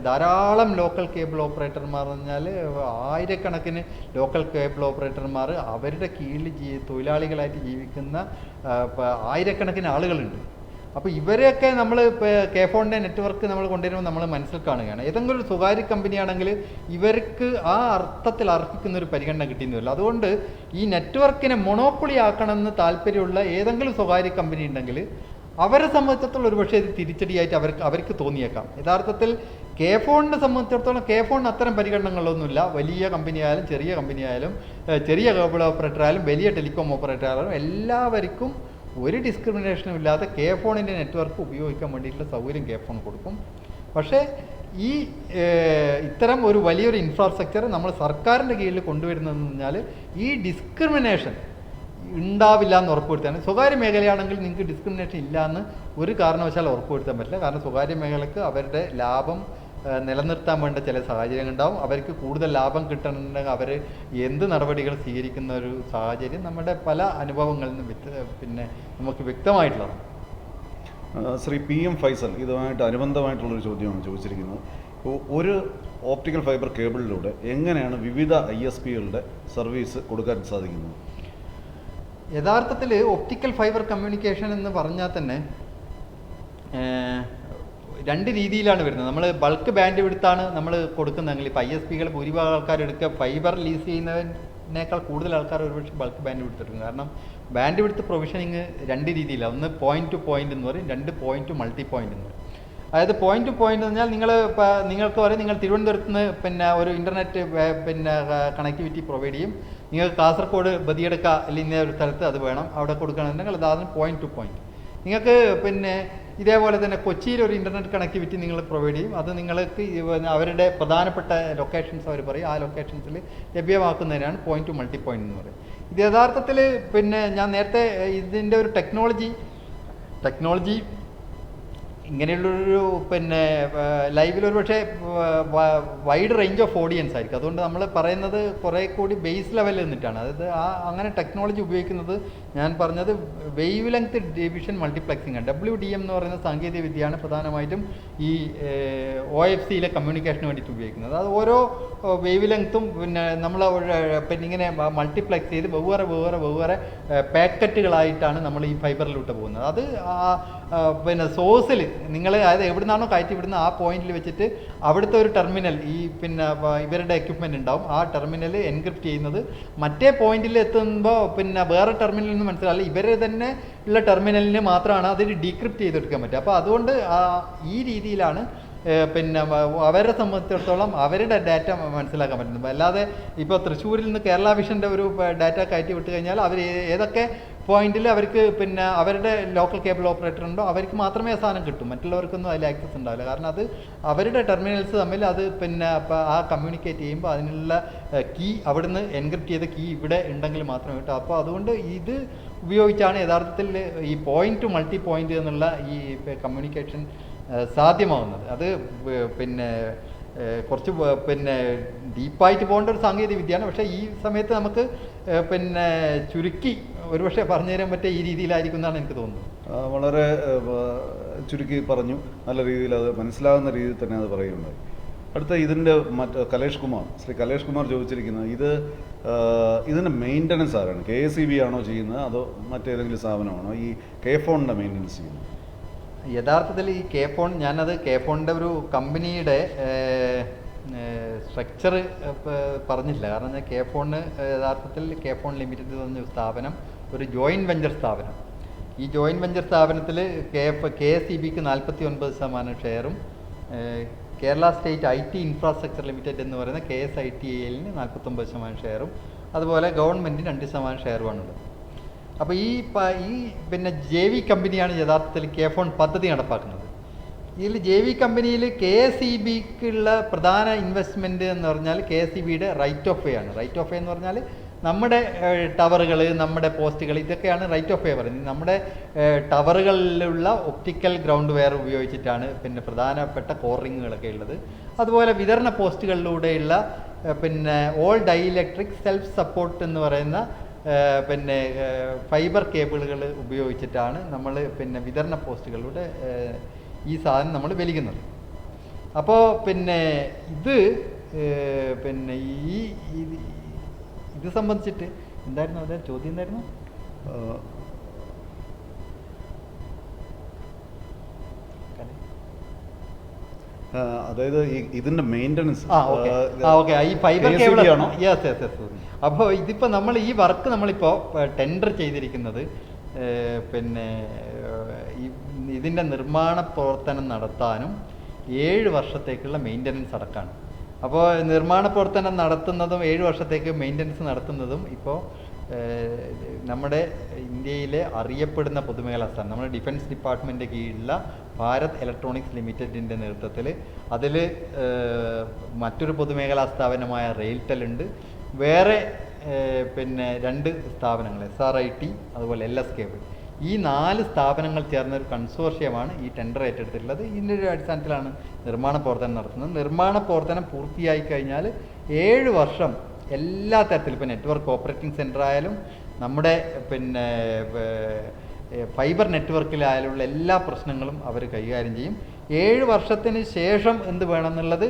ധാരാളം ലോക്കൽ കേബിൾ ഓപ്പറേറ്റർമാർ എന്ന് പറഞ്ഞാൽ ആയിരക്കണക്കിന് ലോക്കൽ കേബിൾ ഓപ്പറേറ്റർമാർ അവരുടെ കീഴിൽ തൊഴിലാളികളായിട്ട് ജീവിക്കുന്ന ആയിരക്കണക്കിന് ആളുകളുണ്ട്. അപ്പോൾ ഇവരെയൊക്കെ നമ്മൾ കെ ഫോണിൻ്റെ നെറ്റ്വർക്ക് നമ്മൾ കൊണ്ടുവരുമ്പോൾ നമ്മൾ മനസ്സിൽ കാണുകയാണ്. ഏതെങ്കിലും ഒരു സ്വകാര്യ കമ്പനിയാണെങ്കിൽ ഇവർക്ക് ആ അർത്ഥത്തിൽ അർഹിക്കുന്ന ഒരു പരിഗണന കിട്ടിയെന്നില്ല. അതുകൊണ്ട് ഈ നെറ്റ്വർക്കിനെ മൊണോപ്പൊളി ആക്കണമെന്ന് താല്പര്യമുള്ള ഏതെങ്കിലും സ്വകാര്യ കമ്പനി ഉണ്ടെങ്കിൽ അവരെ സംബന്ധിച്ചിടത്തോളം ഒരു പക്ഷേ ഇത് തിരിച്ചടിയായിട്ട് അവർക്ക് തോന്നിയേക്കാം. യഥാർത്ഥത്തിൽ കെ ഫോണിനെ സംബന്ധിച്ചിടത്തോളം കെ ഫോണിന് അത്തരം പരിഗണനകളൊന്നുമില്ല. വലിയ കമ്പനിയായാലും ചെറിയ കമ്പനിയായാലും ചെറിയ കേബിൾ ഓപ്പറേറ്റർ ആയാലും വലിയ ടെലികോം ഓപ്പറേറ്റർ ആയാലും എല്ലാവർക്കും ഒരു ഡിസ്ക്രിമിനേഷനും ഇല്ലാതെ കെ ഫോണിൻ്റെ നെറ്റ്വർക്ക് ഉപയോഗിക്കാൻ വേണ്ടിയിട്ടുള്ള സൗകര്യം കെ ഫോൺ കൊടുക്കും. പക്ഷേ ഈ ഇത്തരം ഒരു വലിയൊരു ഇൻഫ്രാസ്ട്രക്ചർ നമ്മൾ സർക്കാരിൻ്റെ കീഴിൽ കൊണ്ടുവരുന്നതെന്ന് പറഞ്ഞാൽ ഈ ഡിസ്ക്രിമിനേഷൻ ഉണ്ടാവില്ല എന്ന് ഉറപ്പുവരുത്താണ്. സ്വകാര്യ മേഖലയാണെങ്കിൽ നിങ്ങൾക്ക് ഡിസ്ക്രിമിനേഷൻ ഇല്ല എന്ന് ഒരു കാരണവശാലും ഉറപ്പുവരുത്താൻ പറ്റില്ല. കാരണം സ്വകാര്യ മേഖലയ്ക്ക് അവരുടെ ലാഭം നിലനിർത്താൻ വേണ്ട ചില സാഹചര്യങ്ങൾ ഉണ്ടാവും. അവർക്ക് കൂടുതൽ ലാഭം കിട്ടണമെന്നുണ്ടെങ്കിൽ അവർ എന്ത് നടപടികൾ സ്വീകരിക്കുന്ന ഒരു സാഹചര്യം നമ്മുടെ പല അനുഭവങ്ങളിൽ നിന്ന് പിന്നെ നമുക്ക് വ്യക്തമായിട്ടുള്ളതാണ്. ശ്രീ PM ഫൈസൽ ഇതുമായിട്ട് അനുബന്ധമായിട്ടുള്ളൊരു ചോദ്യമാണ് ചോദിച്ചിരിക്കുന്നത്. ഒരു ഓപ്റ്റിക്കൽ ഫൈബർ കേബിളിലൂടെ എങ്ങനെയാണ് വിവിധ ISPകളുടെ സർവീസ് കൊടുക്കാൻ സാധിക്കുന്നത്? യഥാർത്ഥത്തിൽ ഒപ്റ്റിക്കൽ ഫൈബർ കമ്മ്യൂണിക്കേഷൻ എന്ന് പറഞ്ഞാൽ തന്നെ രണ്ട് രീതിയിലാണ് വരുന്നത്. നമ്മൾ ബൾക്ക് ബാൻഡ് വിഡ്ത്താണ് നമ്മൾ കൊടുക്കുന്നതെങ്കിൽ ഇപ്പോൾ ISPകൾ ഭൂരിഭാഗം ആൾക്കാർ എടുക്കുക ഫൈബർ ലീസ് ചെയ്യുന്നതിനേക്കാൾ കൂടുതൽ ആൾക്കാർ ഒരുപക്ഷെ ബൾക്ക് ബാൻഡ് വിഡ്ത്ത് എടുക്കും. കാരണം ബാൻഡ് വിഡ്ത്ത് പ്രൊവിഷനിങ് രണ്ട് രീതിയിലാണ്. ഒന്ന് പോയിന്റ് ടു പോയിന്റ് എന്ന് പറയും, രണ്ട് പോയിന്റ് ടു മൾട്ടി പോയിന്റ് എന്ന് പറയും. അതായത് പോയിന്റ് ടു പോയിന്റ് എന്ന് പറഞ്ഞാൽ നിങ്ങൾക്ക് പറയും നിങ്ങൾ തിരുവനന്തപുരത്ത് നിന്ന് പിന്നെ ഒരു ഇൻ്റർനെറ്റ് പിന്നെ കണക്ടിവിറ്റി പ്രൊവൈഡ് ചെയ്യും. നിങ്ങൾക്ക് കാസർഗോഡ് ബദിയെടുക്ക അല്ലെങ്കിൽ ഒരു സ്ഥലത്ത് അത് വേണം, അവിടെ കൊടുക്കണമെന്നുണ്ടെങ്കിൽ അതാണ് പോയിന്റ് ടു പോയിന്റ്. നിങ്ങൾക്ക് പിന്നെ ഇതേപോലെ തന്നെ കൊച്ചിയിൽ ഒരു ഇൻ്റർനെറ്റ് കണക്ടിവിറ്റി നിങ്ങൾ പ്രൊവൈഡ് ചെയ്യും. അത് നിങ്ങൾക്ക് അവരുടെ പ്രധാനപ്പെട്ട ലൊക്കേഷൻസ് അവർ പറയും, ആ ലൊക്കേഷൻസിൽ ലഭ്യമാക്കുന്നതിനാണ് പോയിന്റ് ടു മൾട്ടി പോയിന്റ് എന്ന് പറയും. ഇത് യഥാർത്ഥത്തിൽ പിന്നെ ഞാൻ നേരത്തെ ഇതിൻ്റെ ഒരു ടെക്നോളജി ഇങ്ങനെയുള്ളൊരു പിന്നെ ലൈവിലൊരു പക്ഷേ വൈഡ് റേഞ്ച് ഓഫ് ഓഡിയൻസ് ആയിരിക്കും. അതുകൊണ്ട് നമ്മൾ പറയുന്നത് കുറേ കൂടി ബേസ് ലെവലിൽ നിന്നിട്ടാണ്. അതായത് അങ്ങനെ ടെക്നോളജി ഉപയോഗിക്കുന്നത് ഞാൻ പറഞ്ഞത് വേവ് ലെങ്ത് ഡിവിഷൻ മൾട്ടിപ്ലക്സിംഗ് ആണ്. WDM എന്ന് പറയുന്ന സാങ്കേതിക വിദ്യയാണ് പ്രധാനമായിട്ടും ഈ OFCയിലെ കമ്മ്യൂണിക്കേഷന് വേണ്ടിയിട്ട് ഉപയോഗിക്കുന്നത്. അത് ഓരോ വേവ് ലെങ്ത്തും പിന്നെ നമ്മൾ പിന്നെ ഇങ്ങനെ മൾട്ടിപ്ലക്സ് ചെയ്ത് വെവ്വേറെ പാക്കറ്റുകളായിട്ടാണ് നമ്മൾ ഈ ഫൈബറിലോട്ട് പോകുന്നത്. അത് പിന്നെ സോഴ്സിൽ നിങ്ങൾ അതായത് എവിടെ നിന്നാണോ കയറ്റി വിടുന്ന ആ പോയിന്റിൽ വെച്ചിട്ട് അവിടുത്തെ ഒരു ടെർമിനൽ ഈ പിന്നെ ഇവരുടെ എക്യുപ്മെൻ്റ് ഉണ്ടാവും. ആ ടെർമിനൽ എൻക്രിപ്റ്റ് ചെയ്യുന്നത് മറ്റേ പോയിന്റിൽ എത്തുമ്പോൾ പിന്നെ വേറെ ടെർമിനലിൽ നിന്ന് മനസ്സിലാവില്ല, ഇവരെ തന്നെ ഉള്ള ടെർമിനലിന് മാത്രമാണ് അതിൽ ഡീക്രിപ്റ്റ് ചെയ്തെടുക്കാൻ പറ്റുക. അപ്പോൾ അതുകൊണ്ട് ഈ രീതിയിലാണ് പിന്നെ അവരെ സംബന്ധിച്ചിടത്തോളം അവരുടെ ഡാറ്റ മനസ്സിലാക്കാൻ പറ്റുന്നത്. അല്ലാതെ ഇപ്പോൾ തൃശ്ശൂരിൽ നിന്ന് കേരള വിഷൻ്റെ ഒരു ഡാറ്റ കയറ്റി വിട്ട് കഴിഞ്ഞാൽ അവർ ഏതൊക്കെ പോയിന്റിൽ അവർക്ക് പിന്നെ അവരുടെ ലോക്കൽ കേബിൾ ഓപ്പറേറ്റർ ഉണ്ടോ അവർക്ക് മാത്രമേ ആ സാധനം കിട്ടും, മറ്റുള്ളവർക്കൊന്നും അതിൽ ആക്സസ് ഉണ്ടാവില്ല. കാരണം അത് അവരുടെ ടെർമിനൽസ് തമ്മിൽ അത് പിന്നെ ആ കമ്മ്യൂണിക്കേറ്റ് ചെയ്യുമ്പോൾ അതിനുള്ള കീ അവിടുന്ന് എൻക്രിപ്റ്റ് ചെയ്ത കീ ഇവിടെ ഉണ്ടെങ്കിൽ മാത്രമേ കിട്ടൂ. അപ്പോൾ അതുകൊണ്ട് ഇത് ഉപയോഗിച്ചാണ് യഥാർത്ഥത്തിൽ ഈ പോയിന്റ് ടു മൾട്ടി പോയിന്റ് എന്നുള്ള ഈ കമ്മ്യൂണിക്കേഷൻ സാധ്യമാവുന്നത്. അത് പിന്നെ കുറച്ച് പിന്നെ ഡീപ്പായിട്ട് പോകേണ്ട ഒരു സാങ്കേതിക വിദ്യയാണ്. പക്ഷേ ഈ സമയത്ത് നമുക്ക് പിന്നെ ചുരുക്കി ഒരുപക്ഷെ പറഞ്ഞു തരാൻ പറ്റിയ ഈ രീതിയിലായിരിക്കും എന്നാണ് എനിക്ക് തോന്നുന്നത്. വളരെ ചുരുക്കി പറഞ്ഞു, നല്ല രീതിയിൽ അത് മനസ്സിലാകുന്ന രീതിയിൽ തന്നെ അത് പറയുന്നുണ്ടായി. അടുത്ത ഇതിൻ്റെ ശ്രീ കലേഷ് കുമാർ ചോദിച്ചിരിക്കുന്നത് ഇതിൻ്റെ മെയിൻ്റനൻസ് ആരാണ്? KSEB ആണോ ചെയ്യുന്നത് അതോ മറ്റേതെങ്കിലും സ്ഥാപനമാണോ ഈ K-Phone മെയിൻ്റനൻസ് ചെയ്യുന്നത്? യഥാർത്ഥത്തിൽ ഈ K-Phone ഞാനത് K-Phoneൻ്റെ ഒരു കമ്പനിയുടെ സ്ട്രക്ചർ പറഞ്ഞില്ല. കാരണം K-Phone യഥാർത്ഥത്തിൽ K-Phone ലിമിറ്റഡ് എന്ന് പറഞ്ഞ സ്ഥാപനം ഒരു ജോയിൻറ്റ് വെഞ്ചർ സ്ഥാപനം. ഈ ജോയിൻറ്റ് വെഞ്ചർ സ്ഥാപനത്തിൽ KSEBക്ക് 49% ഷെയറും Kerala state IT infrastructure limited എന്ന് പറയുന്ന KSITALന് 49% ഷെയറും അതുപോലെ ഗവൺമെൻറ്റിന് 2% ഷെയറുമാണുള്ളത്. അപ്പോൾ ഈ പിന്നെ JV കമ്പനിയാണ് യഥാർത്ഥത്തിൽ K-Phone പദ്ധതി നടപ്പാക്കുന്നത്. ഇതിൽ JV കമ്പനിയിൽ KSEBക്കുള്ള പ്രധാന ഇൻവെസ്റ്റ്മെൻറ്റ് എന്ന് പറഞ്ഞാൽ KSEBയുടെ റൈറ്റ് ഓഫ് വേ ആണ്. റൈറ്റ് ഓഫ് വേ എന്ന് പറഞ്ഞാൽ നമ്മുടെ ടവറുകൾ, നമ്മുടെ പോസ്റ്റുകൾ, ഇതൊക്കെയാണ് റൈറ്റ് ഓഫ് വേ പറയുന്നത്. നമ്മുടെ ടവറുകളിലുള്ള ഒപ്റ്റിക്കൽ ഗ്രൗണ്ട് വെയർ ഉപയോഗിച്ചിട്ടാണ് പിന്നെ പ്രധാനപ്പെട്ട കോറിങ്ങുകളൊക്കെ ഉള്ളത്. അതുപോലെ വിതരണ പോസ്റ്റുകളിലൂടെയുള്ള പിന്നെ ഓൾ ഡൈഇലക്ട്രിക് സെൽഫ് സപ്പോർട്ട് എന്ന് പറയുന്ന പിന്നെ ഫൈബർ കേബിളുകൾ ഉപയോഗിച്ചിട്ടാണ് നമ്മൾ പിന്നെ വിതരണ പോസ്റ്റുകളിലൂടെ ഈ സാധനം നമ്മൾ വലിക്കുന്നത്. അപ്പോൾ പിന്നെ പിന്നെ ഇത് സംബന്ധിച്ചിട്ട് എന്തായിരുന്നു അതെ ചോദ്യം എന്തായിരുന്നു? അതായത് ഇതിന്റെ മെയിൻ്റനൻസ് ഈ ഫൈബർ കേബിൾ ആണോ? യെസ്. അപ്പോൾ ഇതിപ്പോൾ നമ്മൾ ഈ വർക്ക് നമ്മളിപ്പോൾ ടെൻഡർ ചെയ്തിരിക്കുന്നത് പിന്നെ ഇതിൻ്റെ നിർമ്മാണ പ്രവർത്തനം നടത്താനും 7 വർഷത്തേക്കുള്ള മെയിൻ്റനൻസ് അടക്കമാണ്. അപ്പോൾ നിർമ്മാണ പ്രവർത്തനം നടത്തുന്നതും 7 വർഷത്തേക്ക് മെയിൻ്റനൻസ് നടത്തുന്നതും ഇപ്പോൾ നമ്മുടെ ഇന്ത്യയിലെ അറിയപ്പെടുന്ന പൊതുമേഖലാ സ്ഥാപനം, നമ്മുടെ ഡിഫൻസ് ഡിപ്പാർട്ട്മെൻറ്റ് കീഴിലുള്ള ഭാരത് ഇലക്ട്രോണിക്സ് ലിമിറ്റഡിൻ്റെ നേതൃത്വത്തിൽ അതിൽ മറ്റൊരു പൊതുമേഖലാ സ്ഥാപനമായ റെയിൽടെൽ ഉണ്ട്. വേറെ പിന്നെ 2 സ്ഥാപനങ്ങൾ SRIT അതുപോലെ LS കേബിൾ, ഈ 4 സ്ഥാപനങ്ങൾ ചേർന്ന ഒരു കൺസോർഷ്യമാണ് ഈ ടെൻഡർ ഏറ്റെടുത്തിട്ടുള്ളത്. ഇതിൻ്റെ ഒരു അടിസ്ഥാനത്തിലാണ് നിർമ്മാണ പ്രവർത്തനം നടത്തുന്നത്. നിർമ്മാണ പ്രവർത്തനം പൂർത്തിയായി കഴിഞ്ഞാൽ 7 വർഷം എല്ലാ തരത്തിലും ഇപ്പോൾ നെറ്റ്വർക്ക് ഓപ്പറേറ്റിംഗ് സെൻറ്റർ ആയാലും നമ്മുടെ പിന്നെ ഫൈബർ നെറ്റ്വർക്കിലായാലുള്ള എല്ലാ പ്രശ്നങ്ങളും അവർ കൈകാര്യം ചെയ്യും. 7 വർഷത്തിന് ശേഷം എന്ത് വേണമെന്നുള്ളത്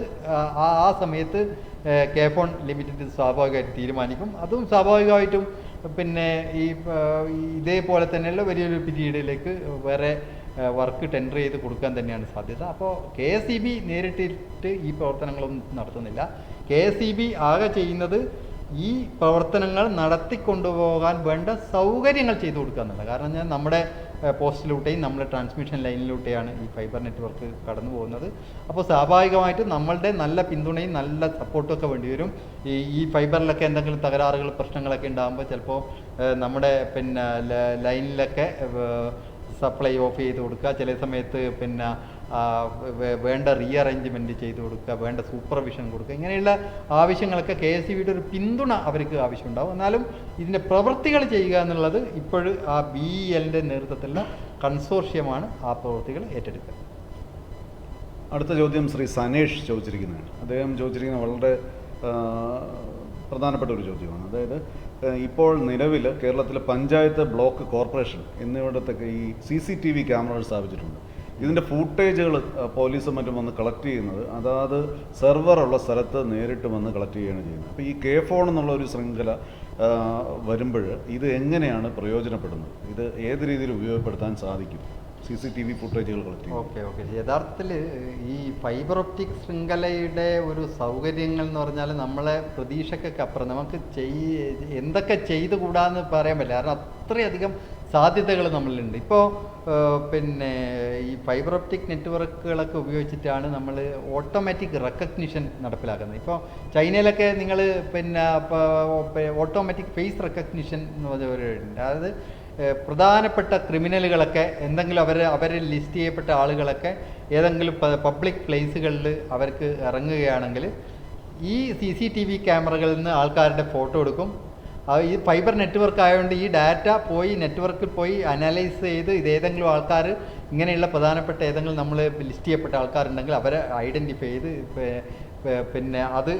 ആ സമയത്ത് K-Phone ലിമിറ്റഡ് സ്വാഭാവികമായിട്ട് തീരുമാനിക്കും. അതും സ്വാഭാവികമായിട്ടും പിന്നെ ഇതേപോലെ തന്നെയുള്ള വലിയൊരു പീരീഡിലേക്ക് വേറെ വർക്ക് ടെൻഡർ ചെയ്ത് കൊടുക്കാൻ തന്നെയാണ് സാധ്യത. അപ്പോൾ KSEB നേരിട്ടിട്ട് ഈ പ്രവർത്തനങ്ങളൊന്നും നടത്തുന്നില്ല. KSEB ആകെ ചെയ്യുന്നത് ഈ പ്രവർത്തനങ്ങൾ നടത്തിക്കൊണ്ടുപോകാൻ വേണ്ട സൗകര്യങ്ങൾ ചെയ്തു കൊടുക്കുക എന്നുള്ളത്. കാരണം ഞാൻ നമ്മുടെ പോസ്റ്റിലൂടെയും നമ്മുടെ ട്രാൻസ്മിഷൻ ലൈനിലൂടെയാണ് ഈ ഫൈബർ നെറ്റ്വർക്ക് കടന്നു പോകുന്നത്. അപ്പോൾ സ്വാഭാവികമായിട്ടും നമ്മളുടെ നല്ല പിന്തുണയും നല്ല സപ്പോർട്ടും ഒക്കെ വേണ്ടി വരും. ഈ ഫൈബറിലൊക്കെ എന്തെങ്കിലും തകരാറുകൾ പ്രശ്നങ്ങളൊക്കെ ഉണ്ടാകുമ്പോൾ ചിലപ്പോൾ നമ്മുടെ പിന്നെ ലൈനിലൊക്കെ സപ്ലൈ ഓഫ് ചെയ്ത് കൊടുക്കുക, ചില സമയത്ത് പിന്നെ വേണ്ട റീഅറേഞ്ച്മെൻറ്റ് ചെയ്ത് കൊടുക്കുക, വേണ്ട സൂപ്പർവിഷൻ കൊടുക്കുക, ഇങ്ങനെയുള്ള ആവശ്യങ്ങളൊക്കെ KSEBയുടെ ഒരു പിന്തുണ അവർക്ക് ആവശ്യമുണ്ടാവും. എന്നാലും ഇതിൻ്റെ പ്രവൃത്തികൾ ചെയ്യുക എന്നുള്ളത് ഇപ്പോഴും ആ BELൻ്റെ നേതൃത്വത്തിലുള്ള കൺസോർഷ്യമാണ് ആ പ്രവൃത്തികൾ ഏറ്റെടുക്കുക. അടുത്ത ചോദ്യം ശ്രീ സനേഷ് ചോദിച്ചിരിക്കുന്നതാണ്. അദ്ദേഹം ചോദിച്ചിരിക്കുന്ന വളരെ പ്രധാനപ്പെട്ട ഒരു ചോദ്യമാണ്. അതായത് ഇപ്പോൾ നിലവിൽ കേരളത്തിലെ പഞ്ചായത്ത്, ബ്ലോക്ക്, കോർപ്പറേഷൻ എന്നിവിടത്തൊക്കെ ഈ CCTV ക്യാമറകൾ സ്ഥാപിച്ചിട്ടുണ്ട്. ഇതിൻ്റെ ഫൂട്ടേജുകൾ പോലീസും മറ്റും വന്ന് കളക്ട് ചെയ്യുന്നത് അതാത് സെർവറുള്ള സ്ഥലത്ത് നേരിട്ട് വന്ന് കളക്ട് ചെയ്യുകയാണ് ചെയ്യുന്നത്. അപ്പോൾ ഈ K-Phone എന്നുള്ള ഒരു ശൃംഖല വരുമ്പോൾ ഇത് എങ്ങനെയാണ് പ്രയോജനപ്പെടുന്നത്? ഇത് ഏത് രീതിയിൽ ഉപയോഗപ്പെടുത്താൻ സാധിക്കും CCTV ഫുട്ടേജുകൾ കളക്ട് ചെയ്യും? ഓക്കെ. യഥാർത്ഥത്തിൽ ഈ ഫൈബർ ഒപ്റ്റിക് ശൃംഖലയുടെ ഒരു സൗകര്യങ്ങൾ എന്ന് പറഞ്ഞാൽ നമ്മളെ പ്രതീക്ഷയ്ക്കൊക്കെ അപ്പുറം നമുക്ക് എന്തൊക്കെ ചെയ്തുകൂടാന്ന് പറയാൻ പറ്റില്ല. കാരണം അത്രയധികം സാധ്യതകൾ നമ്മളിലുണ്ട്. ഇപ്പോൾ പിന്നെ ഈ ഫൈബർ ഒപ്റ്റിക് നെറ്റ്വർക്കുകളൊക്കെ ഉപയോഗിച്ചിട്ടാണ് നമ്മൾ ഓട്ടോമാറ്റിക് റെക്കഗ്നിഷൻ നടപ്പിലാക്കുന്നത്. ഇപ്പോൾ ചൈനയിലൊക്കെ നിങ്ങൾ പിന്നെ ഓട്ടോമാറ്റിക് ഫേസ് റെക്കഗ്നിഷൻ എന്ന് പറഞ്ഞവരുണ്ട്. അതായത് പ്രധാനപ്പെട്ട ക്രിമിനലുകളൊക്കെ എന്തെങ്കിലും അവർ ലിസ്റ്റ് ചെയ്യപ്പെട്ട ആളുകളൊക്കെ ഏതെങ്കിലും പബ്ലിക് പ്ലേസുകളിൽ അവർക്ക് ഇറങ്ങുകയാണെങ്കിൽ ഈ CCTV ക്യാമറകളിൽ നിന്ന് ആൾക്കാരുടെ ഫോട്ടോ എടുക്കും. ഈ ഫൈബർ നെറ്റ്വർക്ക് ആയതുകൊണ്ട് ഈ ഡാറ്റ പോയി നെറ്റ്വർക്കിൽ പോയി അനലൈസ് ചെയ്ത് ഇതേതെങ്കിലും ആൾക്കാർ ഇങ്ങനെയുള്ള പ്രധാനപ്പെട്ട ഏതെങ്കിലും നമ്മൾ ലിസ്റ്റ് ചെയ്യപ്പെട്ട ആൾക്കാരുണ്ടെങ്കിൽ അവരെ ഐഡൻറ്റിഫൈ ചെയ്ത് പിന്നെ അത്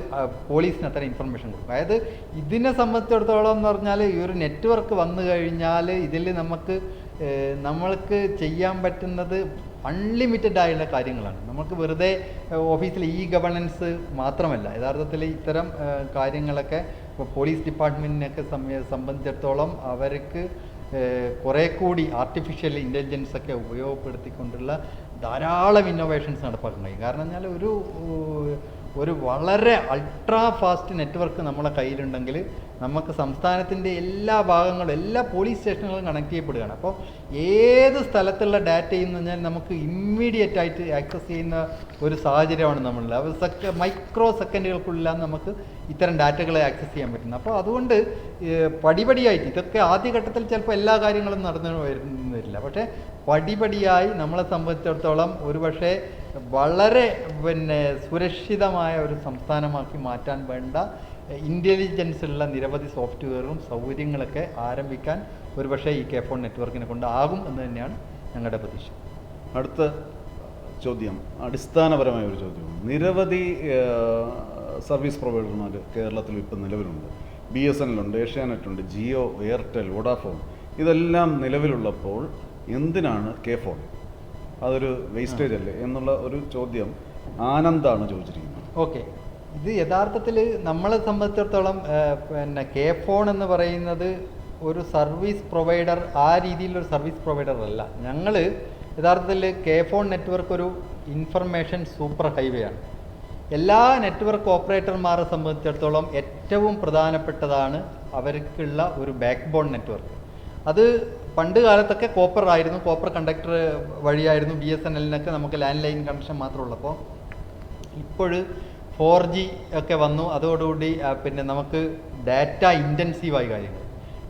പോലീസിന് അത്ര ഇൻഫർമേഷൻ കൊടുക്കും. അതായത് ഇതിനെ സംബന്ധിച്ചിടത്തോളം എന്ന് പറഞ്ഞാൽ ഈ ഒരു നെറ്റ്വർക്ക് വന്നു കഴിഞ്ഞാൽ ഇതിൽ നമ്മൾക്ക് ചെയ്യാൻ പറ്റുന്നത് അൺലിമിറ്റഡ് ആയുള്ള കാര്യങ്ങളാണ്. നമുക്ക് വെറുതെ ഓഫീസിൽ ഗവേണൻസ് മാത്രമല്ല, യഥാർത്ഥത്തിൽ ഇത്തരം കാര്യങ്ങളൊക്കെ പോലീസ് ഡിപ്പാർട്ട്മെൻറ്റിനൊക്കെ സംബന്ധിച്ചിടത്തോളം അവർക്ക് കുറേ കൂടി ആർട്ടിഫിഷ്യൽ ഇൻ്റലിജൻസ് ഒക്കെ ഉപയോഗപ്പെടുത്തിക്കൊണ്ടുള്ള ധാരാളം ഇന്നോവേഷൻസ് നടപ്പാക്കാൻ കഴിയും. കാരണം എന്നാൽ ഒരു വളരെ അൾട്രാ ഫാസ്റ്റ് നെറ്റ്വർക്ക് നമ്മളെ കയ്യിലുണ്ടെങ്കിൽ നമുക്ക് സംസ്ഥാനത്തിൻ്റെ എല്ലാ ഭാഗങ്ങളും എല്ലാ പോലീസ് സ്റ്റേഷനുകളും കണക്ട് ചെയ്യപ്പെടുകയാണ്. അപ്പോൾ ഏത് സ്ഥലത്തുള്ള ഡാറ്റയിൽ നിന്ന് പറഞ്ഞാൽ നമുക്ക് ഇമ്മീഡിയറ്റ് ആയിട്ട് ആക്സസ് ചെയ്യുന്ന ഒരു സാഹചര്യമാണ് നമ്മളുള്ളത്. മൈക്രോ സെക്കൻഡുകൾക്കുള്ളിലാണ് നമുക്ക് ഇത്തരം ഡാറ്റകളെ ആക്സസ് ചെയ്യാൻ പറ്റുന്നത്. അപ്പോൾ അതുകൊണ്ട് പടിപടിയായിട്ട് ഇതൊക്കെ ആദ്യഘട്ടത്തിൽ ചിലപ്പോൾ എല്ലാ കാര്യങ്ങളും നടന്നു വരുന്നില്ല, പക്ഷേ പടിപടിയായി നമ്മളെ സംബന്ധിച്ചിടത്തോളം ഒരുപക്ഷെ വളരെ സുരക്ഷിതമായ ഒരു സംസ്ഥാനമാക്കി മാറ്റാൻ വേണ്ട ഇൻ്റലിജൻസ് ഉള്ള നിരവധി സോഫ്റ്റ്വെയറും സൗകര്യങ്ങളൊക്കെ ആരംഭിക്കാൻ ഒരുപക്ഷെ ഈ K-Phone നെറ്റ്വർക്കിനെ കൊണ്ടാകും എന്ന് തന്നെയാണ് ഞങ്ങളുടെ പ്രതീക്ഷ. അടുത്ത ചോദ്യം അടിസ്ഥാനപരമായ ഒരു ചോദ്യമാണ്. നിരവധി സർവീസ് പ്രൊവൈഡർമാർ കേരളത്തിൽ ഇപ്പം നിലവിലുണ്ട്. BSNL ഉണ്ട്, ഏഷ്യാനെറ്റ് ഉണ്ട്, ജിയോ, എയർടെൽ, വോഡാഫോൺ, ഇതെല്ലാം നിലവിലുള്ളപ്പോൾ എന്തിനാണ് K-Phone? അതൊരു വേസ്റ്റേജ് അല്ലേ എന്നുള്ള ഒരു ചോദ്യം ആനന്ദാണ് ചോദിച്ചിരിക്കുന്നത്. ഓക്കെ, ഇത് യഥാർത്ഥത്തിൽ നമ്മളെ സംബന്ധിച്ചിടത്തോളം K-Phone എന്ന് പറയുന്നത് ഒരു സർവീസ് പ്രൊവൈഡർ, ആ രീതിയിലൊരു സർവീസ് പ്രൊവൈഡർ അല്ല. ഞങ്ങൾ യഥാർത്ഥത്തിൽ K-Phone നെറ്റ്വർക്ക് ഒരു ഇൻഫർമേഷൻ സൂപ്പർ ഹൈവേ ആണ്. എല്ലാ നെറ്റ്വർക്ക് ഓപ്പറേറ്റർമാരെ സംബന്ധിച്ചിടത്തോളം ഏറ്റവും പ്രധാനപ്പെട്ടതാണ് അവർക്കുള്ള ഒരു ബാക്ക് ബോൺ നെറ്റ്വർക്ക്. അത് പണ്ട് കാലത്തൊക്കെ കോപ്പർ ആയിരുന്നു, കോപ്പർ കണ്ടക്ടർ വഴിയായിരുന്നു. BSNLനൊക്കെ നമുക്ക് ലാൻഡ് ലൈൻ കണക്ഷൻ മാത്രമുള്ളപ്പോൾ ഇപ്പോൾ 4G ഒക്കെ വന്നു. അതോടുകൂടി നമുക്ക് ഡാറ്റ ഇൻറ്റൻസീവായ കാര്യങ്ങൾ,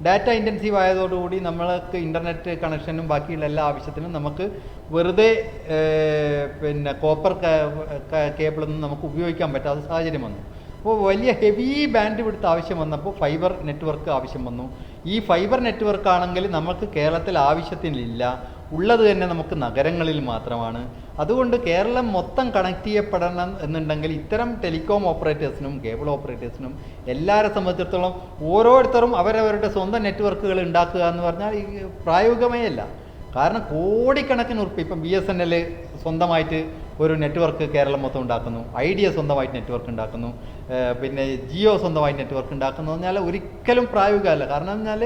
ഡാറ്റ ഇൻറ്റൻസീവ് ആയതോടുകൂടി നമ്മൾക്ക് ഇൻ്റർനെറ്റ് കണക്ഷനും ബാക്കിയുള്ള എല്ലാ ആവശ്യത്തിനും നമുക്ക് വെറുതെ കോപ്പർ കേബിളൊന്നും നമുക്ക് ഉപയോഗിക്കാൻ പറ്റാത്ത സാഹചര്യം വന്നു. അപ്പോൾ വലിയ ഹെവി ബാൻഡ് വിഡ്ത്ത് ആവശ്യം വന്നപ്പോൾ ഫൈബർ നെറ്റ്വർക്ക് ആവശ്യം വന്നു. ഈ ഫൈബർ നെറ്റ്വർക്ക് ആണെങ്കിൽ നമുക്ക് കേരളത്തിൽ ആവശ്യത്തിനില്ല, ഉള്ളത് തന്നെ നമുക്ക് നഗരങ്ങളിൽ മാത്രമാണ്. അതുകൊണ്ട് കേരളം മൊത്തം കണക്ട് ചെയ്യപ്പെടണം എന്നുണ്ടെങ്കിൽ ഇത്തരം ടെലികോം ഓപ്പറേറ്റേഴ്സിനും കേബിൾ ഓപ്പറേറ്റേഴ്സിനും എല്ലാവരെ സംബന്ധിച്ചിടത്തോളം ഓരോരുത്തരും അവരവരുടെ സ്വന്തം നെറ്റ്വർക്കുകൾ ഉണ്ടാക്കുക എന്ന് പറഞ്ഞാൽ പ്രായോഗികമേ അല്ല. കാരണം കോടിക്കണക്കിന് ഉറുപ്പിക ഇപ്പം BSNL സ്വന്തമായിട്ട് ഒരു നെറ്റ്വർക്ക് കേരളം മൊത്തം ഉണ്ടാക്കുന്നു, ഐഡിയ സ്വന്തമായിട്ട് നെറ്റ്വർക്ക് ഉണ്ടാക്കുന്നു, പിന്നെ ജിയോ സ്വന്തമായിട്ട് നെറ്റ്വർക്ക് ഉണ്ടാക്കുന്നു പറഞ്ഞാൽ ഒരിക്കലും പ്രായോഗികമല്ല. കാരണം പറഞ്ഞാൽ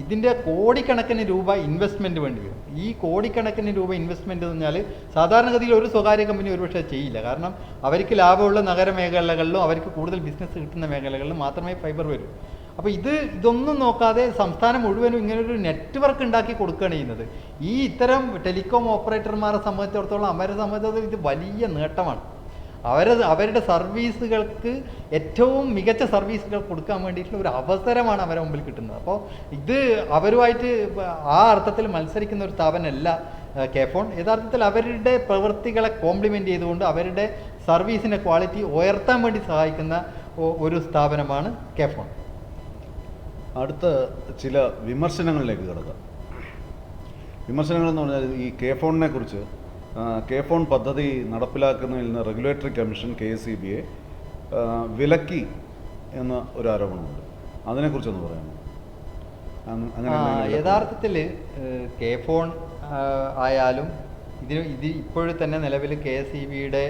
ഇതിൻ്റെ കോടിക്കണക്കിന് രൂപ ഇൻവെസ്റ്റ്മെൻറ്റ് വേണ്ടി വരും. ഈ കോടിക്കണക്കിന് രൂപ ഇൻവെസ്റ്റ്മെൻറ്റ് എന്ന് പറഞ്ഞാൽ സാധാരണഗതിയിൽ ഒരു സ്വകാര്യ കമ്പനി ഒരുപക്ഷെ ചെയ്യില്ല. കാരണം അവർക്ക് ലാഭമുള്ള നഗരമേഖലകളിലും അവർക്ക് കൂടുതൽ ബിസിനസ് കിട്ടുന്ന മേഖലകളിലും മാത്രമേ ഫൈബർ വരൂ. അപ്പോൾ ഇതൊന്നും നോക്കാതെ സംസ്ഥാനം മുഴുവനും ഇങ്ങനൊരു നെറ്റ്വർക്ക് ഉണ്ടാക്കി കൊടുക്കുകയാണ് ചെയ്യുന്നത്. ഈ ഇത്തരം ടെലികോം ഓപ്പറേറ്റർമാരെ സംബന്ധിച്ചിടത്തോളം അവരെ സംബന്ധിച്ചിടത്തോളം ഇത് വലിയ നേട്ടമാണ്. അവരുടെ സർവീസുകൾക്ക് ഏറ്റവും മികച്ച സർവീസുകൾ കൊടുക്കാൻ വേണ്ടിയിട്ടുള്ള ഒരു അവസരമാണ് അവരെ മുമ്പിൽ കിട്ടുന്നത്. അപ്പോൾ ഇത് അവരുമായിട്ട് ആ അർത്ഥത്തിൽ മത്സരിക്കുന്ന ഒരു സ്ഥാപനമല്ല K-Phone. യഥാർത്ഥത്തിൽ അവരുടെ പ്രവൃത്തികളെ കോംപ്ലിമെൻ്റ് ചെയ്തുകൊണ്ട് അവരുടെ സർവീസിൻ്റെ ക്വാളിറ്റി ഉയർത്താൻ വേണ്ടി സഹായിക്കുന്ന ഒരു സ്ഥാപനമാണ് K-Phone. അടുത്ത ചില വിമർശനങ്ങളിലേക്ക് കിടക്കാം. വിമർശനങ്ങൾ എന്ന് പറഞ്ഞാൽ ഈ K-Phone കുറിച്ച് K-Phone പദ്ധതി നടപ്പിലാക്കുന്നതിൽ നിന്ന് റെഗുലേറ്ററി കമ്മീഷൻ KSEBയെ വിലക്കി എന്ന ഒരു ആരോപണമുണ്ട്. അതിനെക്കുറിച്ചൊന്ന് പറയാമോ? യഥാർത്ഥത്തിൽ K-Phone ആയാലും ഇത് ഇപ്പോഴും തന്നെ നിലവിൽ KSEBയുടെ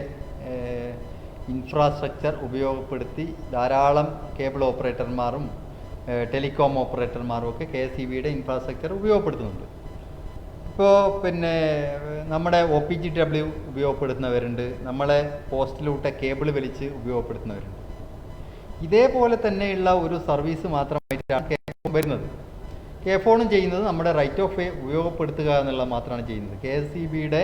ഇൻഫ്രാസ്ട്രക്ചർ ഉപയോഗപ്പെടുത്തി ധാരാളം കേബിൾ ഓപ്പറേറ്റർമാരും ടെലികോം ഓപ്പറേറ്റർമാരും ഒക്കെ KSEBയുടെ ഇൻഫ്രാസ്ട്രക്ചർ ഉപയോഗപ്പെടുത്തുന്നുണ്ട്. ഇപ്പോൾ നമ്മുടെ OPGW ഉപയോഗപ്പെടുത്തുന്നവരുണ്ട്, നമ്മളെ പോസ്റ്റിലൂടെ കേബിൾ വലിച്ച് ഉപയോഗപ്പെടുത്തുന്നവരുണ്ട്. ഇതേപോലെ തന്നെയുള്ള ഒരു സർവീസ് മാത്രമായിട്ടാണ് K-Phone വരുന്നത്. K-Phone ചെയ്യുന്നത് നമ്മുടെ റൈറ്റ് ഓഫ് വേ ഉപയോഗപ്പെടുത്തുക എന്നുള്ളത് മാത്രമാണ് ചെയ്യുന്നത്. KSEBയുടെ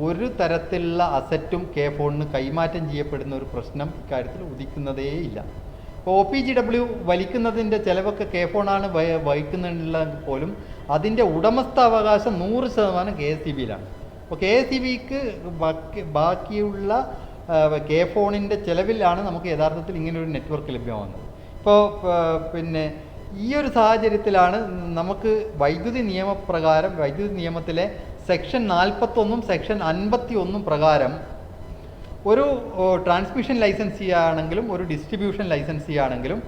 ഒരു തരത്തിലുള്ള അസറ്റും K-Phone കൈമാറ്റം ചെയ്യപ്പെടുന്ന ഒരു പ്രശ്നം ഇക്കാര്യത്തിൽ ഉദിക്കുന്നതേയില്ല. ഇപ്പോൾ OPGW വലിക്കുന്നതിൻ്റെ ചിലവൊക്കെ കെ ഫോണാണ് വഹിക്കുന്നുണ്ടെങ്കിൽ പോലും അതിൻ്റെ ഉടമസ്ഥാവകാശം 100% KSEBിയിലാണ്. അപ്പോൾ KSEBിക്ക് ബാക്കിയുള്ള കെ ഫോണിൻ്റെ ചിലവിലാണ് നമുക്ക് യഥാർത്ഥത്തിൽ ഇങ്ങനൊരു നെറ്റ്വർക്ക് ലഭ്യമാകുന്നത്. ഇപ്പോൾ പിന്നെ ഈ ഒരു സാഹചര്യത്തിലാണ് നമുക്ക് വൈദ്യുതി നിയമപ്രകാരം വൈദ്യുതി നിയമത്തിലെ സെക്ഷൻ 41 സെക്ഷൻ 51 പ്രകാരം ഒരു ട്രാൻസ്മിഷൻ ലൈസൻസി ആണെങ്കിലും ഒരു ഡിസ്ട്രിബ്യൂഷൻ ലൈസൻസി ആണെങ്കിലും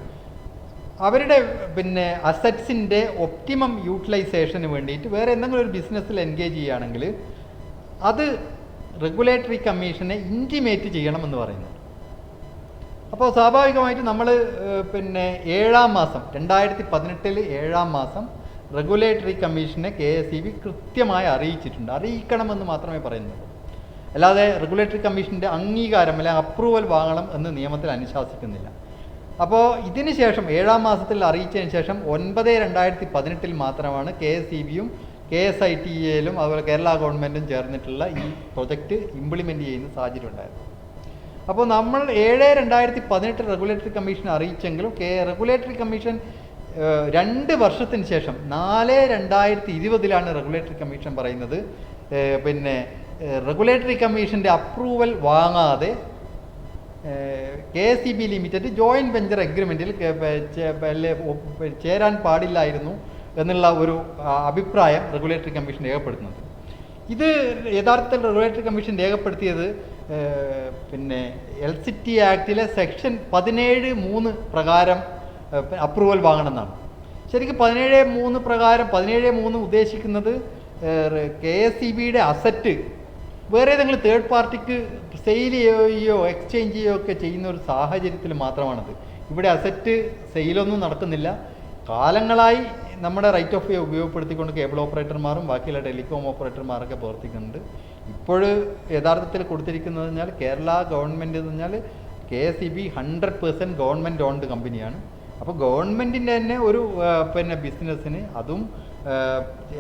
അവരുടെ പിന്നെ അസറ്റ്സിൻ്റെ ഒപ്റ്റിമം യൂട്ടിലൈസേഷന് വേണ്ടിയിട്ട് വേറെ എന്തെങ്കിലും ഒരു ബിസിനസ്സിൽ എൻഗേജ് ചെയ്യുകയാണെങ്കിൽ അത് റെഗുലേറ്ററി കമ്മീഷനെ ഇൻറ്റിമേറ്റ് ചെയ്യണമെന്ന് പറയുന്നത്. അപ്പോൾ സ്വാഭാവികമായിട്ട് നമ്മൾ പിന്നെ 7-ാം മാസം 2018 7-ാം മാസം റെഗുലേറ്ററി കമ്മീഷനെ KSEB കൃത്യമായി അറിയിച്ചിട്ടുണ്ട്. അറിയിക്കണമെന്ന് മാത്രമേ പറയുന്നുള്ളൂ. അല്ലാതെ റെഗുലേറ്ററി കമ്മീഷൻ്റെ അംഗീകാരം അല്ലെങ്കിൽ അപ്രൂവൽ വാങ്ങണം എന്ന് നിയമത്തിൽ അനുശാസിക്കുന്നില്ല. അപ്പോൾ ഇതിന് ശേഷം 7-ാം മാസത്തിൽ അറിയിച്ചതിന് ശേഷം 9/2018 മാത്രമാണ് KSEBയും KSITAലും അതുപോലെ കേരള ഗവൺമെൻറ്റും ചേർന്നിട്ടുള്ള ഈ പ്രൊജക്റ്റ് ഇംപ്ലിമെൻ്റ് ചെയ്യുന്ന സാഹചര്യം ഉണ്ടായിരുന്നു. അപ്പോൾ നമ്മൾ 7/2018 റെഗുലേറ്ററി കമ്മീഷൻ അറിയിച്ചെങ്കിലും റെഗുലേറ്ററി കമ്മീഷൻ 2 വർഷത്തിന് ശേഷം 4/2020 റെഗുലേറ്ററി കമ്മീഷൻ പറയുന്നത് പിന്നെ റെഗുലേറ്ററി കമ്മീഷൻ്റെ അപ്രൂവൽ വാങ്ങാതെ KSEB ലിമിറ്റഡ് ജോയിൻറ്റ് വെഞ്ചർ എഗ്രിമെൻറ്റിൽ ചേരാൻ പാടില്ലായിരുന്നു എന്നുള്ള ഒരു അഭിപ്രായം റെഗുലേറ്ററി കമ്മീഷൻ രേഖപ്പെടുത്തുന്നത്. ഇത് യഥാർത്ഥത്തിൽ റെഗുലേറ്ററി കമ്മീഷൻ രേഖപ്പെടുത്തിയത് പിന്നെ LCT ആക്ടിലെ സെക്ഷൻ 17(3) പ്രകാരം അപ്രൂവൽ വാങ്ങണമെന്നാണ്. ശരിക്കും 17(3) പ്രകാരം 17(3) ഉദ്ദേശിക്കുന്നത് KSEBയുടെ അസറ്റ് വേറെ ഏതെങ്കിലും തേർഡ് പാർട്ടിക്ക് സെയിൽ ചെയ്യുകയോ എക്സ്ചേഞ്ച് ചെയ്യുകയോ ഒക്കെ ചെയ്യുന്ന ഒരു സാഹചര്യത്തിൽ മാത്രമാണത്. ഇവിടെ അസറ്റ് സെയിലൊന്നും നടക്കുന്നില്ല. കാലങ്ങളായി നമ്മുടെ റൈറ്റ് ഓഫ് വേ ഉപയോഗപ്പെടുത്തിക്കൊണ്ട് കേബിൾ ഓപ്പറേറ്റർമാരും ബാക്കിയുള്ള ടെലികോം ഓപ്പറേറ്റർമാരൊക്കെ പ്രവർത്തിക്കുന്നുണ്ട്. ഇപ്പോൾ യഥാർത്ഥത്തിൽ കൊടുത്തിരിക്കുന്നത് പറഞ്ഞാൽ കേരള ഗവൺമെൻറ് എന്ന് പറഞ്ഞാൽ KSEB 100% ഗവൺമെൻറ് ഓൺഡ് കമ്പനിയാണ്. അപ്പോൾ ഗവൺമെൻറ്റിൻ്റെ തന്നെ ഒരു പിന്നെ ബിസിനസ്സിന് അതും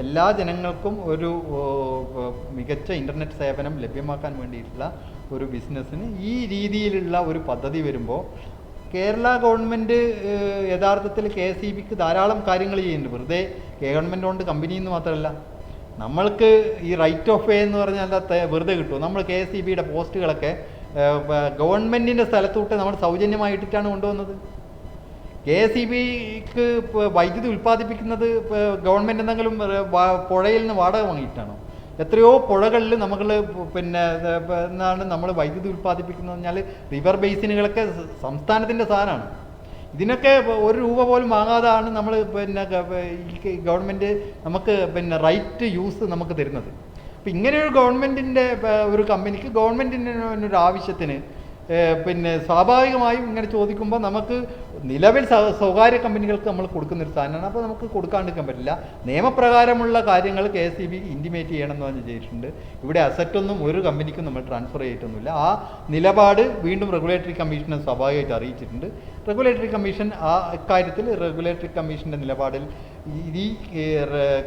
എല്ലാ ജനങ്ങൾക്കും ഒരു മികച്ച ഇൻ്റർനെറ്റ് സേവനം ലഭ്യമാക്കാൻ വേണ്ടിയിട്ടുള്ള ഒരു ബിസിനസ്സിന് ഈ രീതിയിലുള്ള ഒരു പദ്ധതി വരുമ്പോൾ കേരള ഗവൺമെൻറ് യഥാർത്ഥത്തിൽ KSEBക്ക് ധാരാളം കാര്യങ്ങൾ ചെയ്യുന്നുണ്ട്. വെറുതെ ഗവൺമെൻറ് കൊണ്ട് കമ്പനി എന്ന് മാത്രമല്ല, നമ്മൾക്ക് ഈ റൈറ്റ് ഓഫ് വേ എന്ന് പറഞ്ഞാൽ വെറുതെ കിട്ടും. നമ്മൾ KSEBയുടെ പോസ്റ്റുകളൊക്കെ ഗവൺമെൻറ്റിൻ്റെ സ്ഥലത്തോട്ട് നമ്മൾ സൗജന്യമായി ഇട്ടിട്ടാണ് കൊണ്ടുവന്നത്. KSEBക്ക് വൈദ്യുതി ഉൽപ്പാദിപ്പിക്കുന്നത് ഗവൺമെൻറ് എന്തെങ്കിലും പുഴയിൽ നിന്ന് വാടക വാങ്ങിയിട്ടാണോ? എത്രയോ പുഴകളിൽ നമ്മൾ പിന്നെ എന്നാണ് നമ്മൾ വൈദ്യുതി ഉൽപ്പാദിപ്പിക്കുന്നത് പറഞ്ഞാൽ റിവർ ബേസിനുകളൊക്കെ സംസ്ഥാനത്തിൻ്റെ സാധനമാണ്. ഇതിനൊക്കെ ₹1 പോലും വാങ്ങാതാണ് നമ്മൾ പിന്നെ ഗവൺമെൻറ് നമുക്ക് പിന്നെ റൈറ്റ് യൂസ് നമുക്ക് തരുന്നത്. അപ്പം ഇങ്ങനെയൊരു ഗവൺമെൻറ്റിൻ്റെ ഒരു കമ്പനിക്ക് ഗവൺമെൻറ്റിൻ്റെ ഒരു ആവശ്യത്തിന് പിന്നെ സ്വാഭാവികമായും ഇങ്ങനെ ചോദിക്കുമ്പോൾ നമുക്ക് നിലവിൽ സ്വകാര്യ കമ്പനികൾക്ക് നമ്മൾ കൊടുക്കുന്നൊരു സാധനമാണ്. അപ്പോൾ നമുക്ക് കൊടുക്കാണ്ടിരിക്കാൻ പറ്റില്ല. നിയമപ്രകാരമുള്ള കാര്യങ്ങൾ KSEB ഇൻറ്റിമേറ്റ് ചെയ്യണമെന്ന് പറഞ്ഞ് ചെയ്തിട്ടുണ്ട്. ഇവിടെ അസറ്റൊന്നും ഒരു കമ്പനിക്കും നമ്മൾ ട്രാൻസ്ഫർ ചെയ്തിട്ടൊന്നുമില്ല. ആ നിലപാട് വീണ്ടും റെഗുലേറ്ററി കമ്മീഷനെ സ്വാഭാവികമായിട്ട് അറിയിച്ചിട്ടുണ്ട്. റെഗുലേറ്ററി കമ്മീഷൻ ആ ഇക്കാര്യത്തിൽ റെഗുലേറ്ററി കമ്മീഷൻ്റെ നിലപാടിൽ ഈ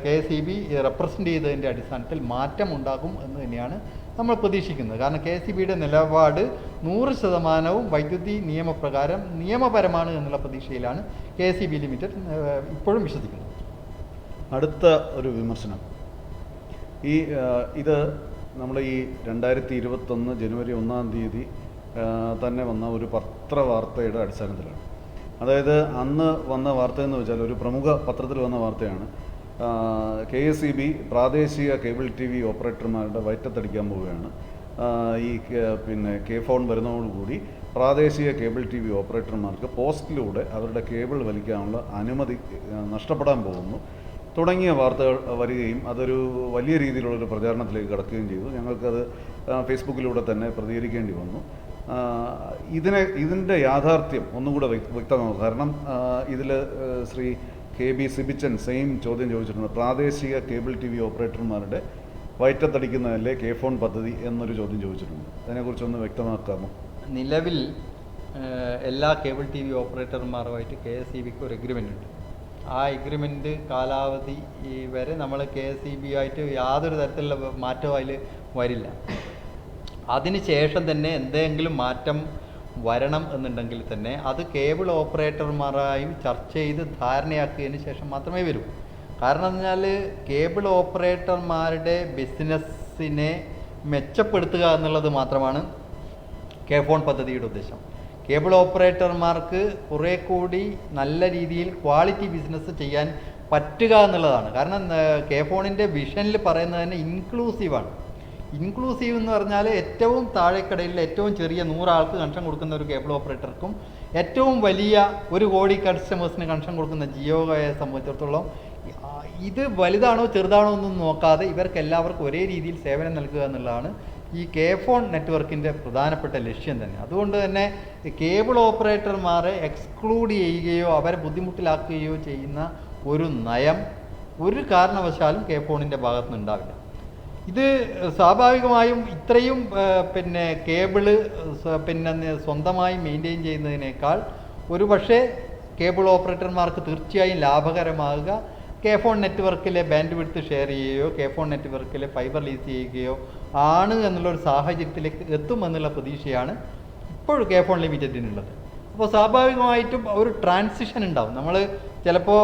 KSEB റെപ്രസെൻ്റ് ചെയ്തതിൻ്റെ അടിസ്ഥാനത്തിൽ മാറ്റം ഉണ്ടാകും എന്ന് തന്നെയാണ് നമ്മൾ പ്രതീക്ഷിക്കുന്നത്. കാരണം KSEBയുടെ നിലപാട് 100% വൈദ്യുതി നിയമപ്രകാരം നിയമപരമാണ് എന്നുള്ള പ്രതീക്ഷയിലാണ് KSEB ലിമിറ്റഡ് ഇപ്പോഴും വിശ്വസിക്കുന്നത്. അടുത്ത ഒരു വിമർശനം, ഇത് നമ്മൾ ഈ 2021 ജനുവരി 1-ാം തീയതി തന്നെ വന്ന ഒരു പത്രവാർത്തയുടെ അടിസ്ഥാനത്തിലാണ്. അതായത് അന്ന് വന്ന വാർത്ത എന്ന് വെച്ചാൽ ഒരു പ്രമുഖ പത്രത്തിൽ വന്ന വാർത്തയാണ്. KSEB പ്രാദേശിക കേബിൾ TV ഓപ്പറേറ്റർമാരുടെ വയറ്റത്തടിക്കാൻ പോവുകയാണ്. ഈ പിന്നെ ഫോൺ വരുന്നതോടുകൂടി പ്രാദേശിക കേബിൾ TV ഓപ്പറേറ്റർമാർക്ക് പോസ്റ്റിലൂടെ അവരുടെ കേബിൾ വലിക്കാനുള്ള അനുമതി നഷ്ടപ്പെടാൻ പോകുന്നു തുടങ്ങിയ വാർത്തകൾ വരികയും അതൊരു വലിയ രീതിയിലുള്ളൊരു പ്രചാരണത്തിലേക്ക് കടക്കുകയും ചെയ്തു. ഞങ്ങൾക്കത് ഫേസ്ബുക്കിലൂടെ തന്നെ പ്രതികരിക്കേണ്ടി വന്നു. ഇതിൻ്റെ യാഥാർത്ഥ്യം ഒന്നും കൂടെ വ്യക്തമാകും. കാരണം ഇതിൽ ശ്രീ KB സിബിച്ചൻ സെയിം ചോദ്യം ചോദിച്ചിട്ടുണ്ട്. പ്രാദേശിക കേബിൾ TV ഓപ്പറേറ്റർമാരുടെ വയറ്റത്തടിക്കുന്നതല്ലേ ഫോൺ പദ്ധതി എന്നൊരു ചോദ്യം ചോദിച്ചിട്ടുണ്ട്. അതിനെക്കുറിച്ചൊന്ന് വ്യക്തമാക്കാമോ? നിലവിൽ എല്ലാ കേബിൾ TV ഓപ്പറേറ്റർമാരുമായിട്ട് KSEBക്ക് ഒരു എഗ്രിമെൻ്റ് ഉണ്ട്. ആ എഗ്രിമെൻ്റ് കാലാവധി വരെ നമ്മൾ KSEB ആയിട്ട് യാതൊരു തരത്തിലുള്ള മാറ്റവും അതിൽ വരില്ല. അതിന് ശേഷം തന്നെ എന്തെങ്കിലും മാറ്റം വരണം എന്നുണ്ടെങ്കിൽ തന്നെ അത് കേബിൾ ഓപ്പറേറ്റർമാരായും ചർച്ച ചെയ്ത് ധാരണയാക്കിയതിന് ശേഷം മാത്രമേ വരൂ. കാരണം എന്ന് പറഞ്ഞാൽ കേബിൾ ഓപ്പറേറ്റർമാരുടെ ബിസിനസ്സിനെ മെച്ചപ്പെടുത്തുക എന്നുള്ളത് മാത്രമാണ് കെ ഫോൺ പദ്ധതിയുടെ ഉദ്ദേശം. കേബിൾ ഓപ്പറേറ്റർമാർക്ക് കുറേ കൂടി നല്ല രീതിയിൽ ക്വാളിറ്റി ബിസിനസ് ചെയ്യാൻ പറ്റുക എന്നുള്ളതാണ്. കാരണം കെ ഫോണിൻ്റെ വിഷനിൽ പറയുന്നത് തന്നെ ഇൻക്ലൂസീവാണ്. ഇൻക്ലൂസീവ് എന്ന് പറഞ്ഞാൽ ഏറ്റവും താഴെക്കടയിൽ ഏറ്റവും ചെറിയ 100 ആൾക്ക് കണക്ഷൻ കൊടുക്കുന്ന ഒരു കേബിൾ ഓപ്പറേറ്റർക്കും ഏറ്റവും വലിയ 1 കോടി കസ്റ്റമേഴ്സിന് കണക്ഷൻ കൊടുക്കുന്ന ജിയോയെ സംബന്ധിച്ചിടത്തോളം ഇത് വലുതാണോ ചെറുതാണോ ഒന്നും നോക്കാതെ ഇവർക്ക് എല്ലാവർക്കും ഒരേ രീതിയിൽ സേവനം നൽകുക എന്നുള്ളതാണ് ഈ കെ ഫോൺ നെറ്റ്വർക്കിൻ്റെ പ്രധാനപ്പെട്ട ലക്ഷ്യം തന്നെ. അതുകൊണ്ട് തന്നെ കേബിൾ ഓപ്പറേറ്റർമാരെ എക്സ്ക്ലൂഡ് ചെയ്യുകയോ അവരെ ബുദ്ധിമുട്ടിലാക്കുകയോ ചെയ്യുന്ന ഒരു നയം ഒരു കാരണവശാലും കെ ഫോണിൻ്റെ ഭാഗത്തുനിന്ന് ഉണ്ടാവില്ല. ഇത് സ്വാഭാവികമായും ഇത്രയും കേബിള് സ്വന്തമായി മെയിൻറ്റെയിൻ ചെയ്യുന്നതിനേക്കാൾ ഒരു പക്ഷേ കേബിൾ ഓപ്പറേറ്റർമാർക്ക് തീർച്ചയായും ലാഭകരമാകുക കെ ഫോൺ നെറ്റ്വർക്കിലെ ബാൻഡ് വിഡ്ത്ത് ഷെയർ ചെയ്യുകയോ കെ ഫോൺ നെറ്റ്വർക്കിലെ ഫൈബർ ലീസ് ചെയ്യുകയോ ആണ് എന്നുള്ളൊരു സാഹചര്യത്തിലേക്ക് എത്തുമെന്നുള്ള പ്രതീക്ഷയാണ് ഇപ്പോൾ കെ ഫോൺ ലിമിറ്റഡിനുള്ളത്. അപ്പോൾ സ്വാഭാവികമായിട്ടും ഒരു ട്രാൻസിഷൻ ഉണ്ടാവും. നമ്മൾ ചിലപ്പോൾ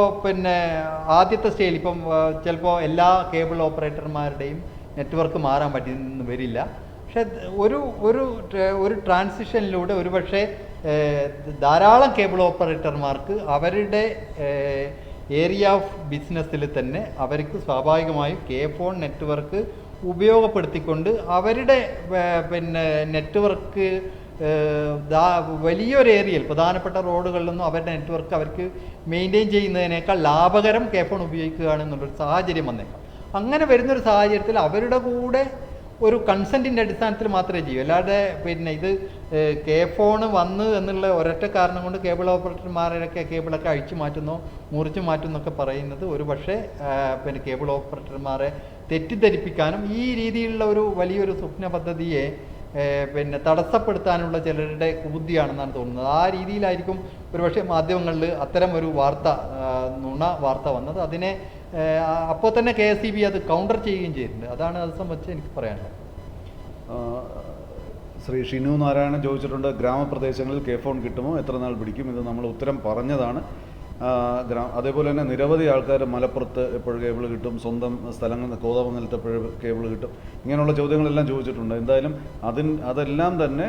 ആദ്യത്തെ സ്റ്റേജിൽ ഇപ്പം ചിലപ്പോൾ എല്ലാ കേബിൾ ഓപ്പറേറ്റർമാരുടെയും നെറ്റ്വർക്ക് മാറാൻ പറ്റിയെന്ന് വരില്ല. പക്ഷെ ഒരു ട്രാൻസിഷനിലൂടെ ഒരു പക്ഷേ ധാരാളം കേബിൾ ഓപ്പറേറ്റർമാർക്ക് അവരുടെ ഏരിയ ഓഫ് ബിസിനസ്സിൽ തന്നെ അവർക്ക് സ്വാഭാവികമായും കെ ഫോൺ നെറ്റ്വർക്ക് ഉപയോഗപ്പെടുത്തിക്കൊണ്ട് അവരുടെ നെറ്റ്വർക്ക് വലിയൊരു ഏരിയയിൽ പ്രധാനപ്പെട്ട റോഡുകളിലൊന്നും അവരുടെ നെറ്റ്വർക്ക് അവർക്ക് മെയിൻറ്റെയിൻ ചെയ്യുന്നതിനേക്കാൾ ലാഭകരം കെ ഫോൺ ഉപയോഗിക്കുകയാണെന്നുള്ളൊരു സാഹചര്യം വന്നേക്കാം. അങ്ങനെ വരുന്നൊരു സാഹചര്യത്തിൽ അവരുടെ കൂടെ ഒരു കൺസെൻറ്റിൻ്റെ അടിസ്ഥാനത്തിൽ മാത്രമേ ചെയ്യൂ. അല്ലാതെ ഇത് കെ ഫോൺ വന്ന് എന്നുള്ള ഒരൊറ്റ കാരണം കൊണ്ട് കേബിൾ ഓപ്പറേറ്റർമാരൊക്കെ കേബിളൊക്കെ അഴിച്ചു മാറ്റുന്നോ മുറിച്ചു മാറ്റുന്നൊക്കെ പറയുന്നത് ഒരു പക്ഷേ കേബിൾ ഓപ്പറേറ്റർമാരെ തെറ്റിദ്ധരിപ്പിക്കാനും ഈ രീതിയിലുള്ള ഒരു വലിയൊരു സ്വപ്ന പദ്ധതിയെ തടസ്സപ്പെടുത്താനുള്ള ചിലരുടെ ബുദ്ധിയാണെന്നാണ് തോന്നുന്നത്. ആ രീതിയിലായിരിക്കും ഒരുപക്ഷെ മാധ്യമങ്ങളിൽ അത്തരം ഒരു നുണ വാർത്ത വന്നത്. അതിനെ അപ്പോൾ തന്നെ KSEB അത് കൗണ്ടർ ചെയ്യുകയും ചെയ്തിട്ടുണ്ട്. അതാണ് അത് സംബന്ധിച്ച് എനിക്ക് പറയാനുള്ളത്. ശ്രീ ഷിനു നാരായണൻ ചോദിച്ചിട്ടുണ്ട്, ഗ്രാമപ്രദേശങ്ങളിൽ കെ ഫോൺ കിട്ടുമോ, എത്ര നാൾ പിടിക്കും? ഇത് നമ്മൾ ഉത്തരം പറഞ്ഞതാണ്. അതേപോലെ തന്നെ നിരവധി ആൾക്കാർ മലപ്പുറത്ത് എപ്പോഴും കേബിൾ കിട്ടും, സ്വന്തം സ്ഥലങ്ങൾ കോതമംഗലത്ത് എപ്പോഴും കേബിൾ കിട്ടും, ഇങ്ങനെയുള്ള ചോദ്യങ്ങളെല്ലാം ചോദിച്ചിട്ടുണ്ട്. എന്തായാലും അതെല്ലാം തന്നെ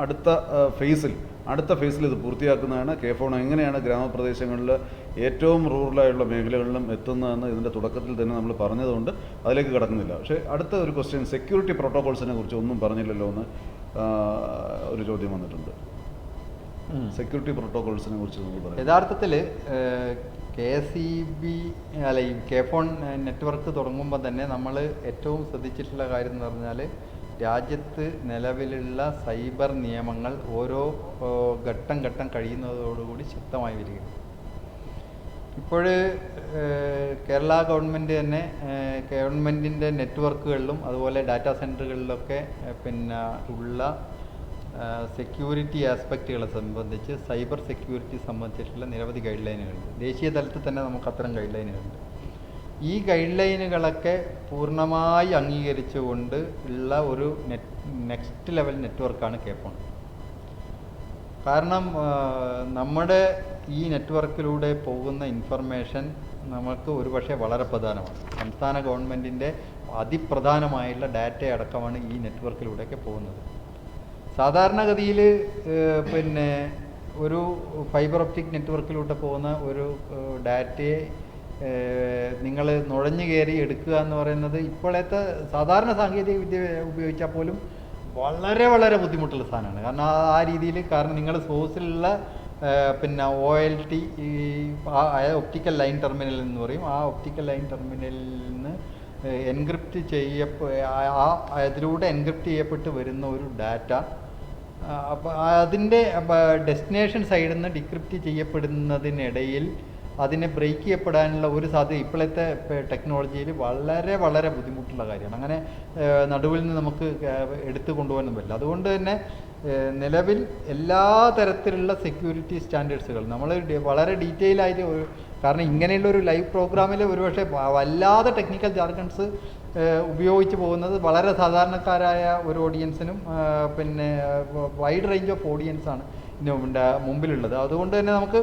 അടുത്ത ഫേസിൽ ഇത് പൂർത്തിയാക്കുന്നതാണ്. കെ ഫോൺ എങ്ങനെയാണ് ഗ്രാമപ്രദേശങ്ങളിൽ ഏറ്റവും റൂറലായുള്ള മേഖലകളിലും എത്തുന്നതെന്ന് ഇതിൻ്റെ തുടക്കത്തിൽ തന്നെ നമ്മൾ പറഞ്ഞതുകൊണ്ട് അതിലേക്ക് കടക്കുന്നില്ല. പക്ഷേ അടുത്ത ഒരു ക്വസ്റ്റ്യൻ, സെക്യൂരിറ്റി പ്രോട്ടോകോൾസിനെ കുറിച്ച് ഒന്നും പറഞ്ഞില്ലല്ലോ എന്ന് ഒരു ചോദ്യം വന്നിട്ടുണ്ട്. സെക്യൂരിറ്റി പ്രോട്ടോകോൾസിനെ കുറിച്ച് നമുക്ക് പറയാം. യഥാർത്ഥത്തിൽ KSEB അല്ല ഈ കെ ഫോൺ നെറ്റ്വർക്ക് തുടങ്ങുമ്പോൾ തന്നെ നമ്മൾ ഏറ്റവും ശ്രദ്ധിച്ചിട്ടുള്ള കാര്യം എന്ന് പറഞ്ഞാൽ രാജ്യത്ത് നിലവിലുള്ള സൈബർ നിയമങ്ങൾ ഓരോ ഘട്ടം കഴിയുന്നതോടുകൂടി ശക്തമായി വരികയാണ്. ഇപ്പോൾ കേരള ഗവൺമെൻറ് തന്നെ ഗവൺമെൻറ്റിൻ്റെ നെറ്റ്വർക്കുകളിലും അതുപോലെ ഡാറ്റാ സെൻറ്ററുകളിലൊക്കെ ഉള്ള സെക്യൂരിറ്റി ആസ്പെക്റ്റുകളെ സംബന്ധിച്ച് സൈബർ സെക്യൂരിറ്റി സംബന്ധിച്ചിട്ടുള്ള നിരവധി ഗൈഡ് ലൈനുകളുണ്ട്. ദേശീയ തലത്തിൽ തന്നെ നമുക്ക് അത്തരം ഗൈഡ് ലൈനുകളുണ്ട്. ഈ ഗൈഡ് ലൈനുകളൊക്കെ പൂർണ്ണമായി അംഗീകരിച്ചുകൊണ്ട് ഉള്ള ഒരു നെക്സ്റ്റ് ലെവൽ നെറ്റ്വർക്കാണ് കെ ഫോൺ. കാരണം നമ്മുടെ ഈ നെറ്റ്വർക്കിലൂടെ പോകുന്ന ഇൻഫർമേഷൻ നമുക്ക് ഒരുപക്ഷെ വളരെ പ്രധാനമാണ്. സംസ്ഥാന ഗവൺമെൻറ്റിൻ്റെ അതിപ്രധാനമായുള്ള ഡാറ്റ അടക്കമാണ് ഈ നെറ്റ്വർക്കിലൂടെയൊക്കെ പോകുന്നത്. സാധാരണഗതിയിൽ ഒരു ഫൈബർ ഒപ്റ്റിക് നെറ്റ്വർക്കിലൂടെ പോകുന്ന ഒരു ഡാറ്റയെ നിങ്ങൾ നുഴഞ്ഞു കയറി എടുക്കുക എന്ന് പറയുന്നത് ഇപ്പോഴത്തെ സാധാരണ സാങ്കേതിക വിദ്യ ഉപയോഗിച്ചാൽ പോലും വളരെ വളരെ ബുദ്ധിമുട്ടുള്ള സാധനമാണ്. കാരണം ആ രീതിയിൽ നിങ്ങൾ സോഴ്സിലുള്ള OLT ഒപ്റ്റിക്കൽ ലൈൻ ടെർമിനൽ എന്ന് പറയും. ആ ഒപ്റ്റിക്കൽ ലൈൻ ടെർമിനലിൽ നിന്ന് എൻക്രിപ്റ്റ് അതിലൂടെ എൻക്രിപ്റ്റ് ചെയ്യപ്പെട്ട് വരുന്ന ഒരു ഡാറ്റ അപ്പോൾ അതിൻ്റെ ഡെസ്റ്റിനേഷൻ സൈഡിൽ നിന്ന് ഡിക്രിപ്റ്റ് ചെയ്യപ്പെടുന്നതിനിടയിൽ അതിനെ ബ്രേക്ക് ചെയ്യപ്പെടാനുള്ള ഒരു സാധ്യത ഇപ്പോഴത്തെ ടെക്നോളജിയിൽ വളരെ വളരെ ബുദ്ധിമുട്ടുള്ള കാര്യമാണ്. അങ്ങനെ നടുവിൽ നിന്ന് നമുക്ക് എടുത്തു കൊണ്ടുപോകാനും പറ്റില്ല. അതുകൊണ്ട് തന്നെ നിലവിൽ എല്ലാ തരത്തിലുള്ള സെക്യൂരിറ്റി സ്റ്റാൻഡേർഡ്സുകൾ നമ്മൾ വളരെ ഡീറ്റെയിൽ ആയിട്ട് കാരണം ഇങ്ങനെയുള്ള ഒരു ലൈവ് പ്രോഗ്രാമിൽ ഒരുപക്ഷെ വല്ലാതെ ടെക്നിക്കൽ ജാർഗൺസ് ഉപയോഗിച്ച് പോകുന്നത് വളരെ സാധാരണക്കാരായ ഒരു ഓഡിയൻസിനും പിന്നെ വൈഡ് റേഞ്ച് ഓഫ് ഓഡിയൻസാണ് ഇതിൻ്റെ മുമ്പിലുള്ളത്. അതുകൊണ്ട് തന്നെ നമുക്ക്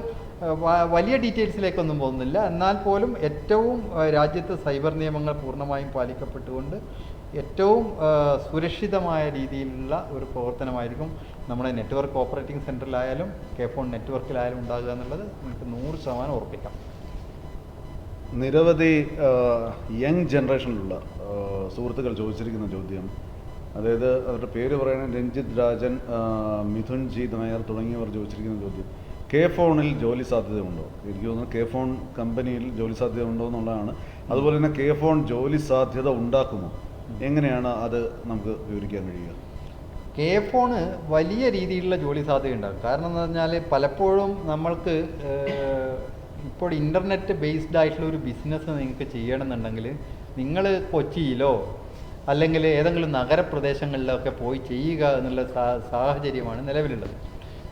വലിയ ഡീറ്റെയിൽസിലേക്കൊന്നും പോകുന്നില്ല. എന്നാൽ പോലും ഏറ്റവും രാജ്യത്ത് സൈബർ നിയമങ്ങൾ പൂർണ്ണമായും പാലിക്കപ്പെട്ടുകൊണ്ട് ഏറ്റവും സുരക്ഷിതമായ രീതിയിലുള്ള ഒരു പ്രവർത്തനമായിരിക്കും നമ്മുടെ നെറ്റ്വർക്ക് ഓപ്പറേറ്റിംഗ് സെൻറ്ററിലായാലും കെ-ഫോൺ നെറ്റ്വർക്കിലായാലും ഉണ്ടാകുക എന്നുള്ളത് നമുക്ക് 100% ഉറപ്പിക്കാം. നിരവധി യങ് ജനറേഷനിലുള്ള സുഹൃത്തുക്കൾ ചോദിച്ചിരിക്കുന്ന ചോദ്യം, അതായത് അവരുടെ പേര് പറയുന്നത് രഞ്ജിത് രാജൻ, മിഥുൻ ജീത് നായർ തുടങ്ങിയവർ ചോദിച്ചിരിക്കുന്ന ചോദ്യം, കെ-ഫോണിൽ ജോലി സാധ്യതയുണ്ടോ? എനിക്ക് തോന്നുന്നു കെ-ഫോൺ കമ്പനിയിൽ ജോലി സാധ്യത ഉണ്ടോ എന്നുള്ളതാണ്. അതുപോലെ തന്നെ കെ-ഫോൺ ജോലി സാധ്യത ഉണ്ടാക്കുമോ? എങ്ങനെയാണ് അത് നമുക്ക് വിവരിക്കാൻ കഴിയുക? കെ-ഫോണ് വലിയ രീതിയിലുള്ള ജോലി സാധ്യത ഉണ്ടാകും. കാരണം എന്ന് പറഞ്ഞാൽ പലപ്പോഴും നമ്മൾക്ക് ഇപ്പോൾ ഇൻ്റർനെറ്റ് ബേസ്ഡ് ആയിട്ടുള്ള ഒരു ബിസിനസ് നിങ്ങൾക്ക് ചെയ്യണമെന്നുണ്ടെങ്കിൽ നിങ്ങൾ കൊച്ചിയിലോ അല്ലെങ്കിൽ ഏതെങ്കിലും നഗരപ്രദേശങ്ങളിലൊക്കെ പോയി ചെയ്യുക എന്നുള്ള സാഹചര്യമാണ് നിലവിലുള്ളത്.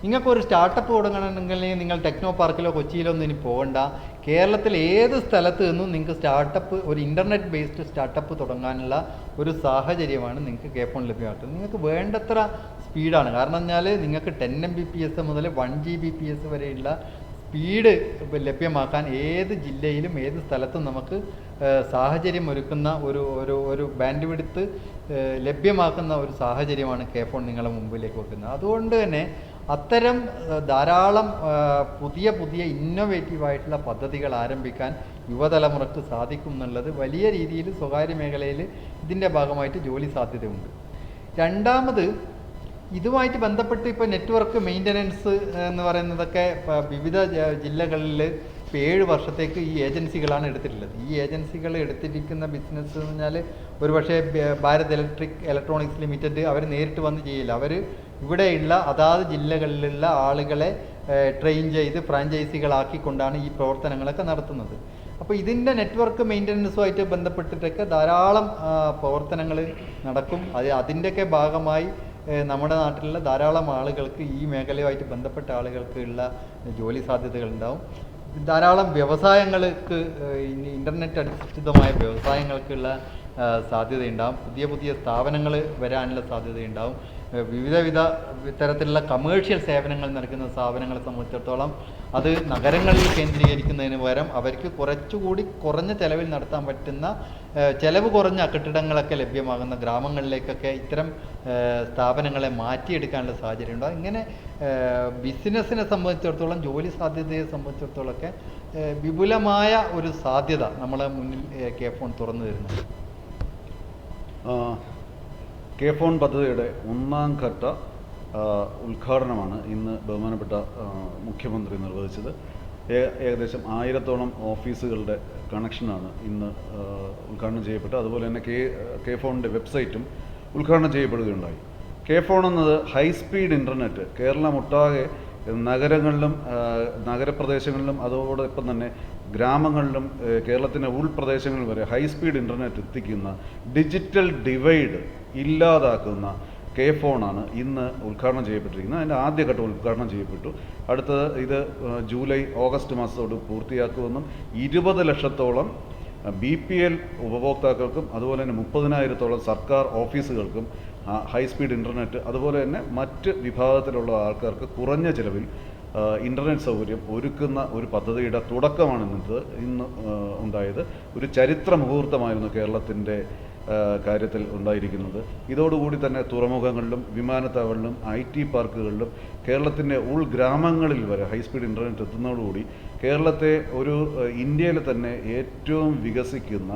നിങ്ങൾക്കൊരു സ്റ്റാർട്ടപ്പ് തുടങ്ങണമെങ്കിൽ നിങ്ങൾ ടെക്നോ പാർക്കിലോ കൊച്ചിയിലോ ഒന്നും ഇനി പോകണ്ട. കേരളത്തിൽ ഏത് സ്ഥലത്ത് നിന്നും നിങ്ങൾക്ക് സ്റ്റാർട്ടപ്പ്, ഒരു ഇൻ്റർനെറ്റ് ബേസ്ഡ് സ്റ്റാർട്ടപ്പ് തുടങ്ങാനുള്ള ഒരു സാഹചര്യമാണ് നിങ്ങൾക്ക് കെ-ഫോൺ ലഭ്യമാക്കുന്നത്. നിങ്ങൾക്ക് വേണ്ടത്ര സ്പീഡാണ്. കാരണം പറഞ്ഞാൽ നിങ്ങൾക്ക് 10 Mbps മുതൽ 1 Gbps വരെയുള്ള സ്പീഡ് ലഭ്യമാക്കാൻ ഏത് ജില്ലയിലും ഏത് സ്ഥലത്തും നമുക്ക് സാഹചര്യം ഒരുക്കുന്ന ഒരു ബാൻഡ് വിഡ്ത്ത് ലഭ്യമാക്കുന്ന ഒരു സാഹചര്യമാണ് കെ-ഫോൺ നിങ്ങളെ മുമ്പിലേക്ക് വെക്കുന്നത്. അതുകൊണ്ട് തന്നെ അത്തരം ധാരാളം പുതിയ ഇന്നോവേറ്റീവായിട്ടുള്ള പദ്ധതികൾ ആരംഭിക്കാൻ യുവതലമുറക്ക് സാധിക്കും എന്നുള്ളത് വലിയ രീതിയിൽ സ്വകാര്യ മേഖലയിൽ ഇതിൻ്റെ ഭാഗമായിട്ട് ജോലി സാധ്യതയുണ്ട്. രണ്ടാമത്, ഇതുമായിട്ട് ബന്ധപ്പെട്ട് ഇപ്പോൾ നെറ്റ്വർക്ക് മെയിൻ്റനൻസ് എന്ന് പറയുന്നതൊക്കെ വിവിധ ജില്ലകളിൽ ഇപ്പോൾ 7 വർഷത്തേക്ക് ഈ ഏജൻസികളാണ് എടുത്തിട്ടുള്ളത്. ഈ ഏജൻസികൾ എടുത്തിരിക്കുന്ന ബിസിനസ് എന്ന് പറഞ്ഞാൽ ഒരുപക്ഷെ ഭാരത് ഇലക്ട്രോണിക്സ് ലിമിറ്റഡ് അവർ നേരിട്ട് വന്ന് ചെയ്യില്ല. അവർ ഇവിടെയുള്ള അതാത് ജില്ലകളിലുള്ള ആളുകളെ ട്രെയിൻ ചെയ്ത് ഫ്രാഞ്ചൈസികളാക്കിക്കൊണ്ടാണ് ഈ പ്രവർത്തനങ്ങളൊക്കെ നടത്തുന്നത്. അപ്പോൾ ഇതിൻ്റെ നെറ്റ്വർക്ക് മെയിൻ്റനൻസുമായിട്ട് ബന്ധപ്പെട്ടിട്ടൊക്കെ ധാരാളം പ്രവർത്തനങ്ങൾ നടക്കും. അതിൻ്റെയൊക്കെ ഭാഗമായി നമ്മുടെ നാട്ടിലുള്ള ധാരാളം ആളുകൾക്ക്, ഈ മേഖലയുമായിട്ട് ബന്ധപ്പെട്ട ആളുകൾക്ക് ഉള്ള ജോലി സാധ്യതകളുണ്ടാവും. ധാരാളം വ്യവസായങ്ങൾക്ക്, ഇൻ്റർനെറ്റ് അധിഷ്ഠിതമായ വ്യവസായങ്ങൾക്കുള്ള സാധ്യതയുണ്ടാവും. പുതിയ സ്ഥാപനങ്ങൾ വരാനുള്ള സാധ്യതയുണ്ടാവും. വിവിധ തരത്തിലുള്ള കമേഴ്ഷ്യൽ സേവനങ്ങൾ നൽകുന്ന സ്ഥാപനങ്ങളെ സംബന്ധിച്ചിടത്തോളം അത് നഗരങ്ങളിൽ കേന്ദ്രീകരിക്കുന്നതിന് പകരം അവർക്ക് കുറച്ചുകൂടി കുറഞ്ഞ ചിലവിൽ നടത്താൻ പറ്റുന്ന, ചിലവ് കുറഞ്ഞ കെട്ടിടങ്ങളൊക്കെ ലഭ്യമാകുന്ന ഗ്രാമങ്ങളിലേക്കൊക്കെ ഇത്തരം സ്ഥാപനങ്ങളെ മാറ്റിയെടുക്കാനുള്ള സാഹചര്യം ഉണ്ടാകും. ഇങ്ങനെ ബിസിനസ്സിനെ സംബന്ധിച്ചിടത്തോളം, ജോലി സാധ്യതയെ സംബന്ധിച്ചിടത്തോളമൊക്കെ വിപുലമായ ഒരു സാധ്യത നമ്മളെ മുന്നിൽ കെ-ഫോൺ തുറന്നു തരുന്നുണ്ട്. കെ-ഫോൺ പദ്ധതിയുടെ 1ാം ഘട്ട ഉദ്ഘാടനമാണ് ഇന്ന് ബഹുമാനപ്പെട്ട മുഖ്യമന്ത്രി നിർവഹിച്ചത്. ഏകദേശം 1000-ഓളം ഓഫീസുകളുടെ കണക്ഷനാണ് ഇന്ന് ഉദ്ഘാടനം ചെയ്യപ്പെട്ടത്. അതുപോലെ തന്നെ കെ-ഫോണിൻ്റെ വെബ്സൈറ്റും ഉദ്ഘാടനം ചെയ്യപ്പെടുകയുണ്ടായി. കെ-ഫോൺ എന്നത് ഹൈസ്പീഡ് ഇൻ്റർനെറ്റ് കേരളമൊട്ടാകെ നഗരങ്ങളിലും നഗരപ്രദേശങ്ങളിലും അതോടൊപ്പം തന്നെ ഗ്രാമങ്ങളിലും കേരളത്തിൻ്റെ ഉൾപ്രദേശങ്ങളിൽ വരെ ഹൈസ്പീഡ് ഇൻ്റർനെറ്റ് എത്തിക്കുന്ന, ഡിജിറ്റൽ ഡിവൈഡ് ഇല്ലാതാക്കുന്ന കെ-ഫോണാണ് ഇന്ന് ഉദ്ഘാടനം ചെയ്യപ്പെട്ടിരിക്കുന്നത്. അതിൻ്റെ ആദ്യഘട്ടം ഉദ്ഘാടനം ചെയ്യപ്പെട്ടു. അടുത്തത് ഇത് ജൂലൈ ഓഗസ്റ്റ് മാസത്തോട് പൂർത്തിയാക്കുമെന്നും 20 ലക്ഷത്തോളം BPL ഉപഭോക്താക്കൾക്കും അതുപോലെ തന്നെ 30,000-ഓളം സർക്കാർ ഓഫീസുകൾക്കും ഹൈസ്പീഡ് ഇൻ്റർനെറ്റ്, അതുപോലെ തന്നെ മറ്റ് വിഭാഗത്തിലുള്ള ആൾക്കാർക്ക് കുറഞ്ഞ ചിലവിൽ ഇൻ്റർനെറ്റ് സൗകര്യം ഒരുക്കുന്ന ഒരു പദ്ധതിയുടെ തുടക്കമാണ് ഇന്ന് ഉണ്ടായത്. ഒരു ചരിത്ര മുഹൂർത്തമായിരുന്നു കേരളത്തിൻ്റെ കാര്യത്തിൽ ഉണ്ടായിരിക്കുന്നത്. ഇതോടുകൂടി തന്നെ തുറമുഖങ്ങളിലും വിമാനത്താവളങ്ങളിലും IT പാർക്കുകളിലും കേരളത്തിൻ്റെ ഉൾഗ്രാമങ്ങളിൽ വരെ ഹൈസ്പീഡ് ഇൻ്റർനെറ്റ് എത്തുന്നതോടുകൂടി കേരളത്തെ ഒരു ഇന്ത്യയിൽ തന്നെ ഏറ്റവും വികസിക്കുന്ന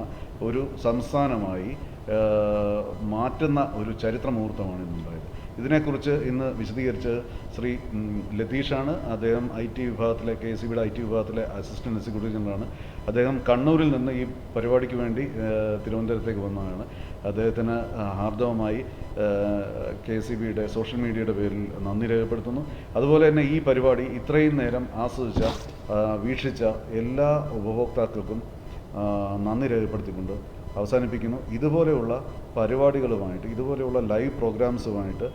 ഒരു സംസ്ഥാനമായി മാറ്റുന്ന ഒരു ചരിത്ര മുഹൂർത്തമാണ് ഇന്നുണ്ടായത്. ഇതിനെക്കുറിച്ച് ഇന്ന് വിശദീകരിച്ച് ശ്രീ ലതീഷാണ്. അദ്ദേഹം IT വിഭാഗത്തിലെ KSEBിയുടെ IT വിഭാഗത്തിലെ അസിസ്റ്റൻറ്റ് എക്സിക്യൂട്ടീവ് ജനറലാണ്. അദ്ദേഹം കണ്ണൂരിൽ നിന്ന് ഈ പരിപാടിക്ക് വേണ്ടി തിരുവനന്തപുരത്തേക്ക് വന്നതാണ്. അദ്ദേഹത്തിന് ഹാർദവമായി KSEBിയുടെ സോഷ്യൽ മീഡിയയുടെ പേരിൽ നന്ദി രേഖപ്പെടുത്തുന്നു. അതുപോലെ തന്നെ ഈ പരിപാടി ഇത്രയും നേരം ആസ്വദിച്ച, വീക്ഷിച്ച എല്ലാ ഉപഭോക്താക്കൾക്കും നന്ദി രേഖപ്പെടുത്തിക്കൊണ്ട് അവസാനിപ്പിക്കുന്നു. ഇതുപോലെയുള്ള പരിപാടികളുമായിട്ട്, ഇതുപോലെയുള്ള ലൈവ് പ്രോഗ്രാംസുമായിട്ട്,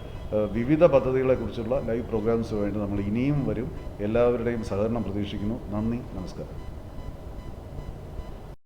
വിവിധ പദ്ധതികളെക്കുറിച്ചുള്ള ലൈവ് പ്രോഗ്രാംസുമായിട്ട് നമ്മൾ ഇനിയും വരും. എല്ലാവരുടെയും സഹകരണം പ്രതീക്ഷിക്കുന്നു. നന്ദി, നമസ്കാരം.